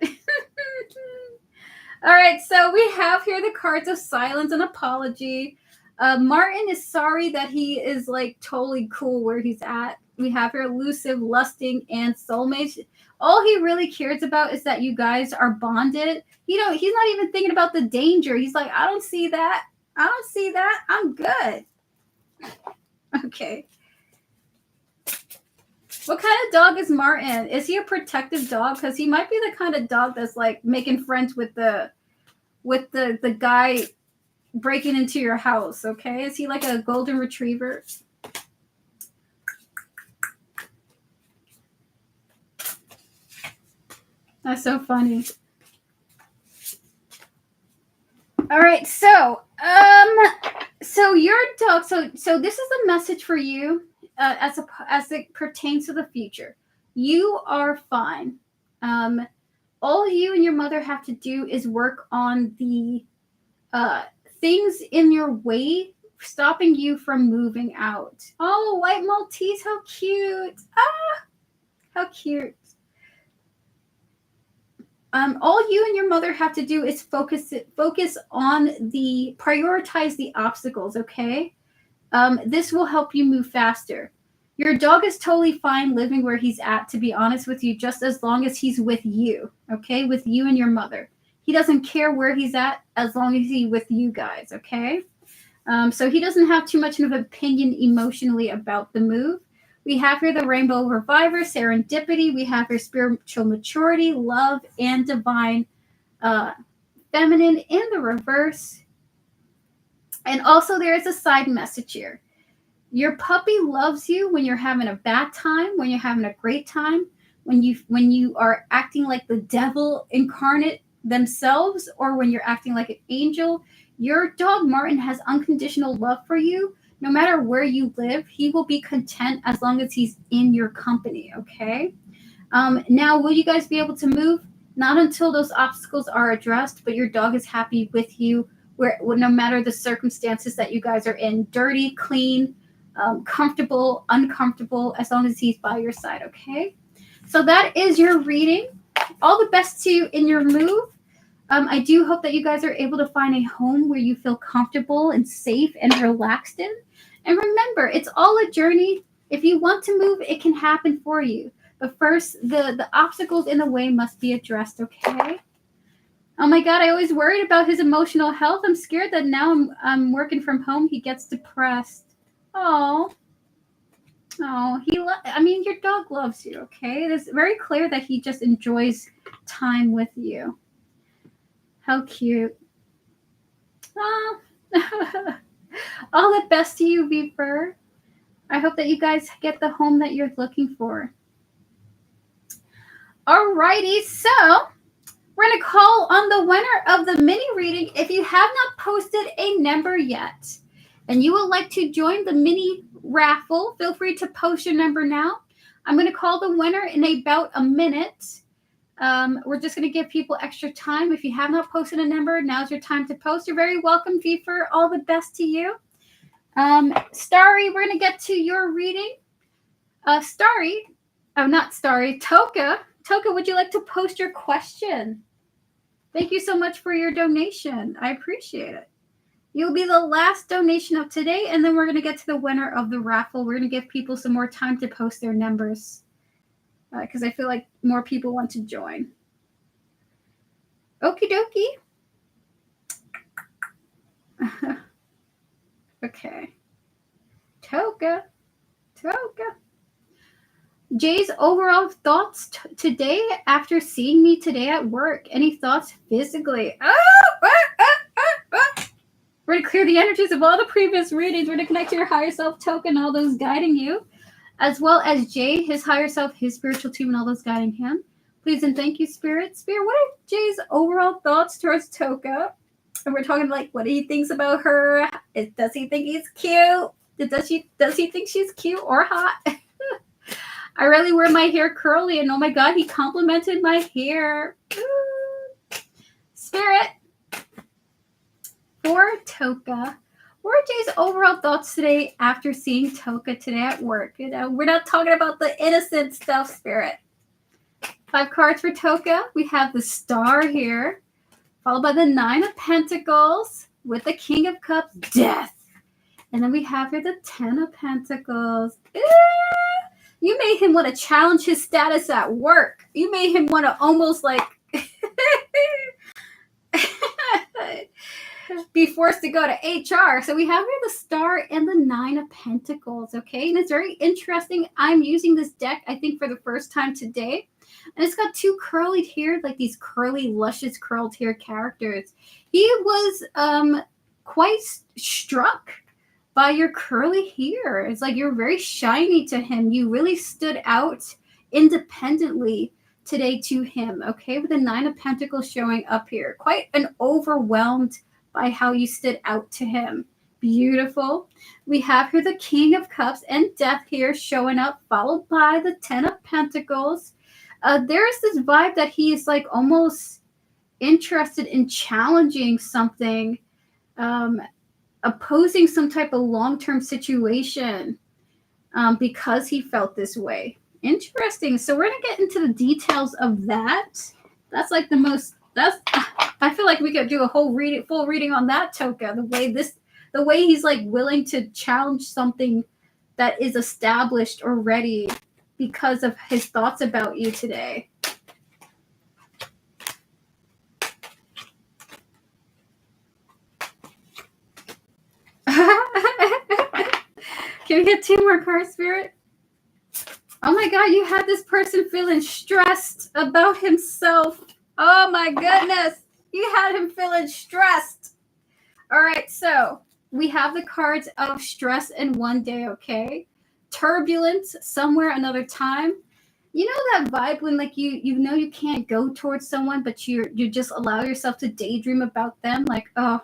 Speaker 1: All right, so we have here the cards of silence and apology. Martin is sorry that he is like totally cool where he's at. We have here elusive, lusting, and soulmates. All he really cares about is that you guys are bonded. He's not even thinking about the danger. He's like, I don't see that. I'm good. Okay. What kind of dog is Martin? Is he a protective dog? Because he might be the kind of dog that's like making friends with the with the guy breaking into your house, okay? Is he like a golden retriever? That's so funny. All right, so your dog. So this is a message for you, as it pertains to the future. You are fine. All you and your mother have to do is work on the things in your way stopping you from moving out. Oh, white Maltese, how cute! Ah, how cute. All you and your mother have to do is focus on prioritize the obstacles, okay? This will help you move faster. Your dog is totally fine living where he's at, to be honest with you, just as long as he's with you, okay? With you and your mother. He doesn't care where he's at as long as he's with you guys, okay? So he doesn't have too much of an opinion emotionally about the move. We have here the Rainbow Reviver, Serendipity. We have here Spiritual Maturity, Love, and Divine Feminine in the reverse. And also there is a side message here. Your puppy loves you when you're having a bad time, when you're having a great time, when you are acting like the devil incarnate themselves, or when you're acting like an angel. Your dog Martin has unconditional love for you. No matter where you live, he will be content as long as he's in your company, okay? Now, will you guys be able to move? Not until those obstacles are addressed, but your dog is happy with you, no matter the circumstances that you guys are in. Dirty, clean, comfortable, uncomfortable, as long as he's by your side, okay? So that is your reading. All the best to you in your move. I do hope that you guys are able to find a home where you feel comfortable and safe and relaxed in. And remember, it's all a journey. If you want to move, it can happen for you. But first, the obstacles in the way must be addressed, okay? Oh my God, I always worried about his emotional health. I'm scared that now I'm working from home, he gets depressed. Oh, your dog loves you, okay? It is very clear that he just enjoys time with you. How cute. Oh. All the best to you, Beaver. I hope that you guys get the home that you're looking for. Alrighty, so we're going to call on the winner of the mini reading. If you have not posted a number yet and you would like to join the mini raffle, feel free to post your number now. I'm going to call the winner in about a minute. We're just going to give people extra time. If you have not posted a number, now's your time to post. You're very welcome, Vifer. All the best to you. Starry, we're going to get to your reading. Toka. Toka, would you like to post your question? Thank you so much for your donation. I appreciate it. You'll be the last donation of today, and then we're going to get to the winner of the raffle. We're going to give people some more time to post their numbers, because I feel like more people want to join. Okie dokie. Okay. Toka. Jay's overall thoughts today after seeing me today at work. Any thoughts physically? We're going to clear the energies of all the previous readings. We're going to connect to your higher self, Toka, and all those guiding you, as well as Jay, his higher self, his spiritual team, and all those guiding him. Please and thank you, Spirit. Spirit, what are Jay's overall thoughts towards Toka? And we're talking like what he thinks about her. Does he think he's cute? Does he think she's cute or hot? I really wear my hair curly, and oh my God, he complimented my hair. Spirit, for Toka, what are Jay's overall thoughts today after seeing Toka today at work? You know, we're not talking about the innocent stuff, Spirit. 5 cards for Toka. We have the Star here, followed by the 9 of Pentacles with the King of Cups, Death. And then we have here the 10 of Pentacles. You made him want to challenge his status at work. You made him want to almost like be forced to go to HR. So we have here the Star and the 9 of Pentacles, okay? And it's very interesting. I'm using this deck, I think, for the first time today. And it's got two curly hair, like these curly, luscious, curled hair characters. He was quite struck by your curly hair. It's like you're very shiny to him. You really stood out independently today to him, okay? With the Nine of Pentacles showing up here. Quite an overwhelmed by how you stood out to him. Beautiful. We have here the King of Cups and Death here showing up, followed by the Ten of Pentacles. There is this vibe that he is like almost interested in challenging something, opposing some type of long-term situation because he felt this way. Interesting. So we're going to get into the details of that. That's like the most, I feel like we could do a whole full reading on that, Toka. The way he's like willing to challenge something that is established already because of his thoughts about you today. Can we get 2 more cards, Spirit? Oh my God, you had this person feeling stressed about himself. Oh my goodness, you had him feeling stressed. All right, so we have the cards of stress in one day, okay? Turbulence somewhere another time. You know that vibe when like you know you can't go towards someone, but you just allow yourself to daydream about them, like, oh,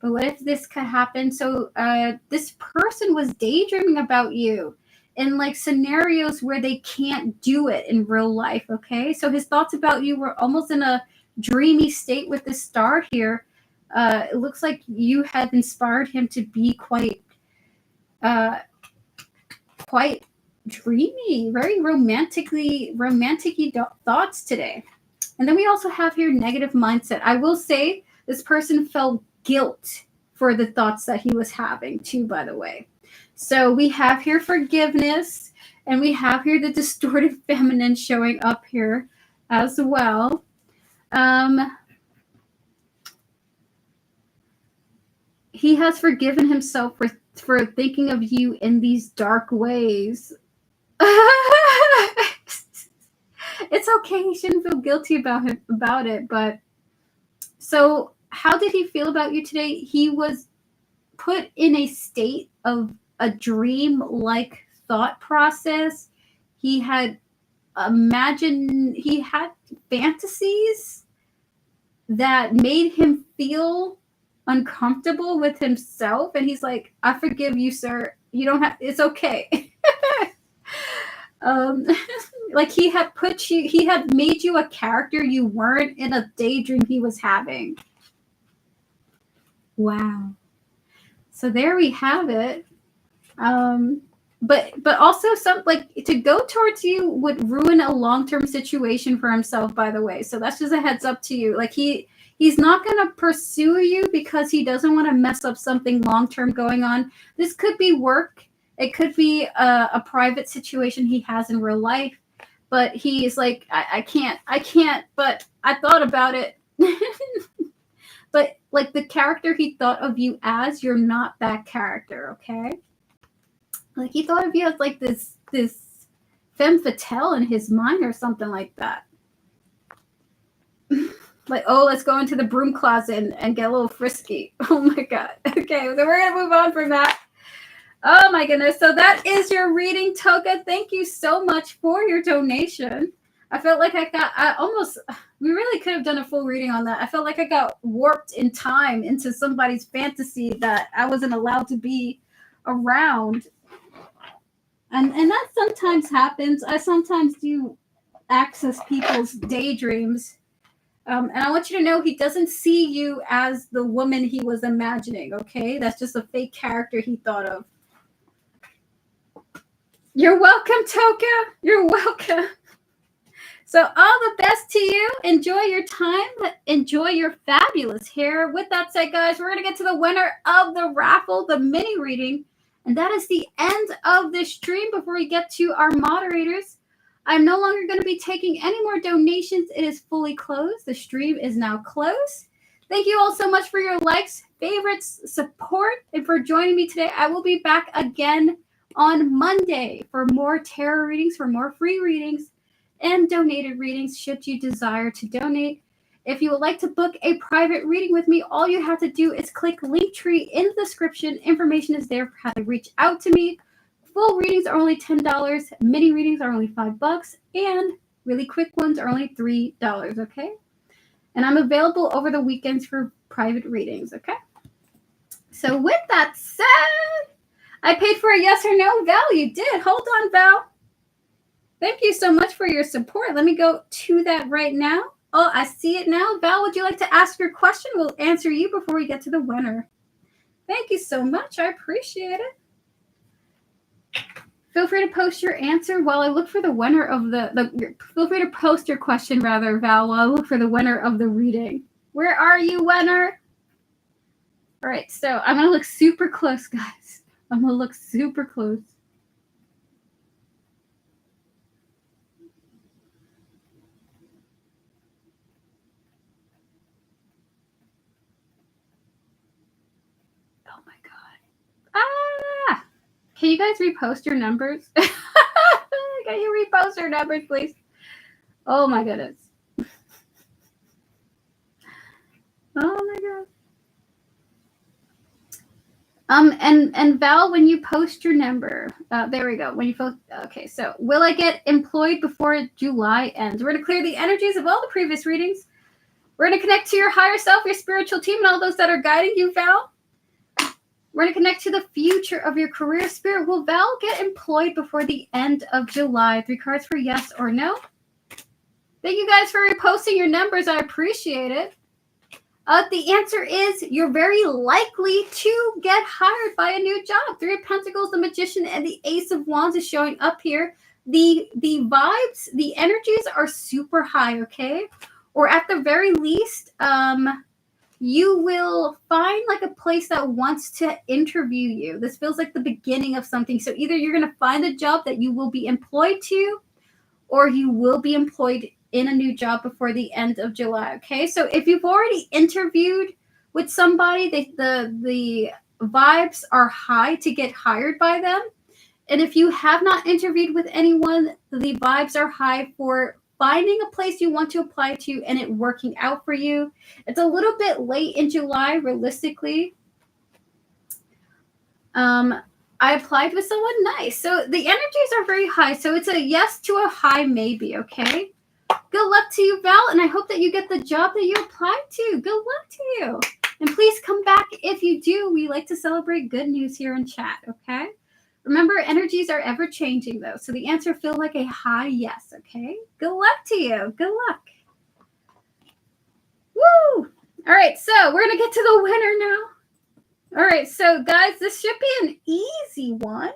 Speaker 1: but what if this could happen? So this person was daydreaming about you in like scenarios where they can't do it in real life, okay? So his thoughts about you were almost in a dreamy state with this star here. It looks like you had inspired him to be quite dreamy, very romantic thoughts today. And then we also have here negative mindset. I will say this person felt guilt for the thoughts that he was having too, by the way. So we have here forgiveness, and we have here the distorted feminine showing up here as well. He has forgiven himself for thinking of you in these dark ways. It's okay. He shouldn't feel guilty about it. But so how did he feel about you today? He was put in a state of a dream-like thought process. He had fantasies that made him feel uncomfortable with himself, and he's like, I forgive you, sir. You don't have, it's okay. Like he had made you a character you weren't in a daydream he was having. Wow. So there we have it. But also some like to go towards you would ruin a long-term situation for himself, by the way. So that's just a heads up to you. Like he's not going to pursue you because he doesn't want to mess up something long-term going on. This could be work. It could be a private situation he has in real life. But he's like, I can't, but I thought about it. But like the character he thought of you as, you're not that character, okay? Like he thought of you as like this femme fatale in his mind or something like that. Like, oh, let's go into the broom closet and get a little frisky. Oh my God. Okay, so we're gonna move on from that. Oh my goodness. So that is your reading, Toka. Thank you so much for your donation. I felt like we really could have done a full reading on that. I felt like I got warped in time into somebody's fantasy that I wasn't allowed to be around. And that sometimes happens. I sometimes do access people's daydreams. And I want you to know he doesn't see you as the woman he was imagining, okay? That's just a fake character he thought of. You're welcome, Toka. You're welcome. So all the best to you. Enjoy your time. Enjoy your fabulous hair. With that said, guys, we're going to get to the winner of the raffle, the mini reading. And that is the end of this stream. Before we get to our moderators, I'm no longer going to be taking any more donations. It is fully closed. The stream is now closed. Thank you all so much for your likes, favorites, support, and for joining me today. I will be back again on Monday for more tarot readings, for more free readings. and donated readings should you desire to donate. If you would like to book a private reading with me, all you have to do is click Linktree in the description. Information is there for how to reach out to me. Full readings are only $10. Mini readings are only $5. And really quick ones are only $3, okay? And I'm available over the weekends for private readings, okay? So with that said, I paid for a yes or no. Val, you did. Hold on, Val. Thank you so much for your support. Let me go to that right now. Oh, I see it now. Val, would you like to ask your question? We'll answer you before we get to the winner. Thank you so much. I appreciate it. Feel free to post your answer while I look for the winner of feel free to post your question, rather, Val, while I look for the winner of the reading. Where are you, winner? All right, so I'm going to look super close, guys. I'm going to look super close. Oh, my God. Ah! Can you guys repost your numbers? Can you repost your numbers, please? Oh, my goodness. Oh, my God. And Val, when you post your number, there we go. When you post, okay, so will I get employed before July ends? We're going to clear the energies of all the previous readings. We're going to connect to your higher self, your spiritual team, and all those that are guiding you, Val. We're going to connect to the future of your career, Spirit. Will Val get employed before the end of July? 3 cards for yes or no. Thank you guys for reposting your numbers. I appreciate it. The answer is you're very likely to get hired by a new job. 3 of Pentacles, the Magician, and the Ace of Wands is showing up here. The vibes, the energies are super high, okay? Or at the very least, you will find like a place that wants to interview you. This feels like the beginning of something. So either you're going to find a job that you will be employed to, or you will be employed in a new job before the end of July, okay? So if you've already interviewed with somebody, the vibes are high to get hired by them. And if you have not interviewed with anyone, the vibes are high for finding a place you want to apply to and it working out for you. It's a little bit late in July, realistically. I applied with someone nice. So the energies are very high. So it's a yes to a high maybe, okay? Good luck to you, Val, and I hope that you get the job that you applied to. Good luck to you. And please come back if you do. We like to celebrate good news here in chat, okay? Remember, energies are ever changing, though. So the answer feels like a high yes, okay? Good luck to you. Good luck. Woo! All right, so we're going to get to the winner now. All right, so guys, this should be an easy one.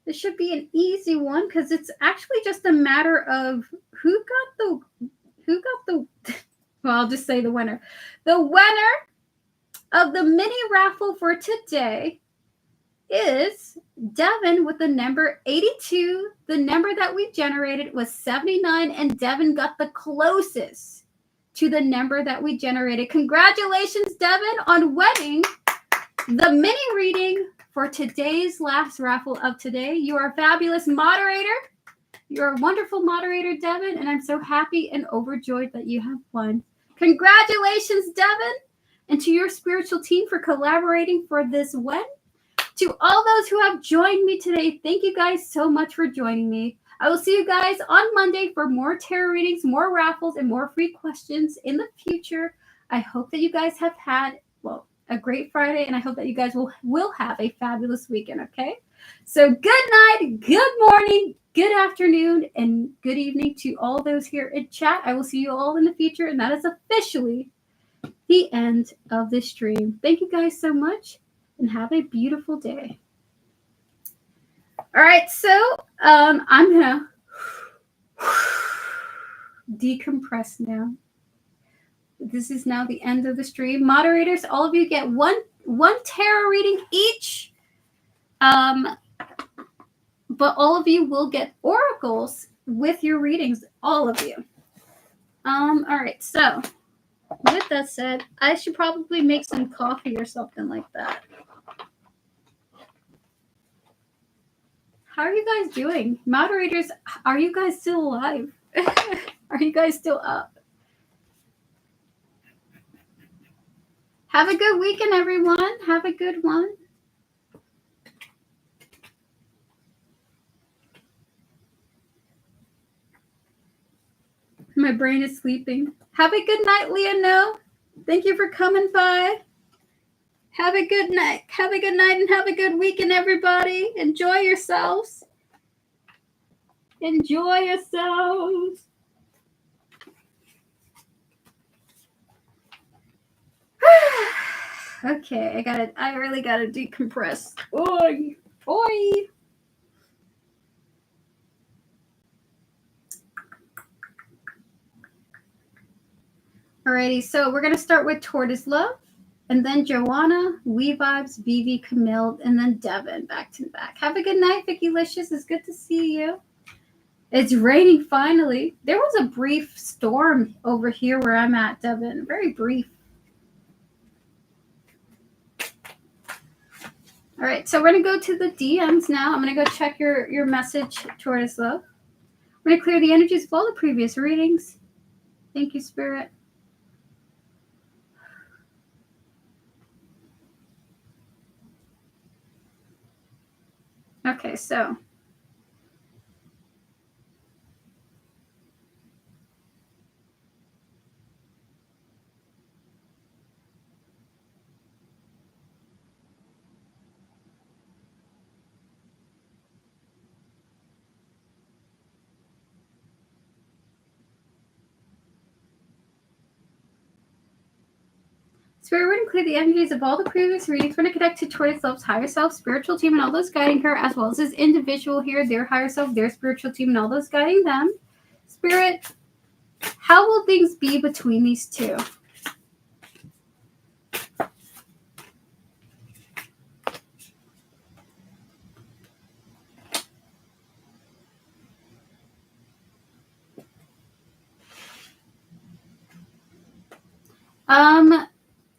Speaker 1: This should be an easy one because it's actually just a matter of who got the well, I'll just say the winner. The winner of the mini raffle for today is Devin with the number 82. The number that we generated was 79, and Devin got the closest to the number that we generated. Congratulations, Devin, on winning the mini reading for today's last raffle of today. You are a fabulous moderator. You're a wonderful moderator, Devin, and I'm so happy and overjoyed that you have won. Congratulations, Devin, and to your spiritual team for collaborating for this win. To all those who have joined me today, thank you guys so much for joining me. I will see you guys on Monday for more tarot readings, more raffles, and more free questions in the future. I hope that you guys have had, well, a great Friday, and I hope that you guys will have a fabulous weekend, okay? So good night, good morning, good afternoon, and good evening to all those here in chat. I will see you all in the future, and that is officially the end of this stream. Thank you guys so much, and have a beautiful day. All right, so I'm going to decompress now. This is now the end of the stream. Moderators, all of you get one tarot reading each. But all of you will get oracles with your readings, all of you. All right, so with that said, I should probably make some coffee or something like that. How are you guys doing? Moderators, are you guys still alive? Are you guys still up? Have a good weekend, everyone. Have a good one. My brain is sleeping. Have a good night, Leonor. Thank you for coming by. Have a good night. Have a good night and have a good weekend, everybody. Enjoy yourselves. Enjoy yourselves. Okay, I really gotta decompress. Oi, oi. Alrighty, so we're gonna start with Tortoise Love, and then Joanna, We Vibes, Vivi, Camille, and then Devin back to back. Have a good night, Vicky Licious. It's good to see you. It's raining finally. There was a brief storm over here where I'm at, Devin. Very brief. All right, so we're going to go to the DMs now. I'm going to go check your message, Tortoise Love. We're going to clear the energies of all the previous readings. Thank you, Spirit. Okay, so Spirit, we're going to clear the energies of all the previous readings. We're going to connect to Tortoise Love's higher self, spiritual team, and all those guiding her, as well as this individual here, their higher self, their spiritual team, and all those guiding them. Spirit, how will things be between these two?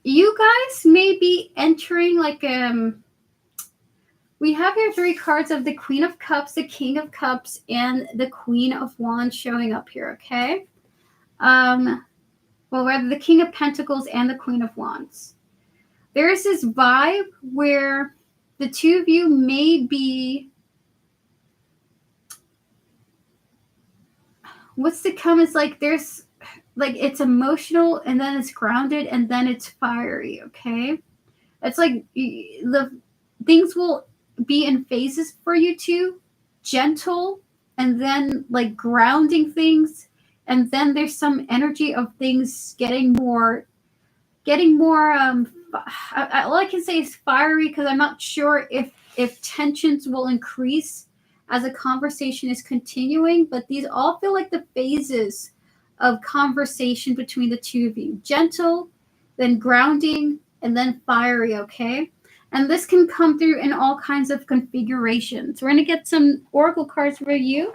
Speaker 1: You guys may be entering like we have here 3 cards of the Queen of Cups, the King of Cups, and the Queen of Wands showing up here, okay? Well, rather the King of Pentacles and the Queen of Wands. There is this vibe where the two of you may be, what's to come is like there's like it's emotional and then it's grounded and then it's fiery, okay? It's like the things will be in phases for you two, gentle and then like grounding things, and then there's some energy of things getting more all I can say is fiery, because I'm not sure if tensions will increase as a conversation is continuing, but these all feel like the phases of conversation between the two of you. Gentle, then grounding, and then fiery, okay? And this can come through in all kinds of configurations. We're going to get some oracle cards for you.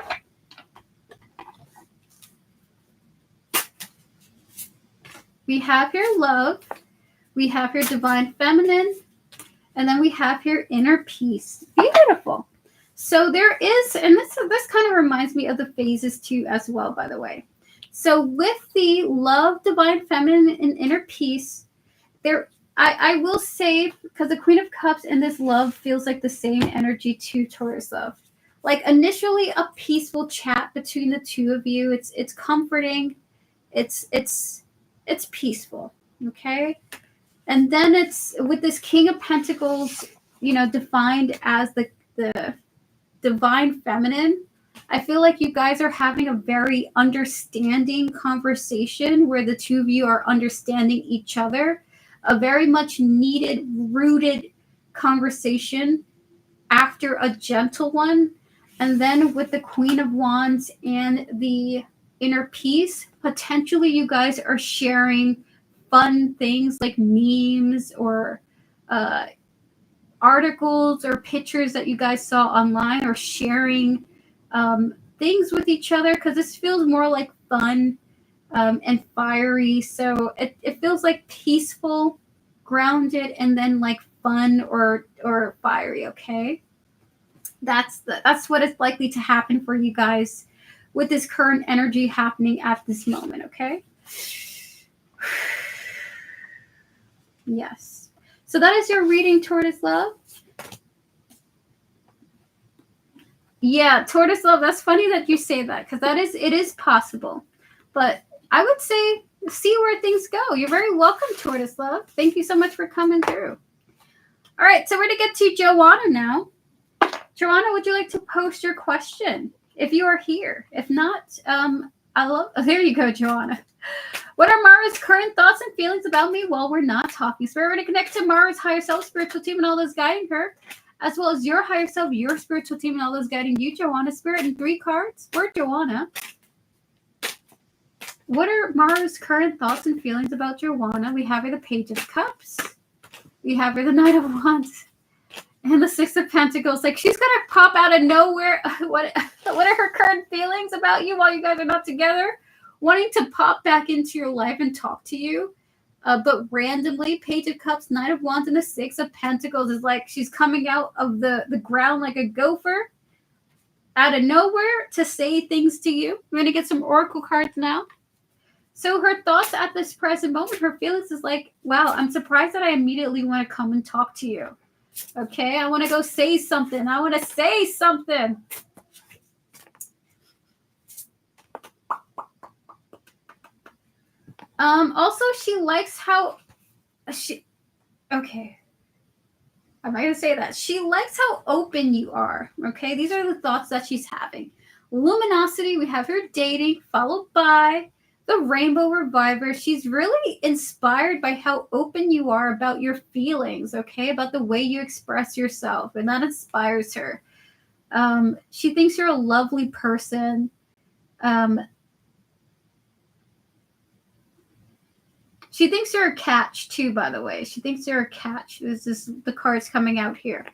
Speaker 1: We have here love. We have here divine feminine. And then we have here inner peace. Beautiful. So there is, and this kind of reminds me of the phases too as well, by the way. So with the love, divine feminine, and inner peace, there I will say, because the Queen of Cups and this love feels like the same energy to Taurus love. Like initially a peaceful chat between the two of you. It's comforting. It's peaceful. Okay. And then it's with this King of Pentacles, defined as the divine feminine. I feel like you guys are having a very understanding conversation where the two of you are understanding each other. A very much needed, rooted conversation after a gentle one. And then with the Queen of Wands and the inner peace, potentially you guys are sharing fun things like memes or articles or pictures that you guys saw online, or sharing things with each other, because this feels more like fun and fiery. So it feels like peaceful, grounded, and then like fun or fiery, okay? That's what is likely to happen for you guys with this current energy happening at this moment, okay? Yes. So that is your reading, Tortoise Love. Yeah, Tortoise Love, that's funny that you say that, because it is possible. But I would say see where things go. You're very welcome, Tortoise Love. Thank you so much for coming through. All right, so we're going to get to Joanna now. Joanna, would you like to post your question if you are here? If not, there you go, Joanna. What are Mara's current thoughts and feelings about me while we're not talking? So we're going to connect to Mara's higher self, spiritual team, and all those guiding her, as well as your higher self, your spiritual team, and all those guiding you, Joanna. Spirit, and 3 cards for Joanna. What are Mara's current thoughts and feelings about Joanna? We have her the Page of Cups. We have her the Knight of Wands. And the 6 of Pentacles. Like, she's going to pop out of nowhere. What are her current feelings about you while you guys are not together? Wanting to pop back into your life and talk to you. But randomly, Page of Cups, Knight of Wands, and the 6 of Pentacles is like she's coming out of the ground like a gopher out of nowhere to say things to you. We're going to get some oracle cards now. So her thoughts at this present moment, her feelings is like, wow, I'm surprised that I immediately want to come and talk to you. Okay, I want to go say something. I want to say something. Also, she likes how okay. I'm not going to say that. She likes how open you are. Okay, these are the thoughts that she's having. Luminosity, we have her dating, followed by the Rainbow Reviver. She's really inspired by how open you are about your feelings, okay? About the way you express yourself, and that inspires her. She thinks you're a lovely person. She thinks you're a catch, too, by the way. She thinks you're a catch. This is the cards coming out here.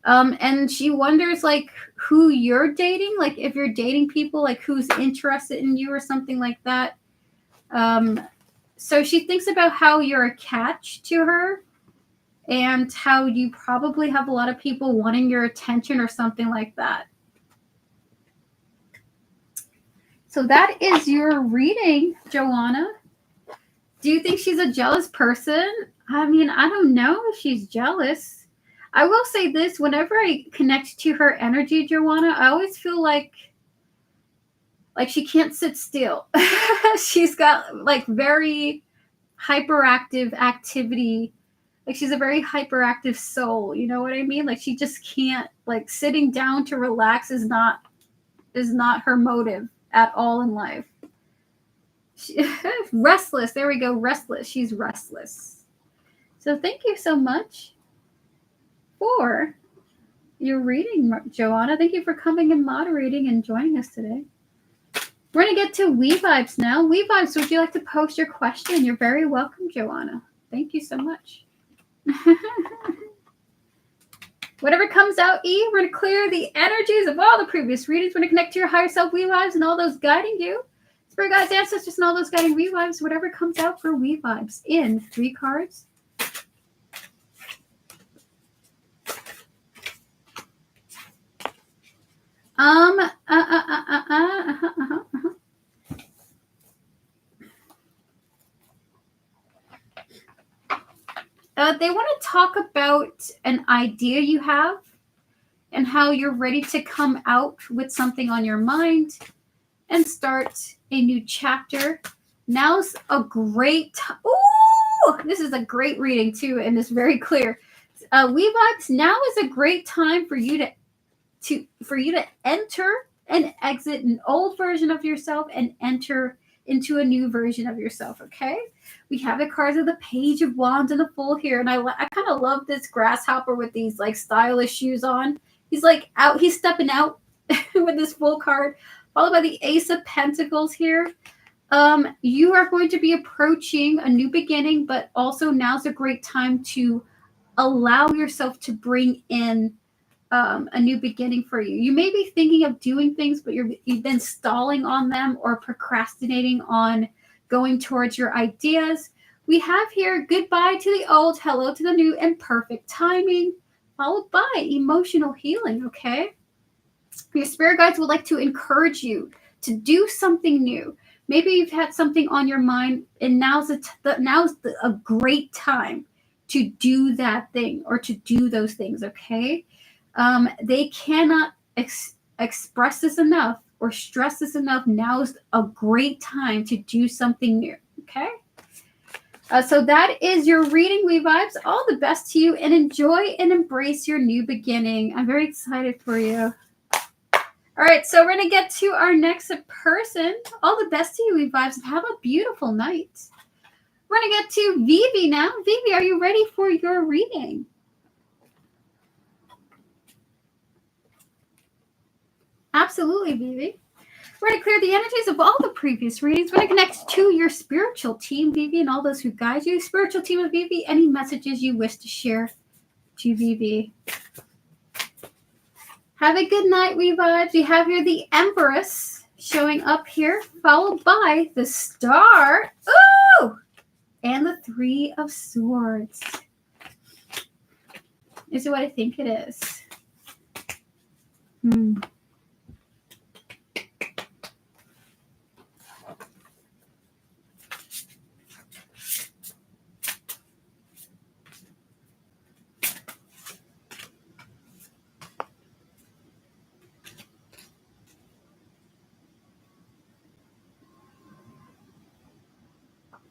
Speaker 1: And she wonders, like, who you're dating. Like, if you're dating people, like, who's interested in you or something like that. So she thinks about how you're a catch to her and how you probably have a lot of people wanting your attention or something like that. So that is your reading, Joanna. Do you think she's a jealous person? I mean, I don't know if she's jealous. I will say this, whenever I connect to her energy, Joanna, I always feel like she can't sit still. She's got like very hyperactive activity. Like she's a very hyperactive soul. You know what I mean? Like she just can't, like sitting down to relax is not her motive at all in life. Restless. There we go. Restless. She's restless. So thank you so much for your reading, Joanna. Thank you for coming and moderating and joining us today. We're going to get to We Vibes now. We Vibes, would you like to post your question? You're very welcome, Joanna. Thank you so much. Whatever comes out, E, we're going to clear the energies of all the previous readings. We're going to connect to your higher self, We Vibes, and all those guiding you. Spirit guides, ancestors, and all those guiding We Vibes. Whatever comes out for We Vibes in 3 cards. They want to talk about an idea you have and how you're ready to come out with something on your mind and start a new chapter. Now's a great time. Ooh, this is a great reading too, and it's very clear. We Vibes, now is a great time for you to enter and exit an old version of yourself and enter into a new version of yourself, okay? We have the cards of the Page of Wands and the Fool here, and I kind of love this grasshopper with these like stylish shoes on. He's like out, he's stepping out with this Fool card, followed by the Ace of Pentacles here. You are going to be approaching a new beginning, but also now's a great time to allow yourself to bring in a new beginning for you. You may be thinking of doing things, but you've been stalling on them or procrastinating on going towards your ideas. We have here goodbye to the old, hello to the new, and perfect timing, followed by emotional healing, okay? Your spirit guides would like to encourage you to do something new. Maybe you've had something on your mind, and now's a great time to do that thing or to do those things. Okay, they cannot express this enough or stress this enough. Now is a great time to do something new. Okay. So that is your reading, We Vibes. All the best to you, and enjoy and embrace your new beginning. I'm very excited for you. All right, so we're going to get to our next person. All the best to you, We Vibes, and have a beautiful night. We're going to get to Vivi now. Vivi, are you ready for your reading? Absolutely, Vivi. We're going to clear the energies of all the previous readings. We're going to connect to your spiritual team, Vivi, and all those who guide you. Spiritual team of Vivi, any messages you wish to share to Vivi. Have a good night, We Vibes. We have here the Empress showing up here, followed by the Star. Ooh! And the Three of Swords. Is it what I think it is?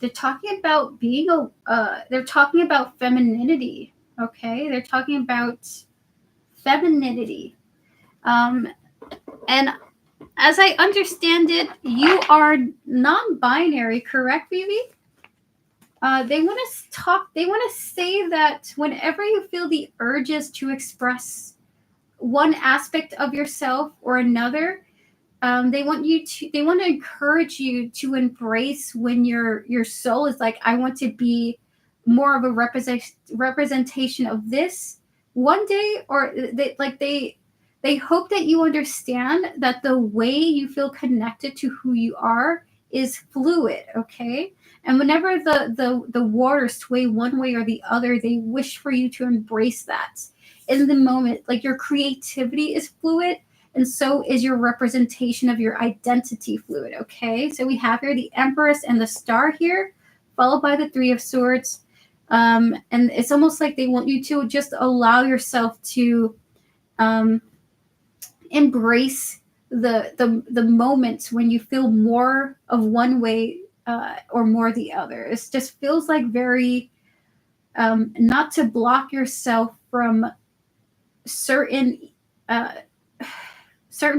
Speaker 1: They're talking about being they're talking about femininity. Okay, they're talking about femininity. And as I understand it, you are non-binary, correct, Vivi? They want to say that whenever you feel the urges to express one aspect of yourself or another, they want to encourage you to embrace when your soul is like, I want to be more of a representation of this one day, or they hope that you understand that the way you feel connected to who you are is fluid. Okay, and whenever the waters sway one way or the other, they wish for you to embrace that in the moment. Like, your creativity is fluid, and so is your representation of your identity fluid. Okay, so we have here the Empress and the Star here, followed by the Three of Swords. And it's almost like they want you to just allow yourself to embrace the moments when you feel more of one way or more the other. It just feels like very not to block yourself from certain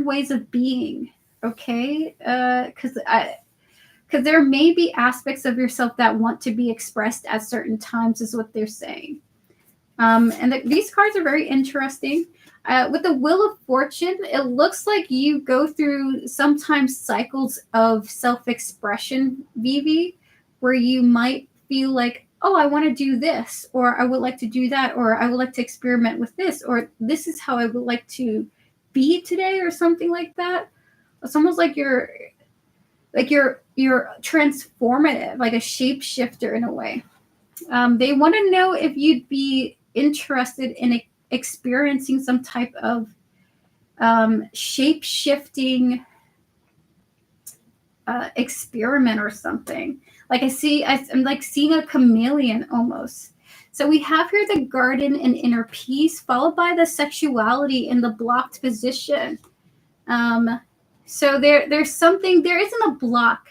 Speaker 1: ways of being. Okay, because there may be aspects of yourself that want to be expressed at certain times, is what they're saying. And these cards are very interesting. With the Wheel of Fortune, it looks like you go through sometimes cycles of self-expression, Vivi, where you might feel like, oh, I want to do this, or I would like to do that, or I would like to experiment with this, or this is how I would like to be today, or something like that. It's almost like you're transformative, like a shapeshifter in a way. They want to know if you'd be interested in experiencing some type of shape-shifting experiment or something. Like I'm like seeing a chameleon almost. So we have here the Garden and Inner Peace, followed by the Sexuality in the blocked position. So there isn't a block,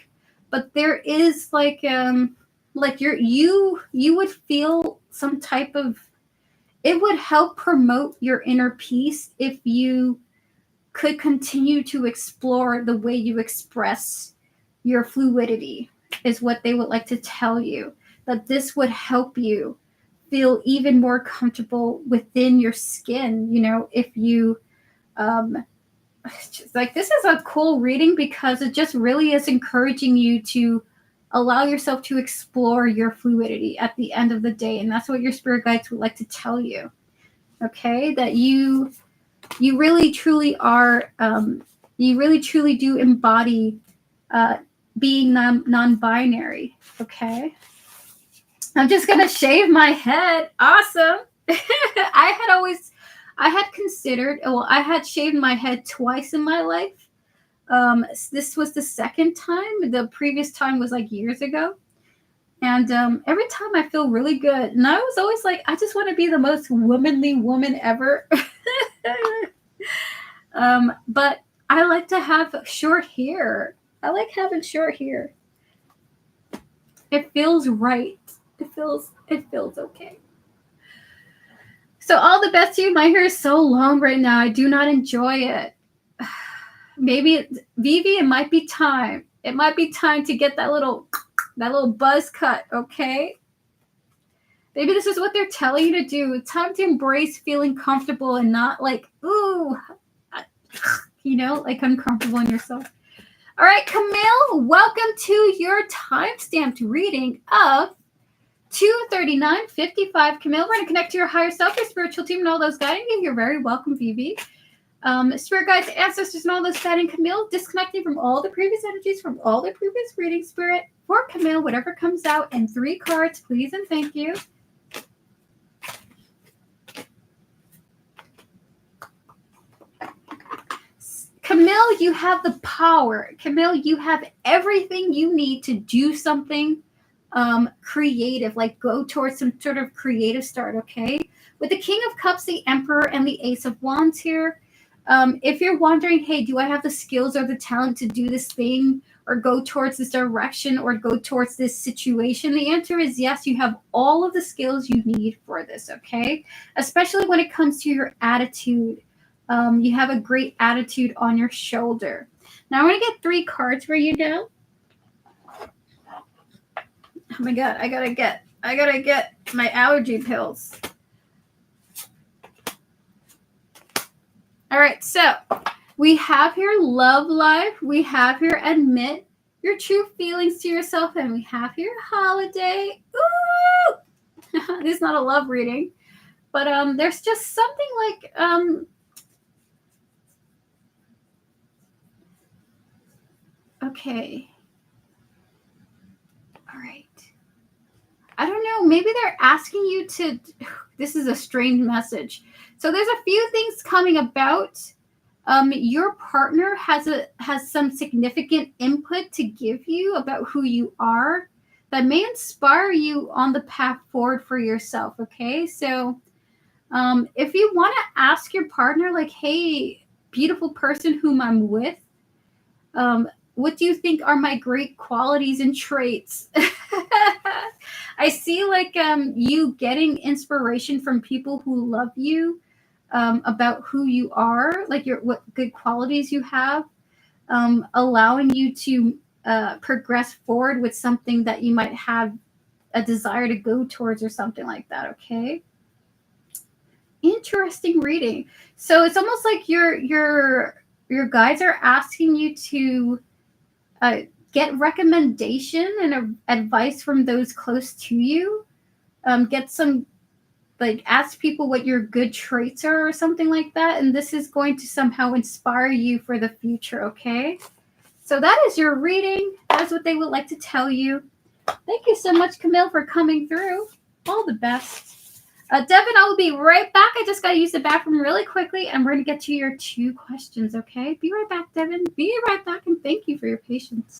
Speaker 1: but there is like you would feel some type of, it would help promote your inner peace if you could continue to explore the way you express your fluidity, is what they would like to tell you. That this would help you feel even more comfortable within your skin, if you like, this is a cool reading because it just really is encouraging you to allow yourself to explore your fluidity at the end of the day. And that's what your spirit guides would like to tell you. Okay, that you really truly are, you really truly do embody being non-binary. Okay, I'm just gonna shave my head. Awesome. I had considered, well, I had shaved my head twice in my life. This was the second time. The previous time was like years ago. And every time I feel really good. And I was always like, I just want to be the most womanly woman ever. But I like to have short hair. I like having short hair. It feels right. It feels okay. So all the best to you. My hair is so long right now. I do not enjoy it. Maybe Vivi, it might be time. It might be time to get that little buzz cut, okay? Maybe this is what they're telling you to do. It's time to embrace feeling comfortable and not like, ooh, like uncomfortable in yourself. All right, Camille, welcome to your time-stamped reading of 239:55. Camille, we're going to connect to your higher self, your spiritual team, and all those guiding you. You're very welcome, Vivi. Spirit guides, ancestors, and all those guiding Camille, disconnecting from all the previous energies, from all the previous readings. Spirit, for Camille, whatever comes out in 3 cards, please and thank you. Camille, you have the power. Camille, you have everything you need to do something creative, like go towards some sort of creative start, okay? With the King of Cups, the Emperor, and the Ace of Wands here, if you're wondering, hey, do I have the skills or the talent to do this thing or go towards this direction or go towards this situation? The answer is yes, you have all of the skills you need for this, okay? Especially when it comes to your attitude. You have a great attitude on your shoulder. Now I'm going to get 3 cards for you now. Oh my god, I gotta get my allergy pills. All right, so we have here love life, we have here admit your true feelings to yourself, and we have here holiday. Ooh! This is not a love reading, but there's just something like okay. All right. I don't know. Maybe they're asking you to. This is a strange message. So there's a few things coming about. Your partner has some significant input to give you about who you are that may inspire you on the path forward for yourself. Okay, so if you want to ask your partner, like, "Hey, beautiful person whom I'm with, what do you think are my great qualities and traits?" I see like you getting inspiration from people who love you about who you are, like what good qualities you have, allowing you to progress forward with something that you might have a desire to go towards or something like that. Okay. Interesting reading. So it's almost like your guides are asking you to get recommendation and advice from those close to you. Get some, like, ask people what your good traits are or something like that. And this is going to somehow inspire you for the future, okay? So that is your reading. That is what they would like to tell you. Thank you so much, Camille, for coming through. All the best. Devin, I will be right back. I just got to use the bathroom really quickly, and we're going to get to your 2 questions, okay? Be right back, Devin. Be right back, and thank you for your patience.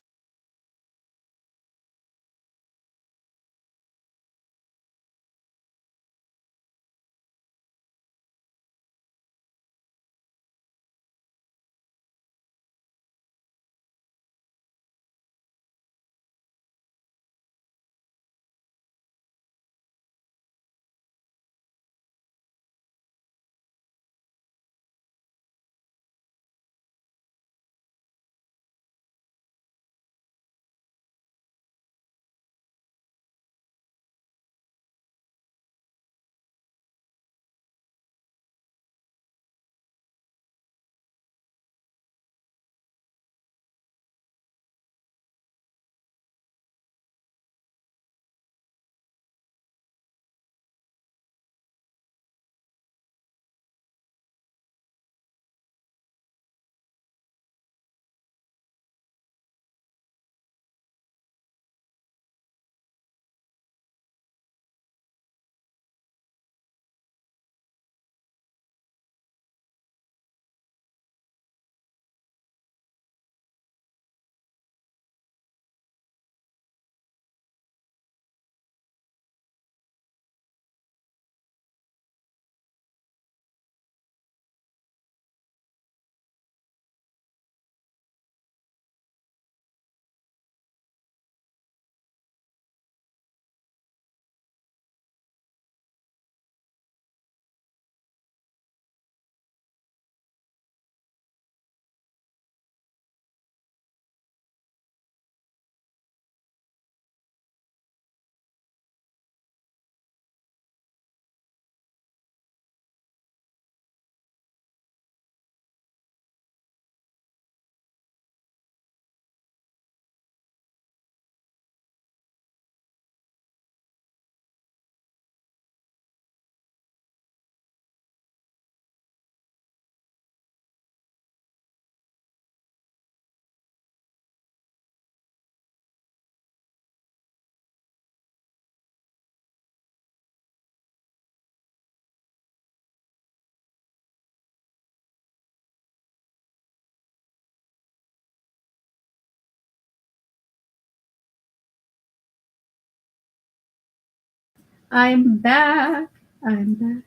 Speaker 1: I'm back. I'm back.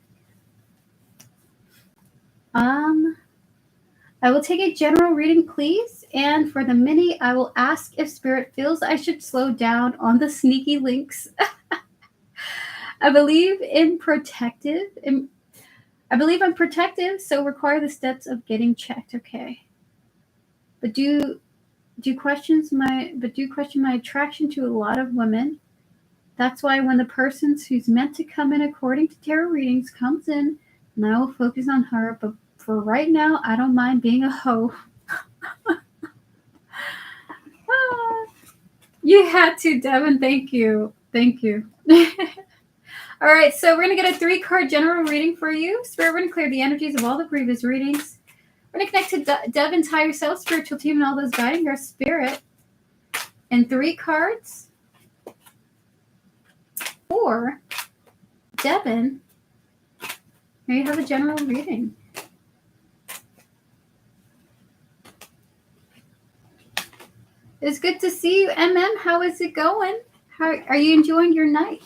Speaker 1: I will take a general reading, please. And for the mini, I will ask if Spirit feels I should slow down on the sneaky links. I believe I'm protective, so require the steps of getting checked. Okay. But do question my attraction to a lot of women. That's why when the person who's meant to come in according to tarot readings comes in, and I will focus on her. But for right now, I don't mind being a hoe. You had to, Devin. Thank you. Thank you. All right, so we're going to get a 3-card general reading for you. Spirit, we're going to clear the energies of all the previous readings. We're going to connect to Devin's higher self, spiritual team, and all those guiding your spirit. And 3 cards for Devin. Here you have a general reading. It's good to see you, MM. How is it going? How are you enjoying your night?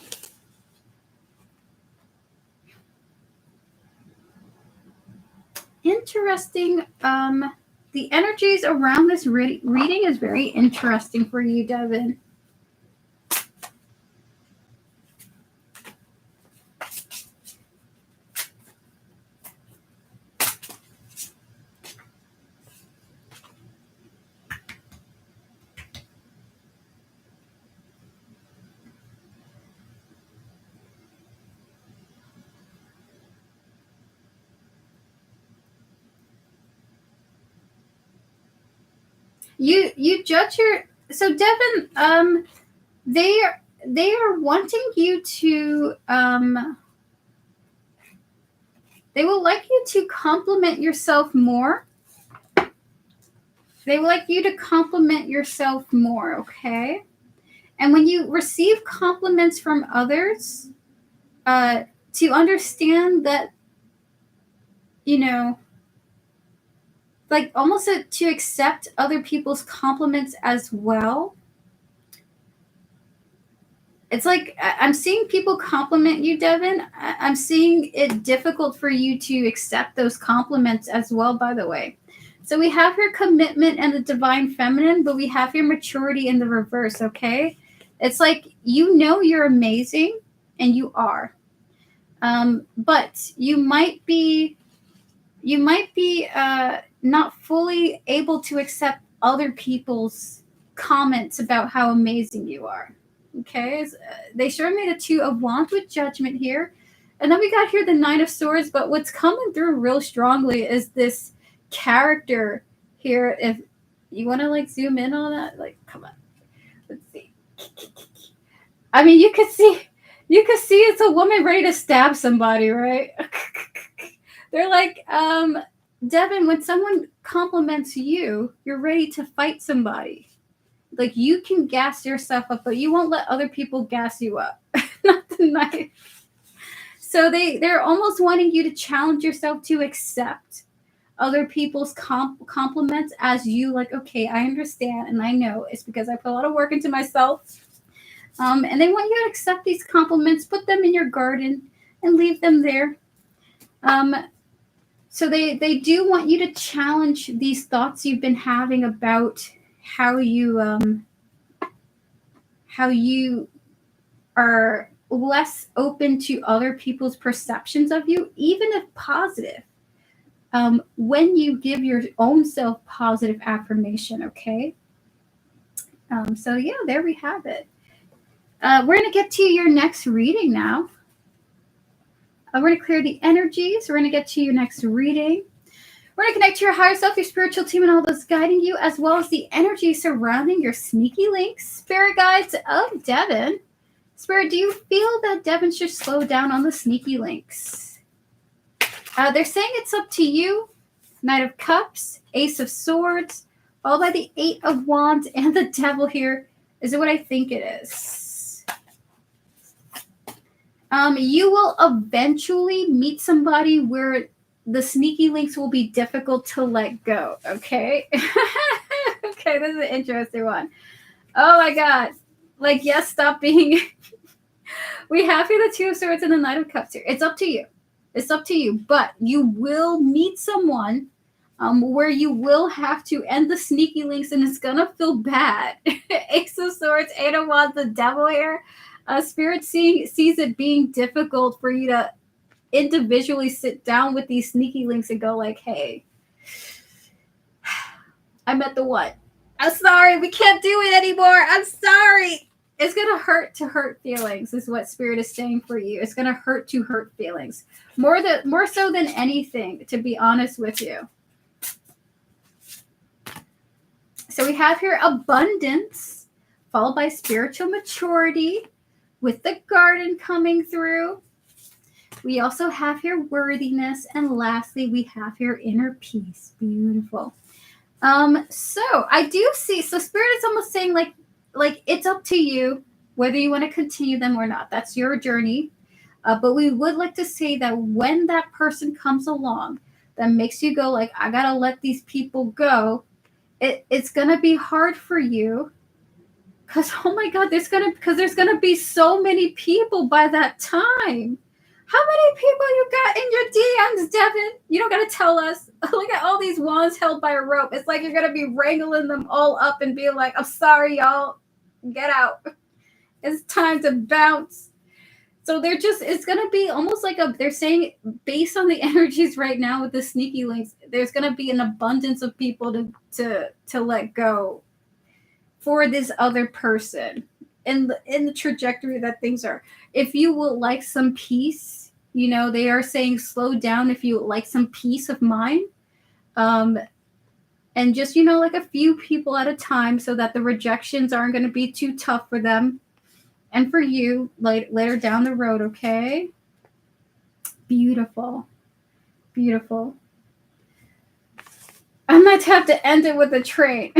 Speaker 1: Interesting. The energies around this reading is very interesting for you, Devin. You judge your Devin. They are wanting you to they will like you to compliment yourself more. They would like you to compliment yourself more, okay? And when you receive compliments from others, to understand that, like almost to accept other people's compliments as well. It's like I'm seeing people compliment you, Devin. I'm seeing it difficult for you to accept those compliments as well, by the way. So we have your commitment and the divine feminine, but we have your maturity in the reverse, okay? It's like you're amazing, and you are. But you might be not fully able to accept other people's comments about how amazing you are. Okay, they showed me the 2 of Wands with Judgment here, and then we got here the 9 of Swords. But what's coming through real strongly is this character here. If you want to zoom in on that, come on, let's see. I mean, you could see it's a woman ready to stab somebody, right? They're like, Devin, when someone compliments you, you're ready to fight somebody. Like, you can gas yourself up, but you won't let other people gas you up. Not the knife. So they're almost wanting you to challenge yourself to accept other people's compliments as you, okay, I understand and I know it's because I put a lot of work into myself. And they want you to accept these compliments, put them in your garden, and leave them there. So they do want you to challenge these thoughts you've been having about how you are less open to other people's perceptions of you, even if positive. When you give your own self positive affirmation, okay? So yeah, there we have it. We're going to get to your next reading now. We're going to clear the energies. We're going to get to your next reading. We're going to connect to your higher self, your spiritual team, and all those guiding you, as well as the energy surrounding your sneaky links, spirit guides of Devin. Spirit, do you feel that Devin should slow down on the sneaky links? They're saying it's up to you. Knight of Cups, Ace of Swords, followed by the 8 of Wands, and the Devil here. Is it what I think it is? You will eventually meet somebody where the sneaky links will be difficult to let go, okay? Okay, this is an interesting one. Oh my God. Yes, stop being... We have here the Two of Swords and the Knight of Cups here. It's up to you. It's up to you. But you will meet someone where you will have to end the sneaky links, and it's going to feel bad. Ace of Swords, Eight of Wands, the Devil here. Spirit sees it being difficult for you to individually sit down with these sneaky links and go like, hey, I met the one. I'm sorry, we can't do it anymore. I'm sorry. It's going to hurt feelings is what Spirit is saying for you. It's going to hurt feelings. More so than anything, to be honest with you. So we have here abundance, followed by spiritual maturity, with the garden coming through. We also have here worthiness, and lastly, we have here inner peace. Beautiful. So I do see, so Spirit is almost saying like it's up to you whether you want to continue them or not. That's your journey. But we would like to say that when that person comes along that makes you go like, I got to let these people go, it's going to be hard for you. Because, oh my God, there's going to be so many people by that time. How many people you got in your DMs, Devin? You don't got to tell us. Look at all these wands held by a rope. It's like you're going to be wrangling them all up and be like, I'm sorry, y'all. Get out. It's time to bounce. So it's going to be almost like they're saying, based on the energies right now with the sneaky links, there's going to be an abundance of people to let go for this other person in the trajectory that things are. If you would like some peace, they are saying slow down if you would like some peace of mind. And just, like a few people at a time so that the rejections aren't going to be too tough for them and for you later down the road, okay? Beautiful. Beautiful. I might have to end it with a train.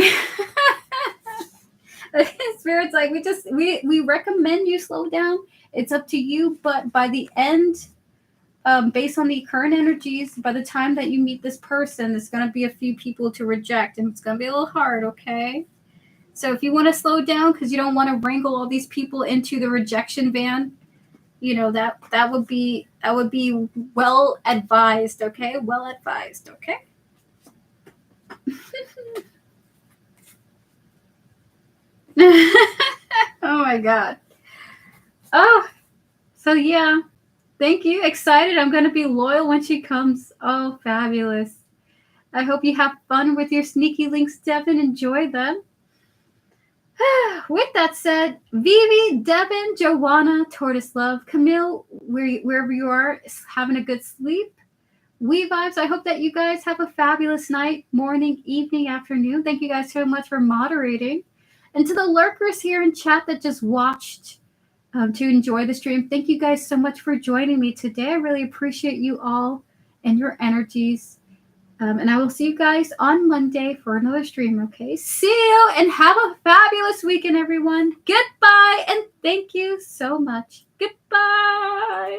Speaker 1: Spirit's like, we recommend you slow down. It's up to you, but by the end, based on the current energies, by the time that you meet this person, there's going to be a few people to reject, and it's going to be a little hard, okay? So if you want to slow down because you don't want to wrangle all these people into the rejection van, that would be well advised, okay? Well advised, okay? Oh my God. Oh, so yeah. Thank you. Excited. I'm going to be loyal when she comes. Oh, fabulous. I hope you have fun with your sneaky links, Devin. Enjoy them. With that said, Vivi, Devin, Joanna, Tortoise Love, Camille, wherever you are, having a good sleep. We Vibes, I hope that you guys have a fabulous night, morning, evening, afternoon. Thank you guys so much for moderating. And to the lurkers here in chat that just watched to enjoy the stream, thank you guys so much for joining me today. I really appreciate you all and your energies. And I will see you guys on Monday for another stream, okay? See you and have a fabulous weekend, everyone. Goodbye, and thank you so much. Goodbye.